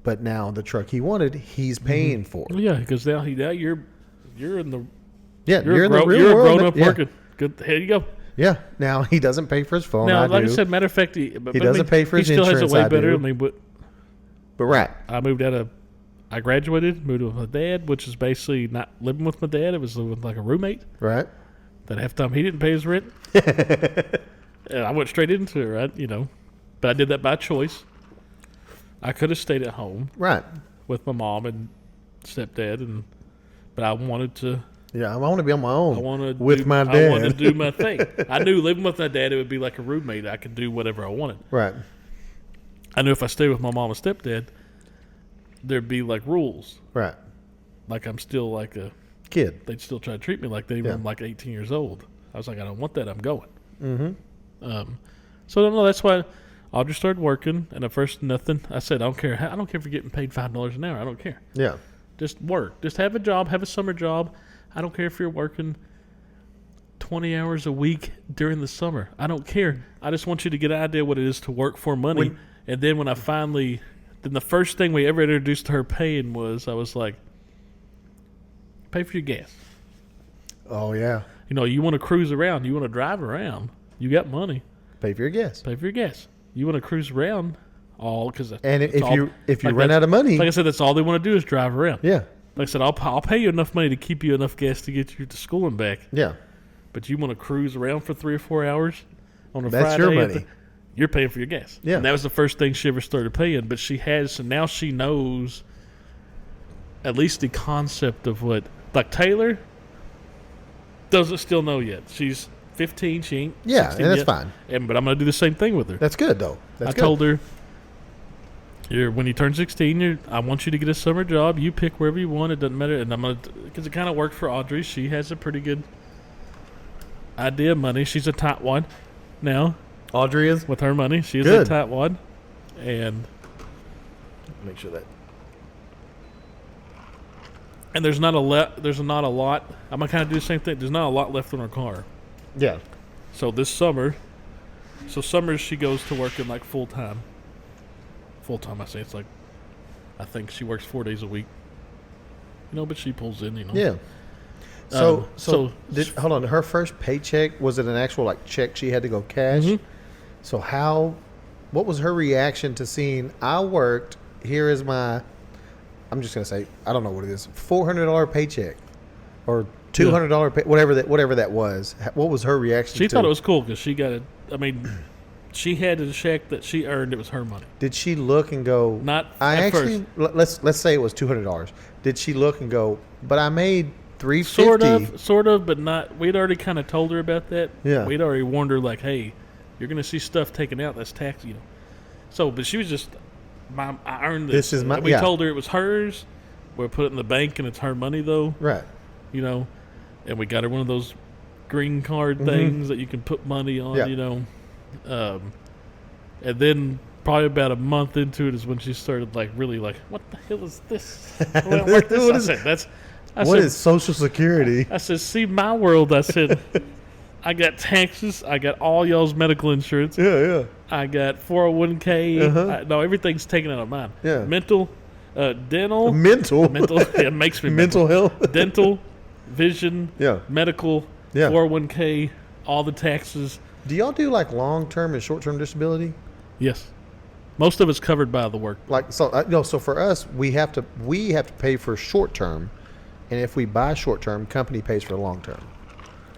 but now the truck he wanted, he's paying for. Well, yeah, because now you're in the you're in the real world. You're a grown up working. Good, here you go. Yeah. Now he doesn't pay for his phone. Now, I said, matter of fact, he doesn't pay for his insurance. He still has it way better than me, but right. I graduated, moved with my dad, which is basically not living with my dad. It was living with a roommate. Right. That half time he didn't pay his rent. And I went straight into it, right? But I did that by choice. I could have stayed at home, right, with my mom and stepdad, but I wanted to. Yeah, I want to be on my own. I wanted with my dad. I wanted to do my thing. I knew living with my dad, it would be like a roommate. I could do whatever I wanted. Right. I knew if I stayed with my mom and stepdad, there'd be like rules. Right. Like I'm still like a Kid. they'd still try to treat me like they were like 18 years old. I was like, I don't want that. I'm going. Mm-hmm. So I don't know. That's why Audrey started working, and at first nothing. I said, I don't care. I don't care if you're getting paid $5 an hour. I don't care. Yeah. Just work. Just have a job. Have a summer job. I don't care if you're working 20 hours a week during the summer. I don't care. I just want you to get an idea what it is to work for money. And then when I finally, then the first thing we ever introduced to her paying was, I was like, pay for your gas. Oh, yeah. You know, you want to cruise around. You want to drive around. You got money. Pay for your gas. Pay for your gas. You want to cruise around all because And if you run out of money, like I said, that's all they want to do is drive around. yeah, Like I said, I'll pay you enough money to keep you enough gas to get you to school and back. yeah, But you want to cruise around for 3 or 4 hours on a that's Friday? your money. You're paying for your gas. Yeah. And that was the first thing she ever started paying. But she has, so now she knows at least the concept of what, like Taylor doesn't still know yet. She's 15. She ain't Yeah, 16 and that's yet. fine. But I'm going to do the same thing with her. That's good though. That's I good. told her, when you turn 16, I want you to get a summer job. You pick wherever you want. It doesn't matter. And I'm going to, because it kind of worked for Audrey. She has a pretty good idea of money. She's a tightwad now. Audrey is. With her money, she is Good. a tightwad. And Make sure that. there's not a lot. I'm going to kind of do the same thing. There's not a lot left on her car. Yeah. So this summers she goes to work in like full time. Full time, I say it's like, I think she works 4 days a week. You know, but she pulls in, you know. Yeah. So hold on. Her first paycheck, was it an actual like check she had to go cash? Mhm. So what was her reaction to seeing I worked? Here is my, I'm just gonna say, I don't know what it is, $400 paycheck, or $200 pay, whatever that was. What was her reaction? She thought it was cool because she got it. I mean, she had a check that she earned. It was her money. Did she look and go? Not I at actually first. let's say it was $200. Did she look and go? But I made $350. Sort of, but not. We'd already kind of told her about that. Yeah. We'd already warned her like, hey, you're gonna see stuff taken out that's tax, you know. So, but she was just, I earned this. This is my. And we yeah. told her it was hers. We put it in the bank and it's her money though. Right. You know, and we got her one of those green card things that you can put money on. Yeah. You know, and then probably about a month into it is when she started like really like, what the hell is this? What is Social Security? I said, see my world. I said, I got taxes. I got all y'all's medical insurance. Yeah. I got 401k. Uh-huh. No, everything's taken out of mine. Yeah. Mental, dental. Mental. Yeah, it makes me Mental health. dental, vision, Yeah. medical, Yeah. 401k, all the taxes. Do y'all do like long-term and short-term disability? Yes. Most of it's covered by the work. Like so, no. So for us, we have to pay for short-term, and if we buy short-term, company pays for long-term.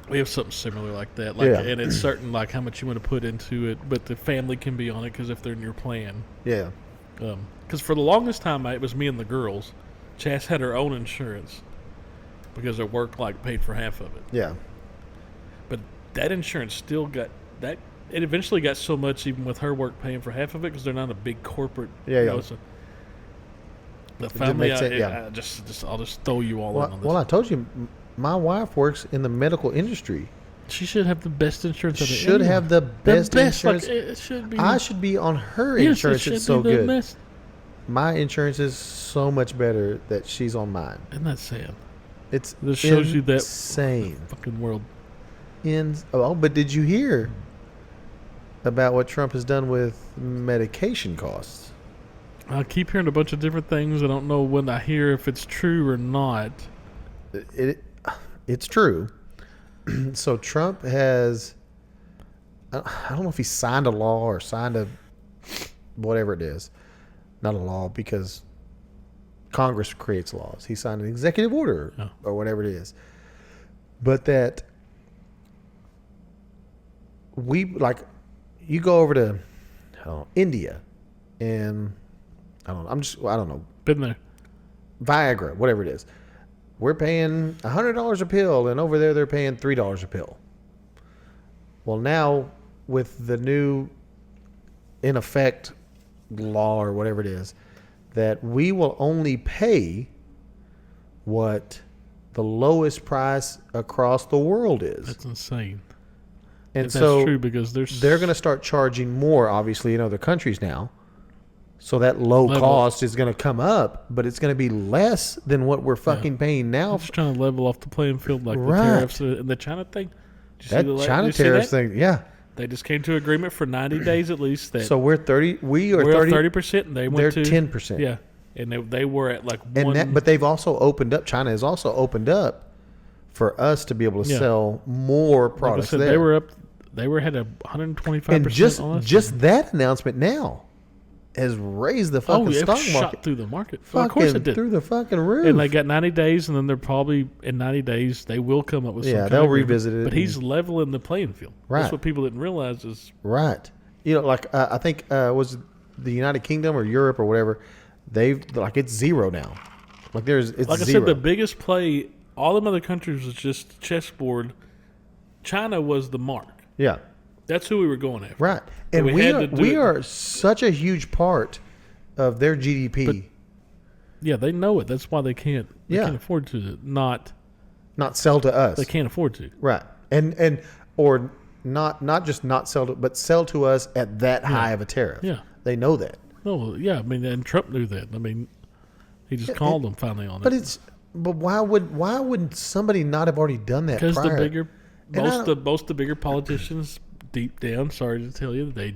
We have something similar like that. Like, Yeah. and it's certain like how much you want to put into it, but the family can be on it because if they're in your plan. Yeah. Because for the longest time, it was me and the girls. Chas had her own insurance because her work like paid for half of it. Yeah. But that insurance still got that. It eventually got so much, even with her work paying for half of it, because they're not a big corporate. Yeah, you yeah. know, so the family, makes it, yeah. I'll just throw you all in on this. Well, I told you, my wife works in the medical industry. She should have the best insurance. Should have the best insurance. Like, it should be. I should be on her yes, insurance. it It's should so be the good. best. My insurance is so much better that she's on mine. Isn't that sad? It's This shows you that insane. fucking world. But did you hear about what Trump has done with medication costs? I keep hearing a bunch of different things. I don't know when I hear if it's true or not. It's true. So Trump has, I don't know if he signed a law or signed a, whatever it is. Not a law because Congress creates laws. He signed an executive order or whatever it is. But that you go over to India and I don't know. Been there. Viagra, whatever it is. We're paying $100 a pill, and over there they're paying $3 a pill. Well, now with the new, in effect, law or whatever it is, that we will only pay what the lowest price across the world is. That's insane. And If so that's true because they're going to start charging more, obviously, in other countries now. So that low cost is going to come up, but it's going to be less than what we're fucking paying now. I'm just trying to level off the playing field, like Right. the tariffs and the China thing. Did you That see China did you see tariffs that? thing, yeah. They just came to agreement for 90 days at least. That So we're 30. We are we're 30. 30%, and they They're went to 10%. Yeah, and they were at like And one. that, but they've also opened up. China has also opened up for us to be able to Yeah. sell more like I products said, there. they were up. They were had a 125%. and on us. just that announcement now has raised the fucking it stock shot market through the market. Well, of course fucking it did. through the fucking roof. And they got 90 days, and then they're probably in 90 days they will come up with some Yeah, kind they'll of agreement. revisit it But he's leveling the playing field. Right. That's what people didn't realize is Right. You know, like I think was it the United Kingdom or Europe or whatever. They've like it's zero now. Like it's like I zero. said, the biggest play. All them other countries was just chessboard. China was the mark. Yeah. That's who we were going after. Right. And we we had are, to do we it. are such a huge part of their GDP. Yeah, they know it. That's why they can't. They Yeah. can't afford to not. Not sell to us. They can't afford to. Right. And or not just not sell to, but sell to us at that high of a tariff. Yeah. They know that. No, yeah. I mean, and Trump knew that. I mean, he just called them finally on But it. but why wouldn't somebody not have already done that Because the prior? bigger, And I most the bigger politicians deep down, sorry to tell you, they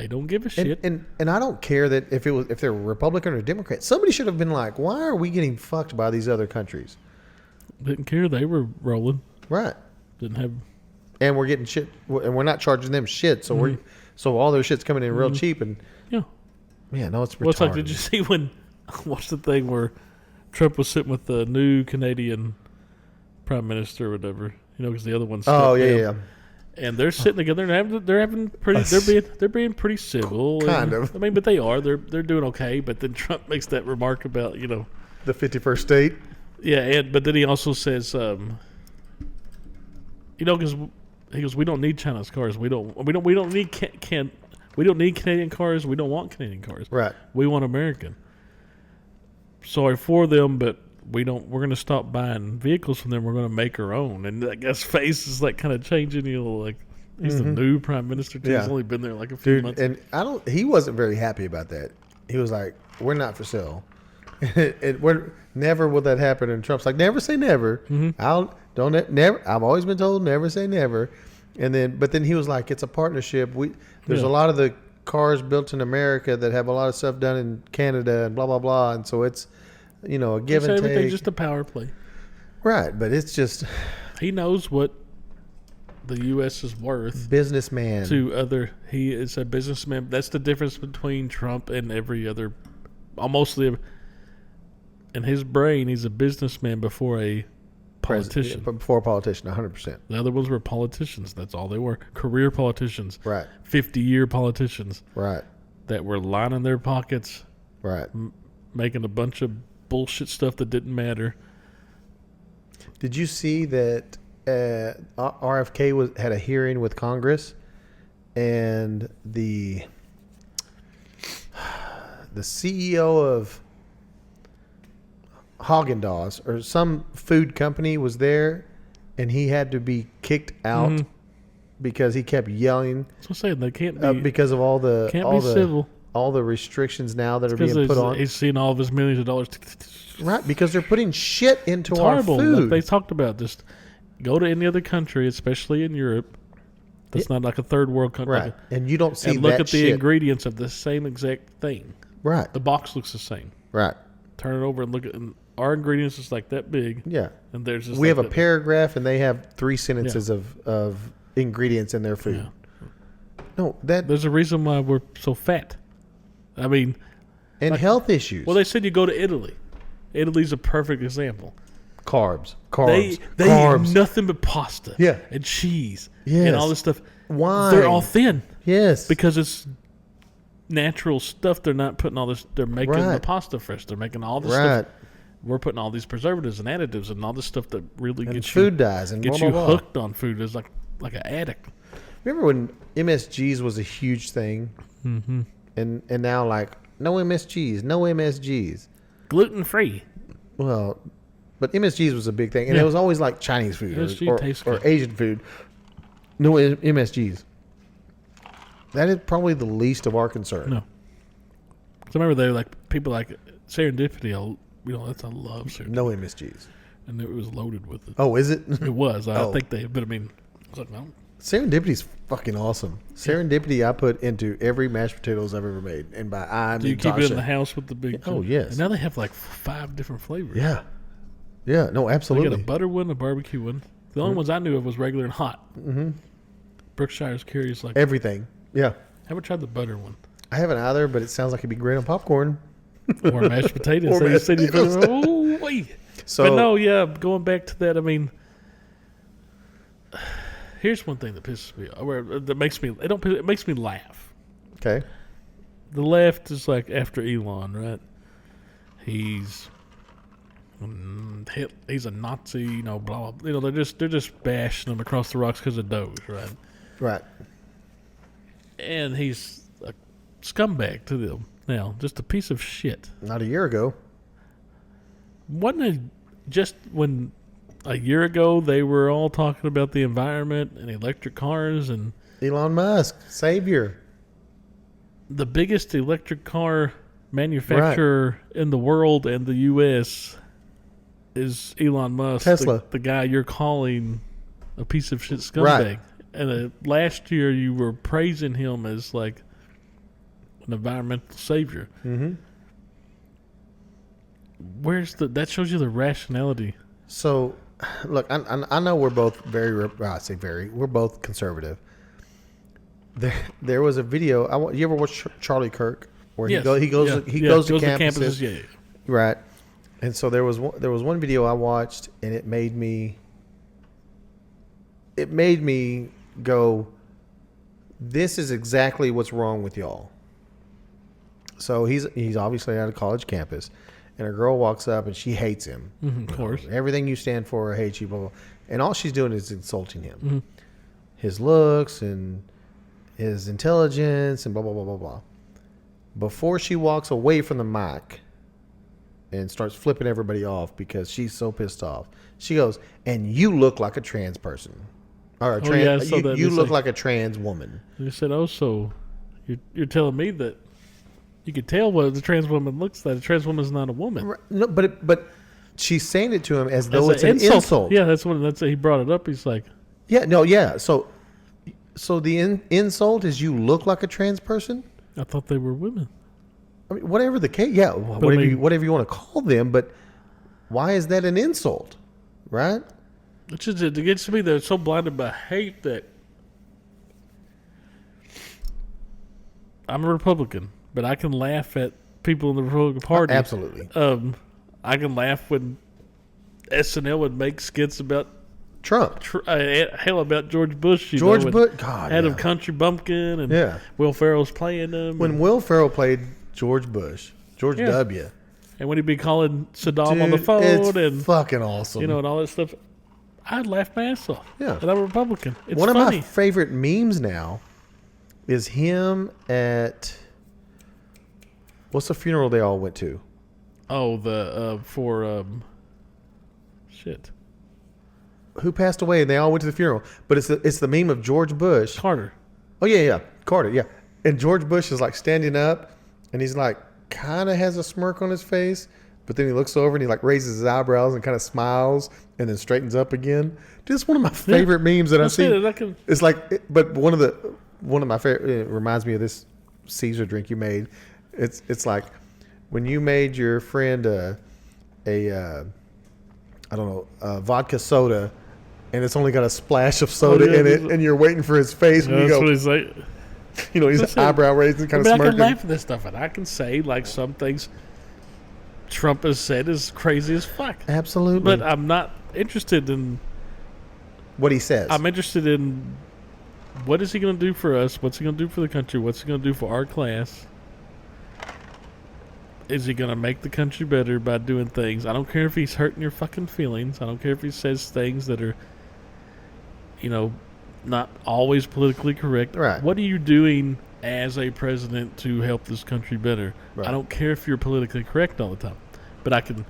don't give a shit. And I don't care that if they're Republican or Democrat, somebody should have been like, why are we getting fucked by these other countries? Didn't care. They were rolling. Right. Didn't have. And we're getting shit, and we're not charging them shit. So so all their shit's coming in real cheap. And Yeah. man, no, it's retarded. Well, it's like, did you see when I watched the thing where Trump was sitting with the new Canadian prime minister or whatever? You know, because the other one's Oh yeah. and they're sitting together and they're being pretty civil. Kind and, of. I mean, but they are. They're doing okay. But then Trump makes that remark about The 51st state. yeah, but then he also says because he goes, we don't need China's cars. We don't need we don't need Canadian cars. We don't want Canadian cars. Right. We want American. Sorry for them, but we're going to stop buying vehicles from them. We're going to make our own. And that guy's face is like kind of changing. Like he's the new prime minister too. Yeah. He's only been there like a few Dude, months. and he wasn't very happy about that. He was like, we're not for sale. Never will that happen. And Trump's like, never say never. Never. I've always been told never say never. But then he was like, it's a partnership. There's a lot of the cars built in America that have a lot of stuff done in Canada and blah blah blah, and so it's a give and Everything's take. just a power play. Right, but it's just He knows what the U.S. is worth businessman. to other. He is a businessman. That's the difference between Trump and every other. In his brain, he's a businessman before a politician. Before a politician, 100%. The other ones were politicians. That's all they were. Career politicians. Right. 50-year politicians Right. that were lining their pockets, Right. making a bunch of bullshit stuff that didn't matter. Did you see that RFK had a hearing with Congress, and the CEO of Haagen-Dazs or some food company was there, and he had to be kicked out because he kept yelling That's what I'm saying. They can't be because of all the civil. all the restrictions now that are Because being put on. he's seeing all of his millions of dollars. Right, because they're putting shit into It's our horrible. food. Like they talked about, just go to any other country, especially in Europe. That's not like a third world country. Right, and you don't see And look that at the shit. ingredients of the same exact thing. Right, The box looks the same. right. Turn it over and look at and our ingredients is like that big. Yeah. And there's just We like have a that- paragraph, and they have 3 sentences of ingredients in their food. Yeah. No, that There's a reason why we're so fat. I mean, and health issues. well, they said you go to Italy. Italy's a perfect example. carbs, They carbs. eat nothing but pasta, Yeah. and cheese, Yes. and all this stuff. Wine. They're all thin Yes, because it's natural stuff. They're not putting all this. They're making the Right. pasta fresh. They're making all this right. stuff. We're putting all these preservatives and additives and all this stuff that really And gets food you dyes and gets blah, you blah, blah. hooked on food. It's like an addict. Remember when MSGs was a huge thing? Mm-hmm. and now like no MSGs, no MSGs. Gluten free. Well, but MSGs was a big thing, and Yeah. it was always like Chinese food MSG tastes or good. Asian food. No MSGs. That is probably the least of our concern. No. 'Cause I remember they were like people like Serendipity. That's I love Serendipity. No MSGs. And it was loaded with it. Oh, is it? It was. I Oh. think but I mean, I was like, no. Serendipity's fucking awesome. Serendipity I put into every mashed potatoes I've ever made, and by I Do you mean keep it in Tasha. the house with the big? Oh, yes. And now they have like 5 different flavors. Yeah, yeah, no, They got absolutely. a butter one, a barbecue one. The only ones I knew of was regular and hot. Mm-hmm. Berkshire's carries like. Everything. Yeah, Haven't tried the butter one I haven't either, but it sounds like it'd be great on popcorn. or mashed potatoes. Or So you mashed said you put potatoes. oh wait. So But no, yeah, going back to that, I mean, here's one thing that pisses me off, or that makes me, it makes me laugh. okay, The left is like after Elon, right? He's a Nazi, blah, blah. They're just bashing him across the rocks because of Doge, right? right. And he's a scumbag to them now, just a piece of shit. Not a year ago. Wasn't it just when a year ago they were all talking about the environment and electric cars, and Elon Musk, savior. the biggest electric car manufacturer in the world and the U.S. is Elon Musk, Tesla. the guy you're calling a piece of shit scumbag. Right. And last year you were praising him as like an environmental savior. Mm-hmm. That shows you the rationality. So, look, I know we're both we're both conservative. There was a video. You ever watch Charlie Kirk, where Yes. he goes Yeah. to goes to campuses, Yeah. right? And so there was one video I watched, and it made me go, this is exactly what's wrong with y'all. So he's obviously at a college campus, and a girl walks up and she hates him. Of course. Everything you stand for, I hate you, blah, blah. And all she's doing is insulting him. Mm-hmm. His looks and his intelligence and blah, blah, blah, blah, blah. Before she walks away from the mic and starts flipping everybody off because she's so pissed off, she goes, and you look like a trans person. Or a trans, yeah, I saw that. you It's look like- like a trans woman. And you said, oh, so you're telling me that you could tell what a trans woman looks like. A trans woman's not a woman. Right. No, but she's saying it to him as though That's it's an insult. Yeah, he brought it up. He's like, Yeah, no, yeah. So the insult is you look like a trans person. I thought they were women. I mean, whatever the case, yeah, whatever you want to call them. But why is that an insult, right? It gets to me, they're so blinded by hate that I'm a Republican, but I can laugh at people in the Republican Party. Absolutely. I can laugh when SNL would make skits about Trump, hell about George Bush. George and Bush, God, Adam yeah. Country Bumpkin, and Yeah. Will Ferrell's playing them. When Will Ferrell played George Bush, George Yeah. W. and when he'd be calling Saddam Dude, on the phone, it's and fucking awesome. and all that stuff, I'd laugh my ass off. Yeah. And I'm a Republican. It's One funny. of my favorite memes now is him at what's the funeral they all went to? Oh, shit. Who passed away? And they all went to the funeral. But it's the meme of George Bush. Carter. Oh yeah, Carter, yeah. And George Bush is like standing up, and he's like kind of has a smirk on his face, but then he looks over and he like raises his eyebrows and kind of smiles, and then straightens up again. Dude, it's one of my favorite memes that I've seen. It's like, but one of my favorite. It reminds me of this Caesar drink you made. It's like when you made your friend a vodka soda, and it's only got a splash of soda in it, and you're waiting for his face when you That's go. what he's like. He's That's it. eyebrow raising, kind I of mean, I can smirking. laugh at this stuff, and I can say like some things Trump has said is crazy as fuck. Absolutely. But I'm not interested in. What he says. I'm interested in what is he going to do for us? What's he going to do for the country? What's he going to do for our class? Is he going to make the country better by doing things? I don't care if he's hurting your fucking feelings. I don't care if he says things that are, not always politically correct. Right. What are you doing as a president to help this country better. Right. I don't care if you're politically correct all the time, but I can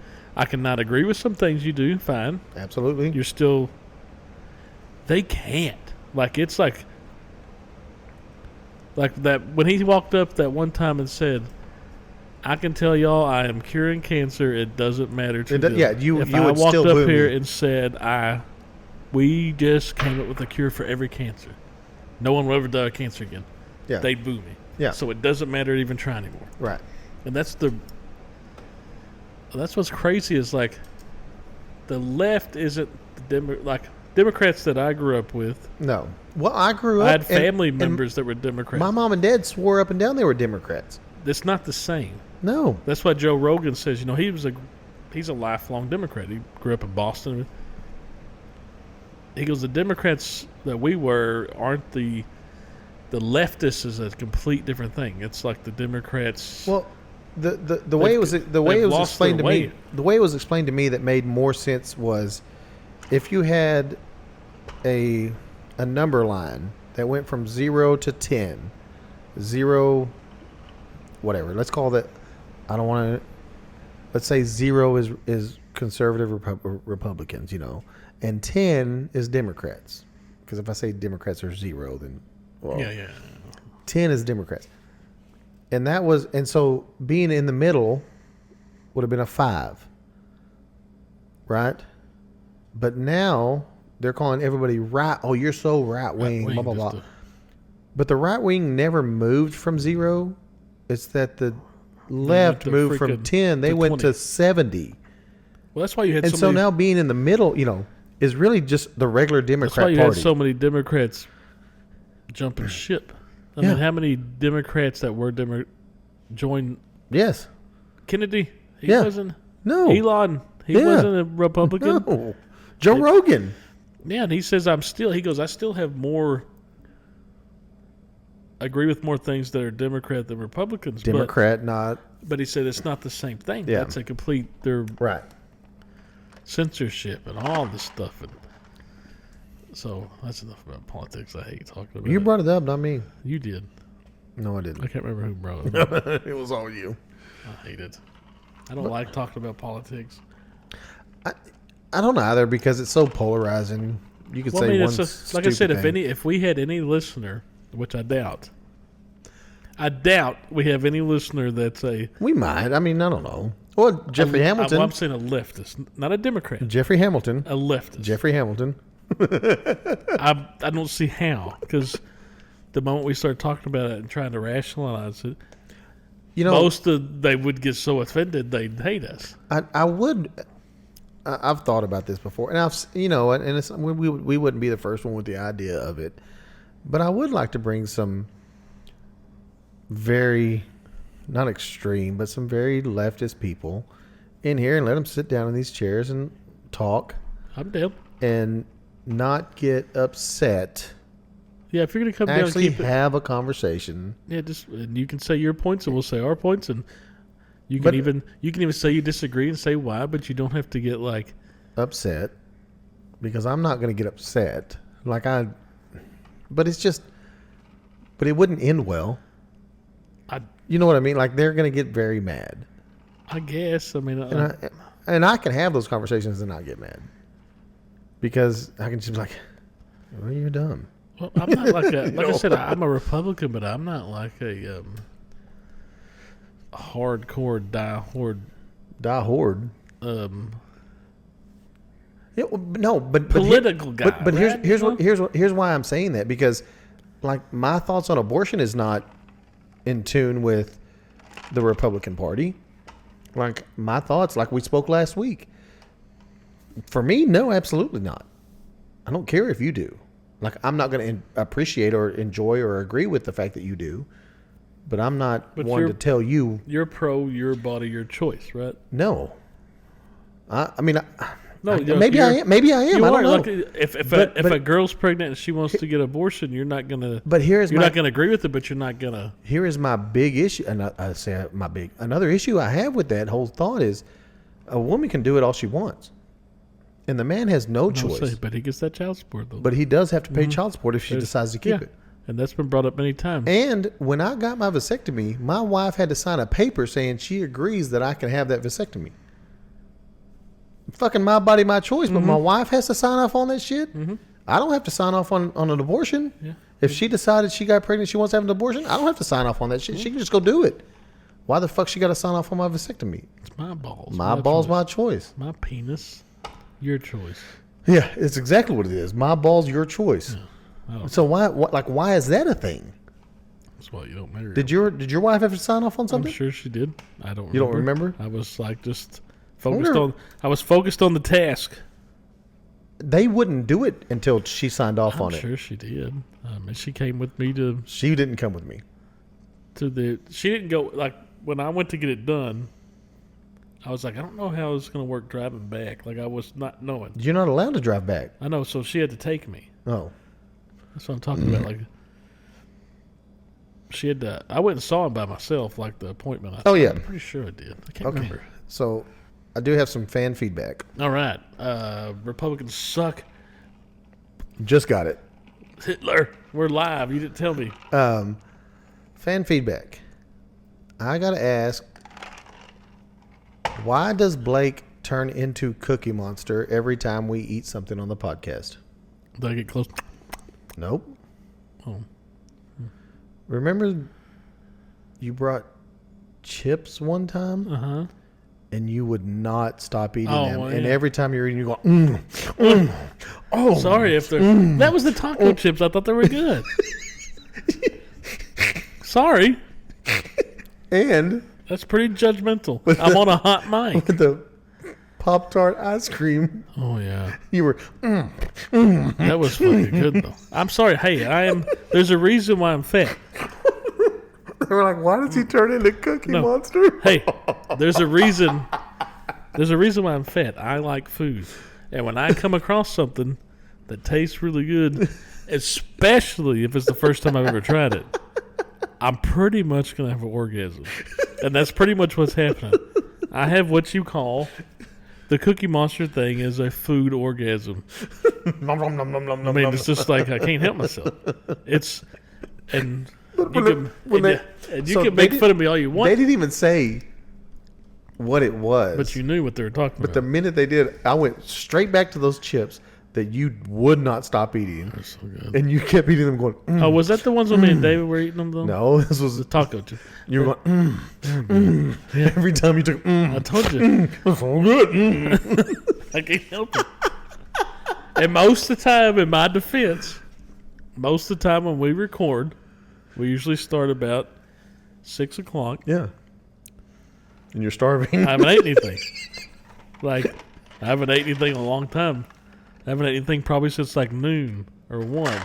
not agree with some things you do. Fine, Absolutely. you're still. They can't. Like it's like that when he walked up that one time and said, "I can tell y'all I am curing cancer. It doesn't matter to them." Yeah, you If you I would walked still up boo here me. and said, we just came up with a cure for every cancer. No one will ever die of cancer again. Yeah. They'd boo me. Yeah. So it doesn't matter to even try anymore. Right. And that's what's crazy is like the left isn't like Democrats that I grew up with. No. Well, I grew up. I had family and members that were Democrats. My mom and dad swore up and down they were Democrats. It's not the same. No. That's why Joe Rogan says, he's a lifelong Democrat. He grew up in Boston. He goes, the Democrats that we were aren't the leftists is a complete different thing. It's like the Democrats. Well, the way it was explained to me, the way it was explained to me that made more sense was if you had a number line that went from 0 to 10, 0, whatever. Let's call that. I don't want to. Let's say 0 is conservative Republicans, and 10 is Democrats. Because if I say Democrats are 0, then yeah. 10 is Democrats. And so being in the middle would have been a 5. Right? But now they're calling everybody right. Oh, you're so right wing, blah, blah, blah. But the right wing never moved from 0. It's that the left moved from 10. They went 20. to 70. Well, that's why you had And so now being in the middle, is really just the regular Democrat that's why you Party. had so many Democrats jumping ship. I mean, how many Democrats that were joined Yes. Kennedy? He Yeah. wasn't. No. Elon, he wasn't a Republican. No. Joe Rogan. Yeah, and he says I still have more. Agree with more things that are Democrat than Republicans. Democrat, not. But he said it's not the same thing. Yeah. That's a complete their Right. censorship and all this stuff. And so that's enough about politics. I hate talking about You it. brought it up, not me. You did. No, I I didn't. can't remember who brought it up. It was all you. I hate it. I don't like talking about politics. I don't either because it's so polarizing. You could Well, say I mean, one like I said, stupid thing. if we had any listener, which I doubt we have any listener that's a We might. I mean, I don't know. Well, Jeffrey Hamilton. I'm saying a leftist, not a Democrat. Jeffrey Hamilton. A leftist. Jeffrey Hamilton. I don't see how, because the moment we start talking about it and trying to rationalize it, they would get so offended they'd hate us. I would. I've thought about this before, and and it's, we wouldn't be the first one with the idea of it, but I would like to bring some very, not extreme, but some very leftist people in here and let them sit down in these chairs and talk I'm down. and not get upset. Yeah, if you're gonna come down and Actually, keep it, have a conversation. and you can say your points, and we'll say our points, and you can even say you disagree and say why, but you don't have to get like Upset because I'm not going to get upset. But it wouldn't end well. You know what I mean? Like they're going to get very mad. I guess. I mean, And I can have those conversations and not get mad because I can just be like, well, you're dumb. well, I'm not like I said, I'm a Republican, but I'm not like a hardcore Die horde. Yeah, well, no, but political guy. But right? here's why I'm saying that, because like my thoughts on abortion is not in tune with the Republican Party. Like my thoughts, like we spoke last week. For me, no, absolutely not. I don't care if you do. Like I'm not going to appreciate or enjoy or agree with the fact that you do, but I'm not one to tell you. You're pro your body, your choice, right? No. I mean. No, maybe I am. Maybe I am. You I are. don't know. Like, if a girl's pregnant and she wants to get abortion, you're not gonna. But you're not gonna agree with it. But you're not gonna. Here is my big issue, and another issue I have with that whole thought is, a woman can do it all she wants, and the man has no choice. But he gets that child support though. But he does have to pay child support if she decides to keep yeah. it. And that's been brought up many times. And when I got my vasectomy, my wife had to sign a paper saying she agrees that I can have that vasectomy. Fucking my body, my choice, but my wife has to sign off on that shit. Mm-hmm. I don't have to sign off on an abortion. Yeah. If she decided she got pregnant, she wants to have an abortion, I don't have to sign off on that shit. She can just go do it. Why the fuck she got to sign off on my vasectomy? It's my balls. My balls, my choice. My penis, your choice. Yeah, it's exactly what it is. My balls, your choice. Yeah, so why is that a thing? That's why you don't marry. Did your wife have to sign off on something? I'm sure she did. I don't remember. You don't remember? I was like just I was focused on the task. They wouldn't do it until she signed off on it. I'm sure she did. And she came with me to... She didn't come with me. She didn't go... Like, when I went to get it done, I was like, I don't know how it's going to work driving back. Like, I was not knowing. You're not allowed to drive back. I know, so she had to take me. Oh. That's what I'm talking about. Like, she had to... I went and saw him by myself, like the appointment. Yeah. I'm pretty sure I did. I can't remember. So... I do have some fan feedback. All right. Republicans suck. Just got it. Hitler. We're live. You didn't tell me. Fan feedback. I got to ask, why does Blake turn into Cookie Monster every time we eat something on the podcast? Did I get close? Nope. Oh. Remember you brought chips one time? Uh-huh. And you would not stop eating them. And every time you're eating, you go, oh. Sorry if they're... That was the taco chips. I thought they were good. Sorry. And... That's pretty judgmental. I'm on a hot mic. With the Pop-Tart ice cream. Oh, yeah. You were... That was fucking good, though. I'm sorry. Hey, there's a reason why I'm fat. They were like, why does he turn into Cookie Monster? Hey, there's a reason. There's a reason why I'm fat. I like food. And when I come across something that tastes really good, especially if it's the first time I've ever tried it, I'm pretty much going to have an orgasm. And that's pretty much what's happening. I have what you call the Cookie Monster thing is a food orgasm. I mean, it's just like I can't help myself. It's... And... You can make fun of me all you want. They didn't even say what it was. But you knew what they were talking about. But the minute they did, I went straight back to those chips that you would not stop eating. They're so good. And you kept eating them going, Oh, was that the ones when me and David were eating them, though? No, this was... The taco chips. You were going, Yeah. Every time you took, I told you. It's so good. I can't help it. And most of the time, in my defense, most of the time when we record... We usually start about 6 o'clock. Yeah. And you're starving. I haven't ate anything. I haven't ate anything in a long time. I haven't ate anything probably since like noon or 1.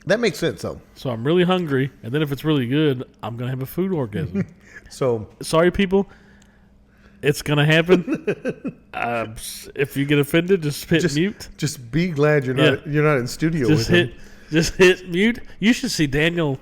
That makes sense, though. So I'm really hungry. And then if it's really good, I'm going to have a food orgasm. So. Sorry, people. It's going to happen. If you get offended, just hit mute. Just be glad you're not in studio with him. Just hit mute. You should see Daniel.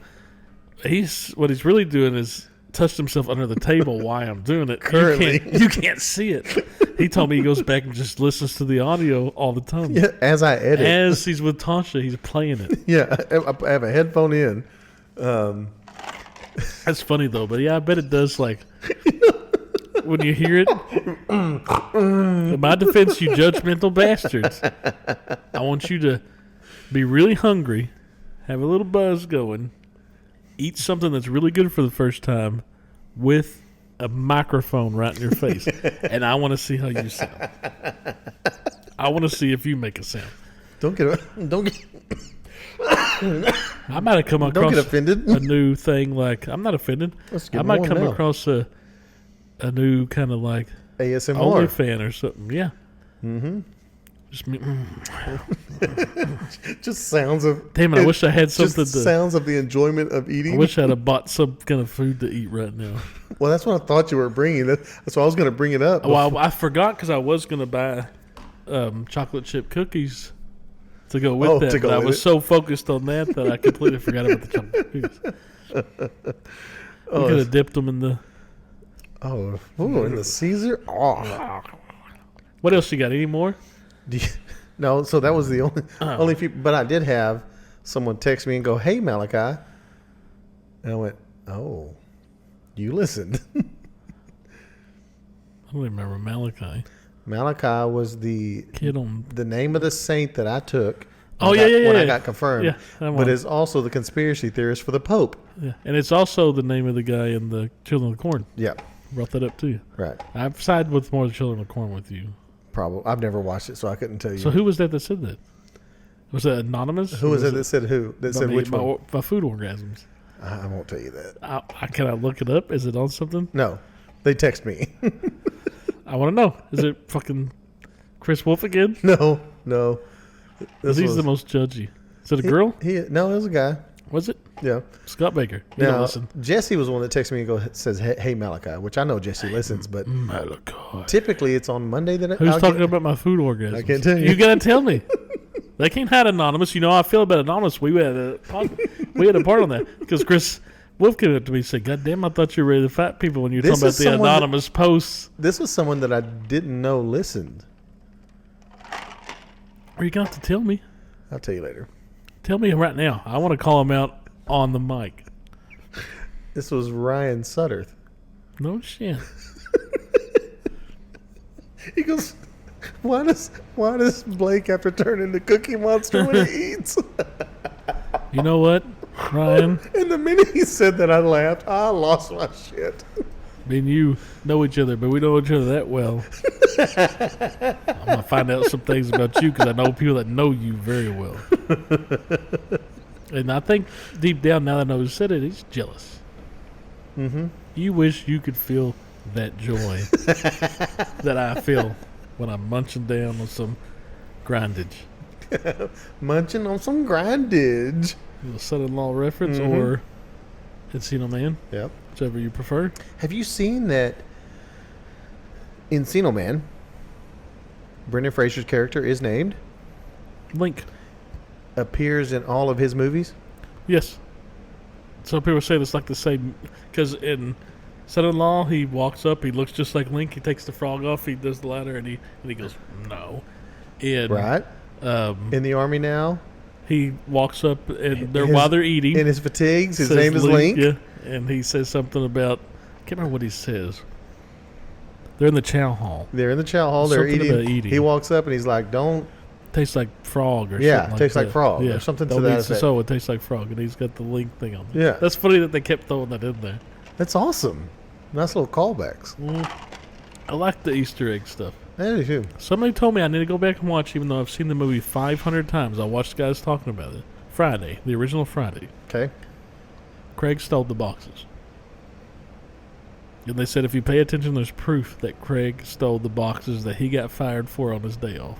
What he's really doing is touched himself under the table while I'm doing it. Currently. You can't see it. He told me he goes back and just listens to the audio all the time. Yeah, as I edit. As he's with Tasha, he's playing it. Yeah, I have a headphone in. That's funny, though. But, yeah, I bet it does, like, when you hear it. In my defense, you judgmental bastards. I want you to be really hungry, have a little buzz going, eat something that's really good for the first time with a microphone right in your face. And I want to see how you sound. I want to see if you make a sound. Don't get I might have come across don't get offended. A new thing like, I'm not offended. I might come across a new kind of like ASMR. OnlyFan or something. Yeah. Mm-hmm. Just me. Just sounds of... Damn it, I wish I had something just sounds of the enjoyment of eating. I wish I'd have bought some kind of food to eat right now. Well, that's what I thought you were bringing. That's why I was going to bring it up. Well, I forgot because I was going to buy chocolate chip cookies to go with that. But I was so focused on that I completely forgot about the chocolate cookies. We could have dipped them in the... in the Caesar? Oh. What else you got? Any more? No, so that was the only few. But I did have someone text me and go, "Hey, Malachi," and I went, "Oh, you listened." I don't even remember Malachi. Malachi was the Kid on. name of the saint that I took. Oh, when yeah. I got confirmed. Yeah, that but one. it's also the conspiracy theorist for the Pope. Yeah, and it's also the name of the guy in the Children of the Corn. Yeah, Brought that up to you. right. I've sided with more of the Children of the Corn with you. Probably. I've never watched it, so I couldn't tell you. So who was that said that? Was that anonymous? Who was it that said who? That said which one? My food orgasms. I won't tell you that. Can I look it up? Is it on something? No, they text me. I want to know. Is it fucking Chris Wolf again? No. He's the most judgy. Is it a girl? No, it was a guy. Was it? Yeah. Scott Baker. You don't Now, listen. Jesse was the one that texted me and says, "Hey, Malachi," which I know Jesse listens, but Malachi. typically it's on Monday that Who's talking about my food orgasms? I can't tell you. You gotta tell me. They can't hide anonymous. You know how I feel about anonymous. We had a part on that because Chris Wolf came up to me and said, "God damn, I thought you were ready to fight people when you were This talking is about the someone anonymous posts." This was someone that I didn't know listened. Are you gonna have to tell me? I'll tell you later. Tell me right now. I want to call him out on the mic. This was Ryan Sutterth. No shit. He goes, "Why does Blake have to turn into Cookie Monster when he eats?" You know what, Ryan? And the minute he said that, I laughed. I lost my shit. Me and you know each other, but we know each other that well. I'm going to find out some things about you because I know people that know you very well. And I think deep down, now that I know who said it, he's jealous. Mm-hmm. You wish you could feel that joy that I feel when I'm munching down on some grindage. Munching on some grindage. A son-in-law reference or Encino Man, Yep. whichever you prefer. Have you seen that Encino Man, Brendan Fraser's character is named, Link. appears in all of his movies? Yes. Some people say it's like the same, because in Son-in-Law, he walks up, he looks just like Link, he takes the frog off, he does the ladder, and he goes, no. And, Right. In the Army now. he walks up, and while they're eating, In his fatigues, his says name is Link. Yeah, and he says something about, I can't remember what he says. They're in the chow hall. They're in the chow hall. They're Something about eating. He walks up and he's like, "Don't." Tastes like frog or Yeah, something like tastes like that. frog or Yeah, something to don't that eat effect. So it tastes like frog, and he's got the Link thing on there. Yeah. That's funny that they kept throwing that in there. That's awesome. Nice little callbacks. I like the Easter egg stuff. I do too. Somebody told me I need to go back and watch, even though I've seen the movie 500 times. I watched guys talking about it. Friday, the original Friday. Okay. Craig stole the boxes. And they said if you pay attention, there's proof that Craig stole the boxes that he got fired for on his day off.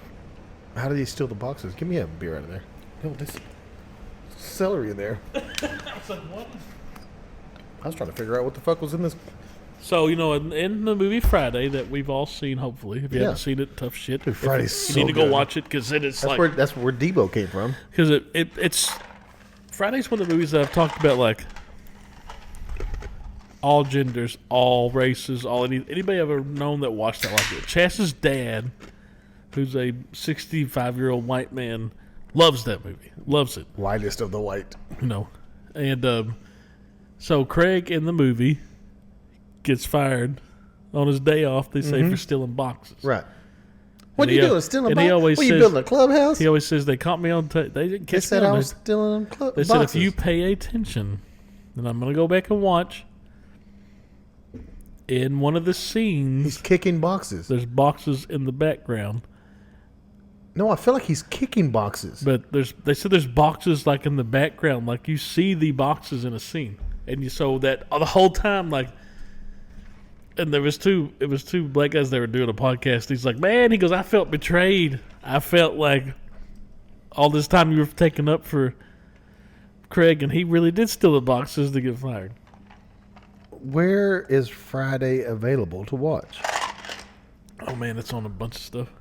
How did he steal the boxes? Give me a beer out of there. No, this celery in there. I was trying to figure out what the fuck was in this. So, you know, in the movie Friday that we've all seen, hopefully. If you Yeah. haven't seen it, tough shit. Dude, Friday's You so need to go good. watch it because it is That's where Debo came from. Because it's Friday's one of the movies that I've talked about, like all genders, all races, anybody ever known that watched that like it. Chas's dad, who's a 65-year-old white man, loves that movie. Loves it. Whitest of the white. You know. And so Craig in the movie gets fired on his day off, they say, for stealing boxes. Right. What And are you he, doing? Stealing and he boxes? always What, you says- building a clubhouse? He always says they caught me on they didn't They catch said me I on was that. stealing They boxes. said if you pay attention, then I'm going to go back and watch. In one of the scenes, He's kicking boxes. there's boxes in the background, No, I feel like he's kicking boxes. but they said there's boxes like in the background, like you see the boxes in a scene, and you so that the whole time like. And it was two black guys that were doing a podcast. He's like, man, he goes, I felt betrayed. I felt like all this time you were taking up for Craig, and he really did steal the boxes to get fired. Where is Friday available to watch? Oh man, it's on a bunch of stuff.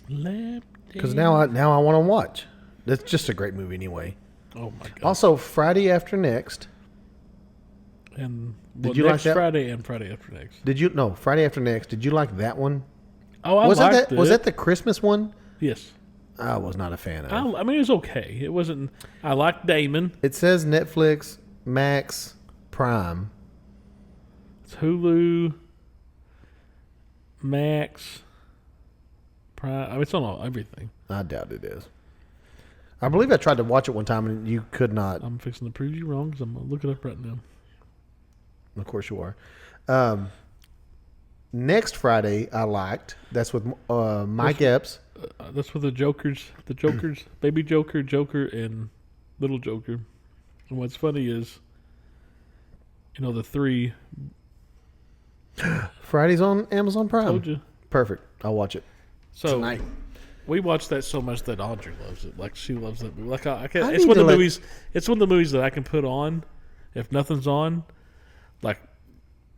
Because now I want to watch. That's just a great movie anyway. Oh my god! Also, Friday After Next. And Did you like next that? Friday and Friday after next? Friday After Next. Did you like that one? Oh, I Was liked that it. was that the Christmas one? Yes. I was not a fan of. I mean, it was okay. It wasn't. I liked Damon. It says Netflix, Max, Prime. It's Hulu, Max, Prime. I mean, it's on everything. I doubt it is. I believe I tried to watch it one time and you could not. I'm fixing to prove you wrong because I'm going to look it up right now. Of course you are. Next Friday, I liked. That's with Mike Epps. That's with the Jokers, Baby Joker, Joker, and Little Joker. And what's funny is, the three. Friday's on Amazon Prime. Told you. Perfect. I'll watch it tonight. We watched that so much that Audrey loves it. Like, she loves that movie. Like, It's one of the movies. It's one of the movies that I can put on if nothing's on. Like,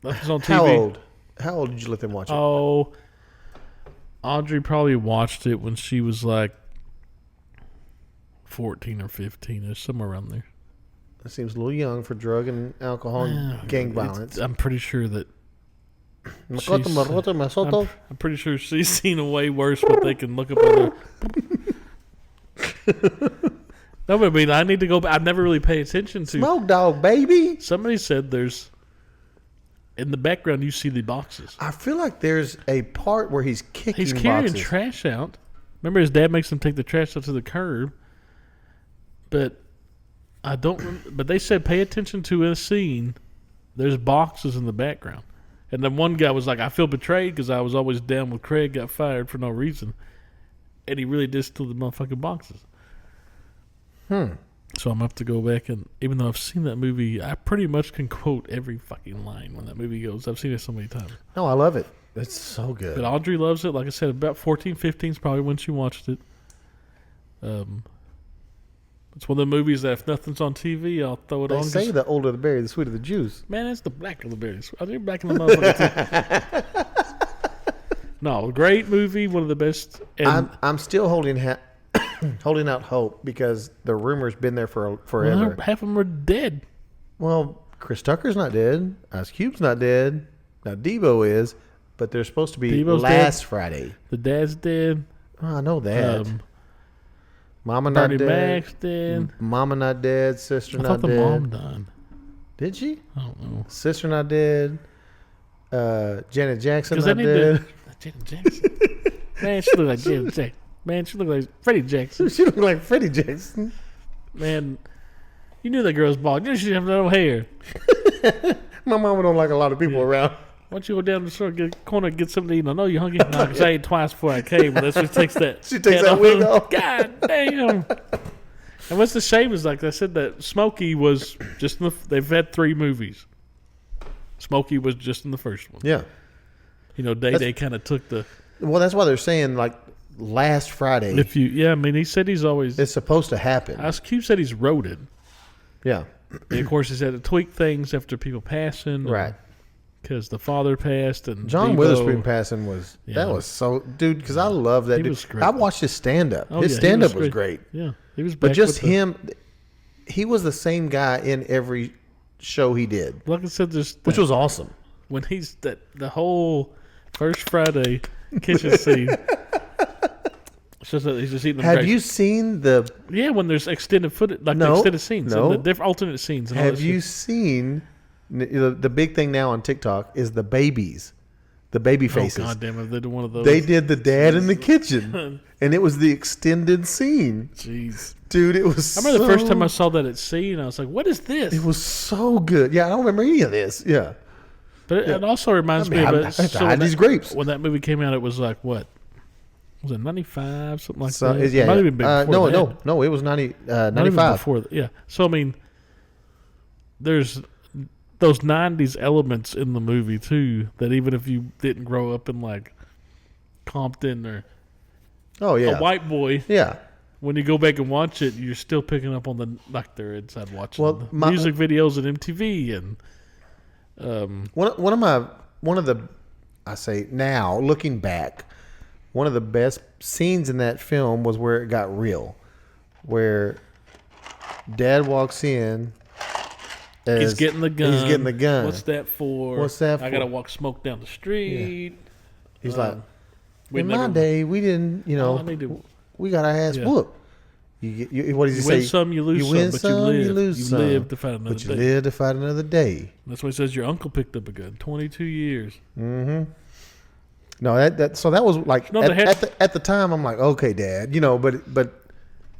nothing's on TV. How old did you let them watch it? Oh, Audrey probably watched it when she was like 14 or 15, or somewhere around there. That seems a little young for drug and alcohol and gang violence. I'm pretty sure that. I'm pretty sure she's seen a way worse, but they can look up on her. No, but I mean, I need to go back. I've never really paid attention to. Smoke dog, baby. Somebody said there's. In the background, you see the boxes. I feel like there's a part where he's kicking He's carrying boxes. trash out. Remember, his dad makes him take the trash out to the curb. But I don't. But they said pay attention to a scene. There's boxes in the background, and then one guy was like, "I feel betrayed because I was always down with Craig. Got fired for no reason," and he really did steal the motherfucking boxes. So I'm going to have to go back, and even though I've seen that movie, I pretty much can quote every fucking line when that movie goes. I've seen it so many times. No, I love it. It's so good. But Audrey loves it. Like I said, about 14, 15 is probably when she watched it. It's one of the movies that if nothing's on TV, I'll throw it on. They say the older the berry, the sweeter the juice. Man, it's the blacker the berries. I think black in the motherfucker too. No, great movie, one of the best. And I'm still holding out hope because the rumor's been there for forever. Well, half of them are dead. Well, Chris Tucker's not dead. Ice Cube's not dead. Now Debo is, but they're supposed to be Debo's last dead. Friday. The dad's dead. Oh, I know that. Mama Bernie not dead. Mac's dead. Mama not dead. Sister I not thought the dead. mom died. Did she? I don't know. Sister not dead. Janet Jackson Because not dead. Janet Jackson. Man, she looked like Janet Jackson. Man, she looked like Freddie Jackson. She looked like Freddie Jackson. Man, you knew that girl's bald. You knew she didn't have no hair. My mama don't like a lot of people around. Why don't you go down to the store, corner, and get something to eat? I know you're hungry. No, because I ate twice before I came. But that's what takes that. She takes that wig off. God damn. And what's the shame is, like I said, that Smokey was just in they've had 3 movies. Smokey was just in the first one. Yeah. Day kind of took the. Well, that's why they're saying like last Friday. I mean, he said he's always. It's supposed to happen. Ice Cube said he's wrote it. Yeah. And of course, he's had to tweak things after people passing. Right. Because the father passed and John Debo, Witherspoon passing was that was so dude because I love that He dude. was great. I watched his stand up. Oh, His yeah, he stand up was was great. Yeah, he was. But back just with him, he was the same guy in every show he did, like I said, which was awesome. when he's the whole first Friday kitchen scene. It's just that he's just eating them Have grapes. you seen the? Yeah, when there's extended footage, like No, the extended scenes, no. and the different alternate scenes. And all Have that you shit. seen the big thing now on TikTok is the babies, the baby faces. Oh God damn it! They did one of those. They did the dad in the kitchen, and it was the extended scene. Jeez, Dude, it was. I remember the first time I saw that at scene, I was like, "What is this?" It was so good. Yeah, I don't remember any of this. Yeah. But it also reminds me of I it. had these grapes. When that movie came out, it was like what? Was it 95, something like So, that? yeah, It might have been before that. no. It was 90, Not even 95. before that. Yeah. So I mean, there's those 90s elements in the movie too. That even if you didn't grow up in like Compton or Oh yeah, a white boy, yeah. when you go back and watch it, you're still picking up on the like they're inside watching Well, the my- music videos and MTV and One of the I say now looking back, one of the best scenes in that film was where it got real, where Dad walks in. he's getting the gun. He's getting the gun. What's that for? What's that I for? gotta walk smoke down the street. He's like, we in my never- day, we didn't, I need to. we got our ass Yeah. whooped. What did he You say? win some, you lose You win some, some, but you live. you lose you some, live to fight another but you day. live to fight another day. That's why he says your uncle picked up a gun. 22 years. Mm-hmm. No, so that was like No, at the time I'm like, okay, Dad, but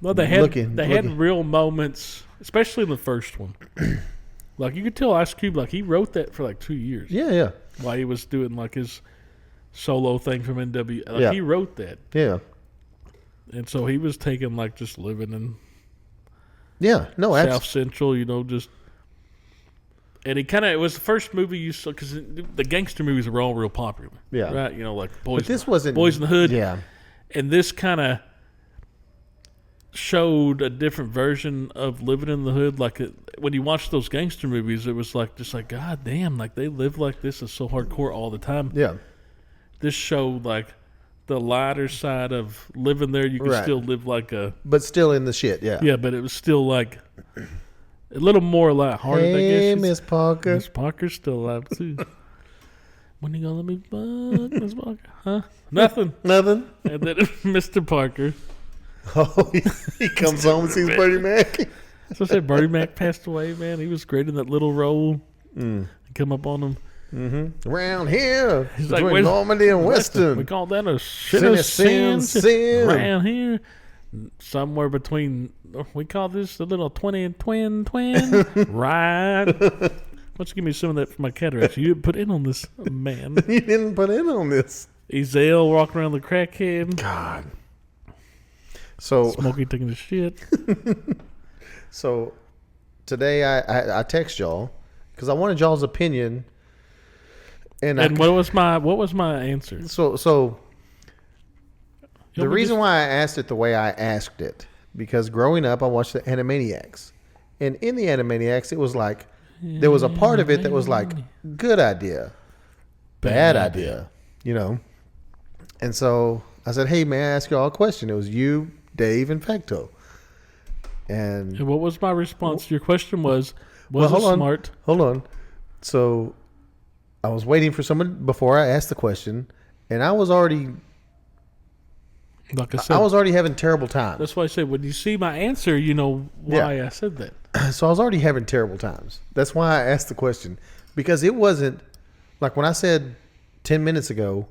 No, they had looking. had real moments, especially in the first one. Like you could tell Ice Cube, like he wrote that for like 2 years. yeah, While he was doing like his solo thing from NW. Like Yeah. he wrote that. yeah. And so he was taking like just living in Yeah, no, South Central, just. And it was the first movie you saw, because the gangster movies were all real popular. Yeah. Right? Like Boys, but this wasn't Boys in the Hood. Yeah, And this kind of showed a different version of living in the hood. Like when you watch those gangster movies, it was like, just like, God damn, like they live like this is so hardcore all the time. yeah, This showed like the lighter side of living there. You can Right. still live like but still in the shit. Yeah, yeah, but it was still like a little more lighthearted, I Hey, guess. Miss Parker. Miss Parker's still alive too. When you gonna let me fuck, Miss Parker? Huh? Nothing. Nothing. And then Mr. Parker. Oh, he comes home and sees Bertie Mac. So I said Bertie Mac passed away, man. He was great in that little role. Come up on him. Around here, He's like, between "Where's- Normandy and Weston. We call that a Sin of sin, sin. Around here. Somewhere between, we call this a little 20 and twin. Right. Why don't you give me some of that for my cataracts? You didn't put in on this, man. You didn't put in on this. Ezel walking around the crackhead. God. So Smokey taking the shit. So today I text y'all because I wanted y'all's opinion, and What was my answer? so the me reason why I asked it the way I asked it, because growing up I watched the Animaniacs, and in the Animaniacs it was like there was a part of it that was like good idea, bad idea, and so I said, hey, may I ask y'all a question? It was you, Dave, and Facto. And what was my response to your question was hold on. smart? Hold on. So I was waiting for someone before I asked the question, and I was already Like I said, having terrible times. that's why I said when you see my answer, you know why I said that. So I was already having terrible times. That's why I asked the question, because it wasn't like when I said 10 minutes ago,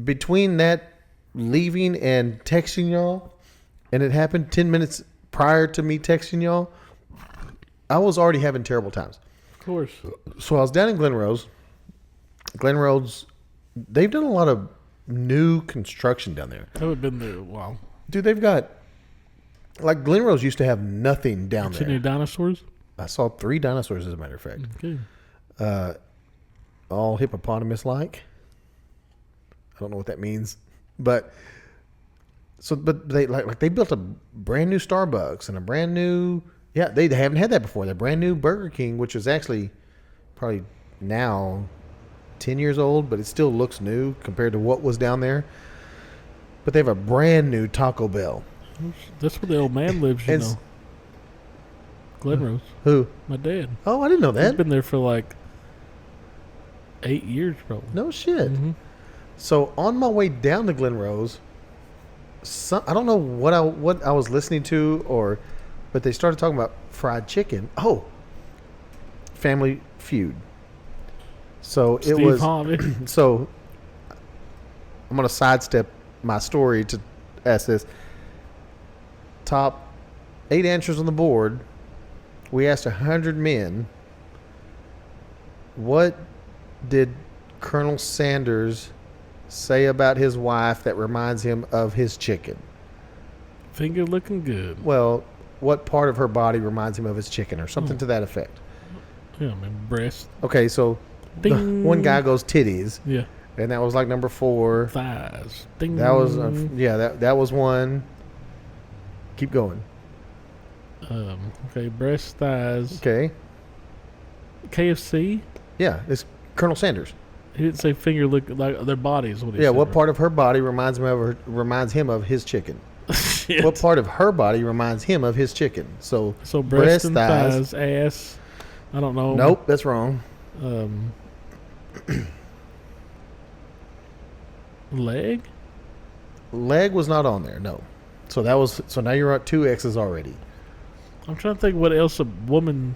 between that leaving and texting y'all, and it happened 10 minutes prior to me texting y'all, I was already having terrible times. Of course. So I was down in Glen Rose. Glen Rose, they've done a lot of new construction down there. I would have been there a while. Dude, they've got, like, Glen Rose used to have nothing down See any there. dinosaurs? I saw 3 dinosaurs, as a matter of fact. Okay. All hippopotamus-like. I don't know what that means. But they built a brand new Starbucks and a brand new, they haven't had that before. The brand new Burger King, which is actually probably now 10 years old, but it still looks new compared to what was down there. But they have a brand new Taco Bell. That's where the old man lives, you And know. Glen Rose. Who? My dad. Oh, I didn't know He's that. been there for like 8 years, probably. No shit. Mm-hmm. So on my way down to Glen Rose, I don't know what I was listening to, but they started talking about fried chicken. Oh, Family Feud. So Steve it was. Harvey. So I'm gonna sidestep my story to ask this. Top 8 answers on the board. We asked 100 men. What did Colonel Sanders say about his wife that reminds him of his chicken? Finger looking good. Well, what part of her body reminds him of his chicken, or something to that effect? Yeah, I mean, breast. Okay, so Ding. one guy goes titties, Yeah. and that was like number 4. Thighs. Ding. That was that was one. Keep going. Okay, breast, thighs. Okay, KFC. yeah, it's Colonel Sanders. He didn't say finger look like their bodies. What he Yeah, said, what right? part of her body reminds him of his chicken? Shit. What part of her body reminds him of his chicken? So breast and thighs, ass. I don't know. Nope, that's wrong. Leg. Leg was not on there. No. So that was. So now you're at 2 X's already. I'm trying to think what else a woman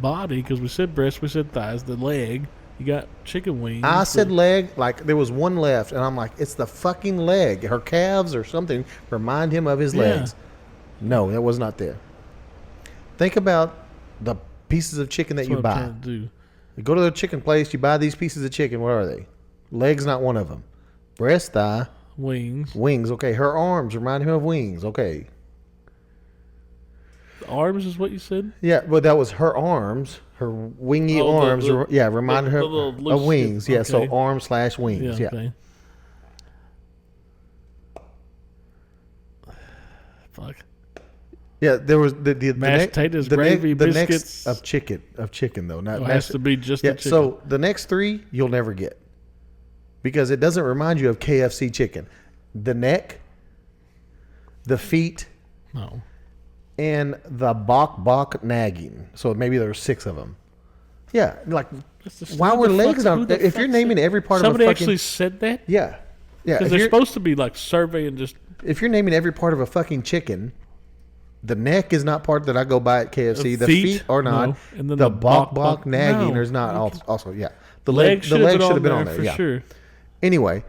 body, because we said breast, we said thighs, the leg. You got chicken wings. I said leg, like there was one left, and I'm like, it's the fucking leg. Her calves or something remind him of his legs. No, that was not there. Think about the pieces of chicken that That's you what buy. I'm trying to do. You go to the chicken place, you buy these pieces of chicken. What are they? Leg's not one of them. Breast, thigh, Wings. wings. Okay, her arms remind him of wings. Okay. The arms is what you said? Yeah, but that was her arms. Her wingy arms, reminded her of wings. skin. Yeah, so Okay. arm/wings. Yeah. Okay. Fuck. Yeah, there was the Mashed potatoes, gravy, the biscuits. next of chicken though. Not It has mashed, to be just yeah. the chicken. So the next 3 you'll never get because it doesn't remind you of KFC chicken. The neck, the feet, No. and the bok nagging. So maybe there were 6 of them. Yeah, like why were legs on? If you're naming every part Somebody of a fucking actually said that? yeah. Because If they're you're, supposed to be like surveying just. if you're naming every part of a fucking chicken, the neck is not part that I go by at KFC. The feet? feet are not. No. And then the the bok bok nagging no. is not also. Yeah, the Leg leg should have been there on there. for Yeah. sure. Anyway,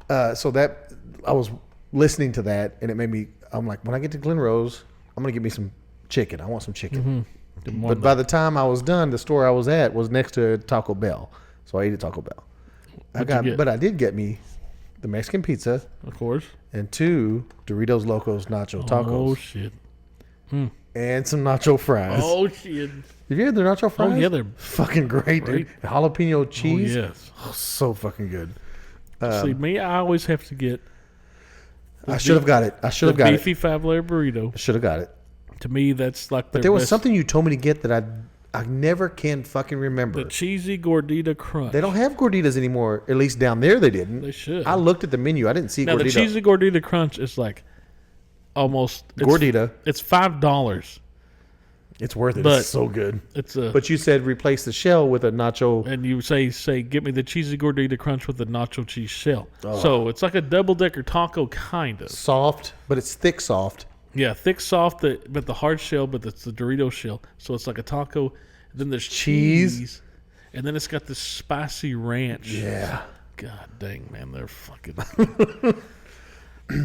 so that I was listening to that, and it made me. I'm like, when I get to Glen Rose, I'm gonna get me some chicken. I want some chicken. But by the time I was done, the store I was at was next to Taco Bell, so I ate at Taco Bell. But I did get me the Mexican pizza Of course. and 2 Doritos Locos Nacho Tacos Oh, shit. and some nacho fries. Oh, shit. Have you had the nacho fries? Oh, yeah, they're. fucking great, dude. Jalapeno cheese. Oh, yes. Oh, so fucking good. See, me, I always have to get I should have got it. I should the have got beefy it. 5-layer burrito. Should have got it. To me, that's like But there was something you told me to get that I never can fucking remember. The cheesy gordita crunch. They don't have gorditas anymore. At least down there they didn't. They should. I looked at the menu. I didn't see Now, gordita. the cheesy gordita crunch is like almost. Gordita. It's $5. It's worth it. But- It's so good. It's a. But you said replace the shell with a nacho. and you say, get me the cheesy gordita crunch with the nacho cheese shell. Oh. So it's like a double decker taco, kind of. Soft, but it's thick soft. Yeah, thick, soft, but the hard shell, but it's the Dorito shell. So it's like a taco. Then there's cheese. And then it's got this spicy ranch. Yeah. God dang, man, they're fucking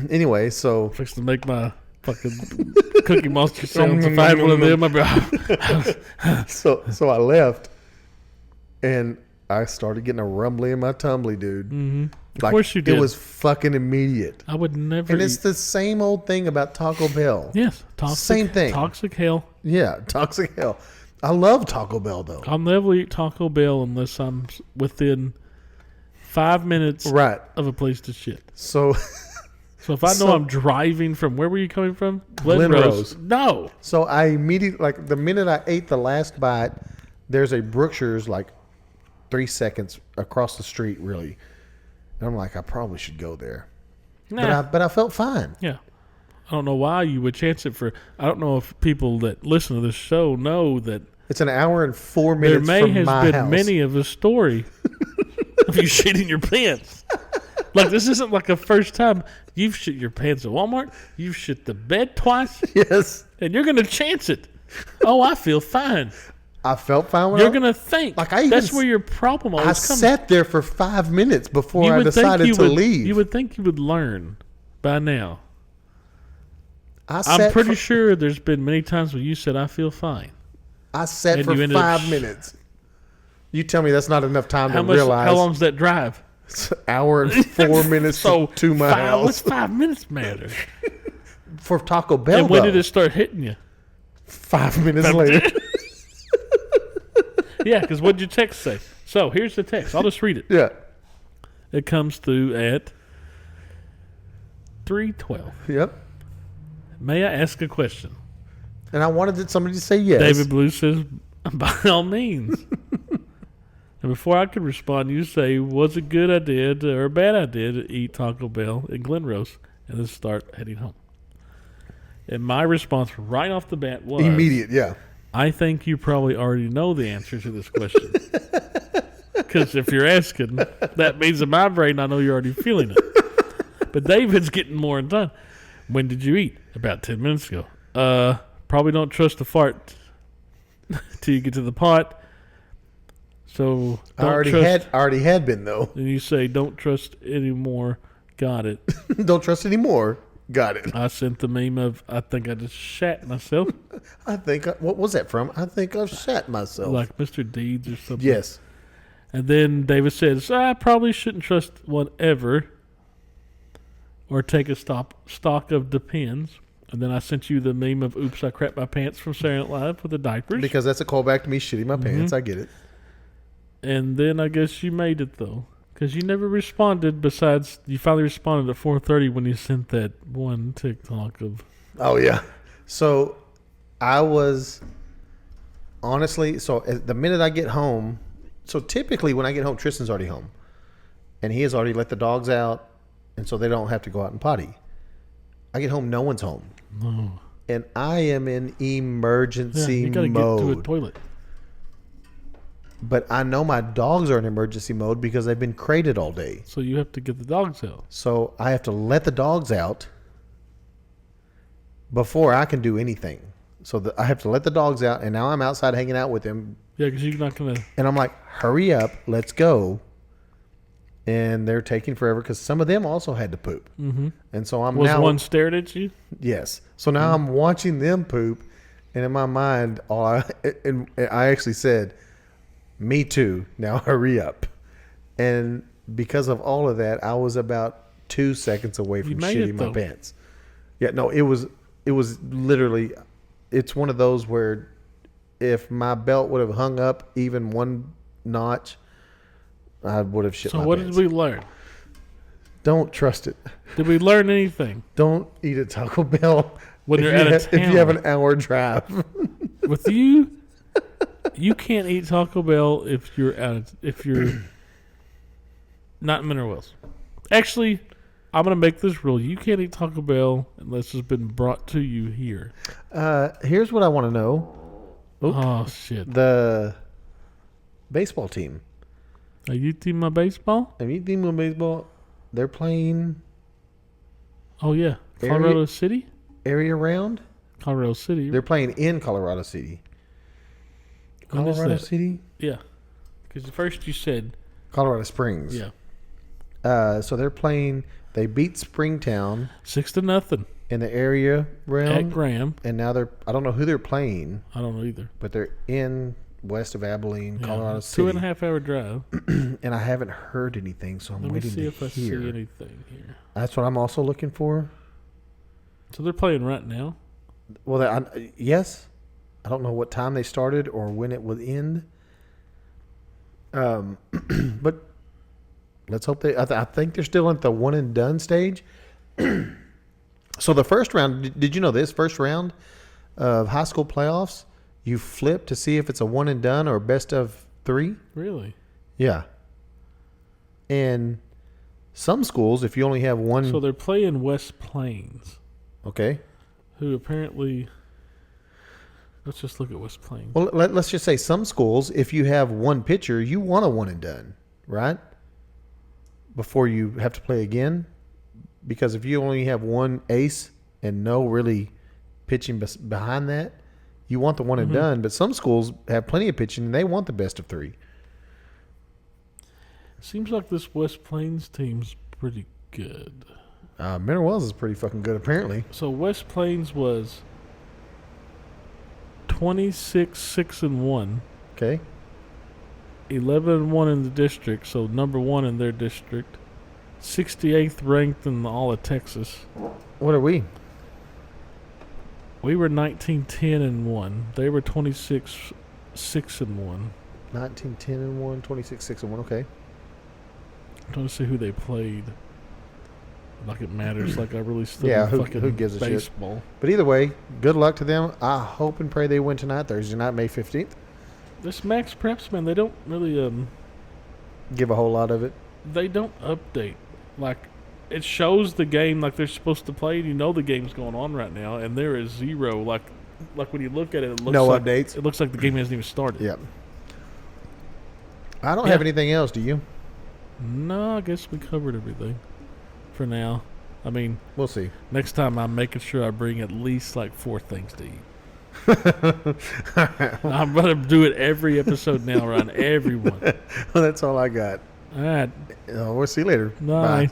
Anyway, so fixing to make my fucking Cookie Monster sounds. If I had one of them, I'd be so I left, and I started getting a rumbly in my tumbly, dude. Mm-hmm. Of Like, course you did. It was fucking immediate. I would never. And it's eat. the same old thing about Taco Bell. Yes, toxic, Same thing. Toxic hell. Yeah, toxic hell. I love Taco Bell though. I'll never eat Taco Bell unless I'm within 5 minutes Right. of a place to shit. So So if I know So- I'm driving from, where were you coming from? Glen Rose. No. so I immediately, like the minute I ate the last bite, there's a Brookshire's like 3 seconds across the street, really. And I'm like, I probably should go there. Nah. But I felt fine. Yeah. I don't know why you would chance it for. I don't know if people that listen to this show know that It's an hour and 4 there minutes may from has my been house. many of a story of you shitting your pants. Like, this isn't like a first time you've shit your pants at Walmart. You've shit the bed twice, Yes. and you're going to chance it. Oh, I feel fine. I felt fine when You're going to think. Like, I even that's where your problem I always comes. sat there for 5 minutes before You I would think decided you to would, leave. You would think you would learn by now. I I'm sat pretty for, sure there's been many times when you said, I feel fine. I sat and for you ended up 5 minutes. You tell me that's not enough time How to much? realize How long's that drive? it's an hour and 4 minutes to my What's house 5 minutes matter? for Taco Bell. And when though. did it start hitting you? 5 minutes later. Yeah, because what did your text say? So here's the text. I'll just read it. Yeah. It comes through at 3:12. Yep. May I ask a question? And I wanted somebody to say yes. David Blue says, by all means. And before I could respond, you say, was it good I did or a bad idea to eat Taco Bell in Glen Rose and then start heading home? And my response right off the bat was, Immediate, yeah. I think you probably already know the answer to this question. Because if you're asking, that means in my brain I know you're already feeling it. But David's getting more in time. When did you eat? About 10 minutes ago. Probably don't trust the fart till you get to the pot. So I already had been though. And you say don't trust anymore. Got it. Don't trust anymore. Got it. I sent the meme of I think I just shat myself. What was that from? I think I've shat myself. Like Mr. Deeds or something. Yes. And then David says, I probably shouldn't trust one ever or take a stock of depends. And then I sent you the meme of oops, I crapped my pants from Saturday Night Live with the diapers. Because that's a callback to me shitting my pants. I get it. And then I guess you made it though. Because you never responded besides you finally responded at 4:30 when you sent that one TikTok of... Oh, yeah. So I was honestly, so the minute I get home, so typically when I get home, Tristan's already home. And he has already let the dogs out. And so they don't have to go out and potty. I get home, no one's home. No. And I am in emergency you gotta mode. get to a toilet. But I know my dogs are in emergency mode because they've been crated all day. So you have to get the dogs out. So I have to let the dogs out before I can do anything. So I have to let the dogs out, and now I'm outside hanging out with them. Yeah, because you're not going to... And I'm like, hurry up, let's go. And they're taking forever because some of them also had to poop. Mm-hmm. And so I'm Was now... one stared at you? Yes. So now I'm watching them poop, and in my mind, I actually said... Me too. Now hurry up. And because of all of that, I was about 2 seconds away from shitting my pants. Yeah, no, it was literally, it's one of those where if my belt would have hung up even one notch, I would have shit my pants. So what did we learn? Don't trust it. Did we learn anything? Don't eat at Taco Bell when you're out of town. If you have an hour drive. With you... You can't eat Taco Bell if you're not in Mineral Wells. Actually, I'm gonna make this rule: you can't eat Taco Bell unless it's been brought to you here. Here's what I want to know. Oh shit! The baseball team. Are you team my baseball? Have you team my baseball? They're playing. Oh yeah, Colorado City. Area round. Colorado City. They're playing in Colorado City. Colorado City? Yeah. Because first you said... Colorado Springs. Yeah. So they're playing... They beat Springtown. 6-0. In the area round. At Graham. And now they're... I don't know who they're playing. I don't know either. But they're in west of Abilene, Colorado City. 2.5 hour drive. And I haven't heard anything, so I'm waiting to hear. Let me see if I see anything here. That's what I'm also looking for. So they're playing right now? Well, yes. I don't know what time they started or when it would end. But let's hope they... I think they're still at the one and done stage. So the first round... Did you know this? First round of high school playoffs, you flip to see if it's a one and done or best of 3. Really? Yeah. And some schools, if you only have one... So they're playing West Plains. Okay. Who apparently... Let's just look at West Plains. Well, let's just say some schools, if you have one pitcher, you want a one and done, right? Before you have to play again. Because if you only have one ace and no really pitching behind that, you want the one and done. But some schools have plenty of pitching and they want the best of 3. Seems like this West Plains team's pretty good. Mineral Wells is pretty fucking good, apparently. So West Plains was 26-6-1. Okay. 11-1 in the district, so number 1 in their district. 68th ranked in all of Texas. What are we? We were 19-10-1. They were 26-6-1. 19-10-1, 26-6-1. Okay. I'm trying to see who they played. Like it matters. Like I really still who gives a baseball. Shit? But either way, good luck to them. I hope and pray they win tonight, Thursday night, May 15th. This Max Preps, man, they don't really give a whole lot of it. They don't update. Like it shows the game like they're supposed to play, and you know the game's going on right now, and there is zero. Like when you look at it, it looks no like, updates. It looks like the game hasn't even started. Yep. I don't have anything else. Do you? No, I guess we covered everything for now. I mean, We'll see. next time I'm making sure I bring at least like 4 things to eat. All right. I'm going to do it every episode now around everyone. Well, that's all I got. All right. We'll see you later. Bye. Bye.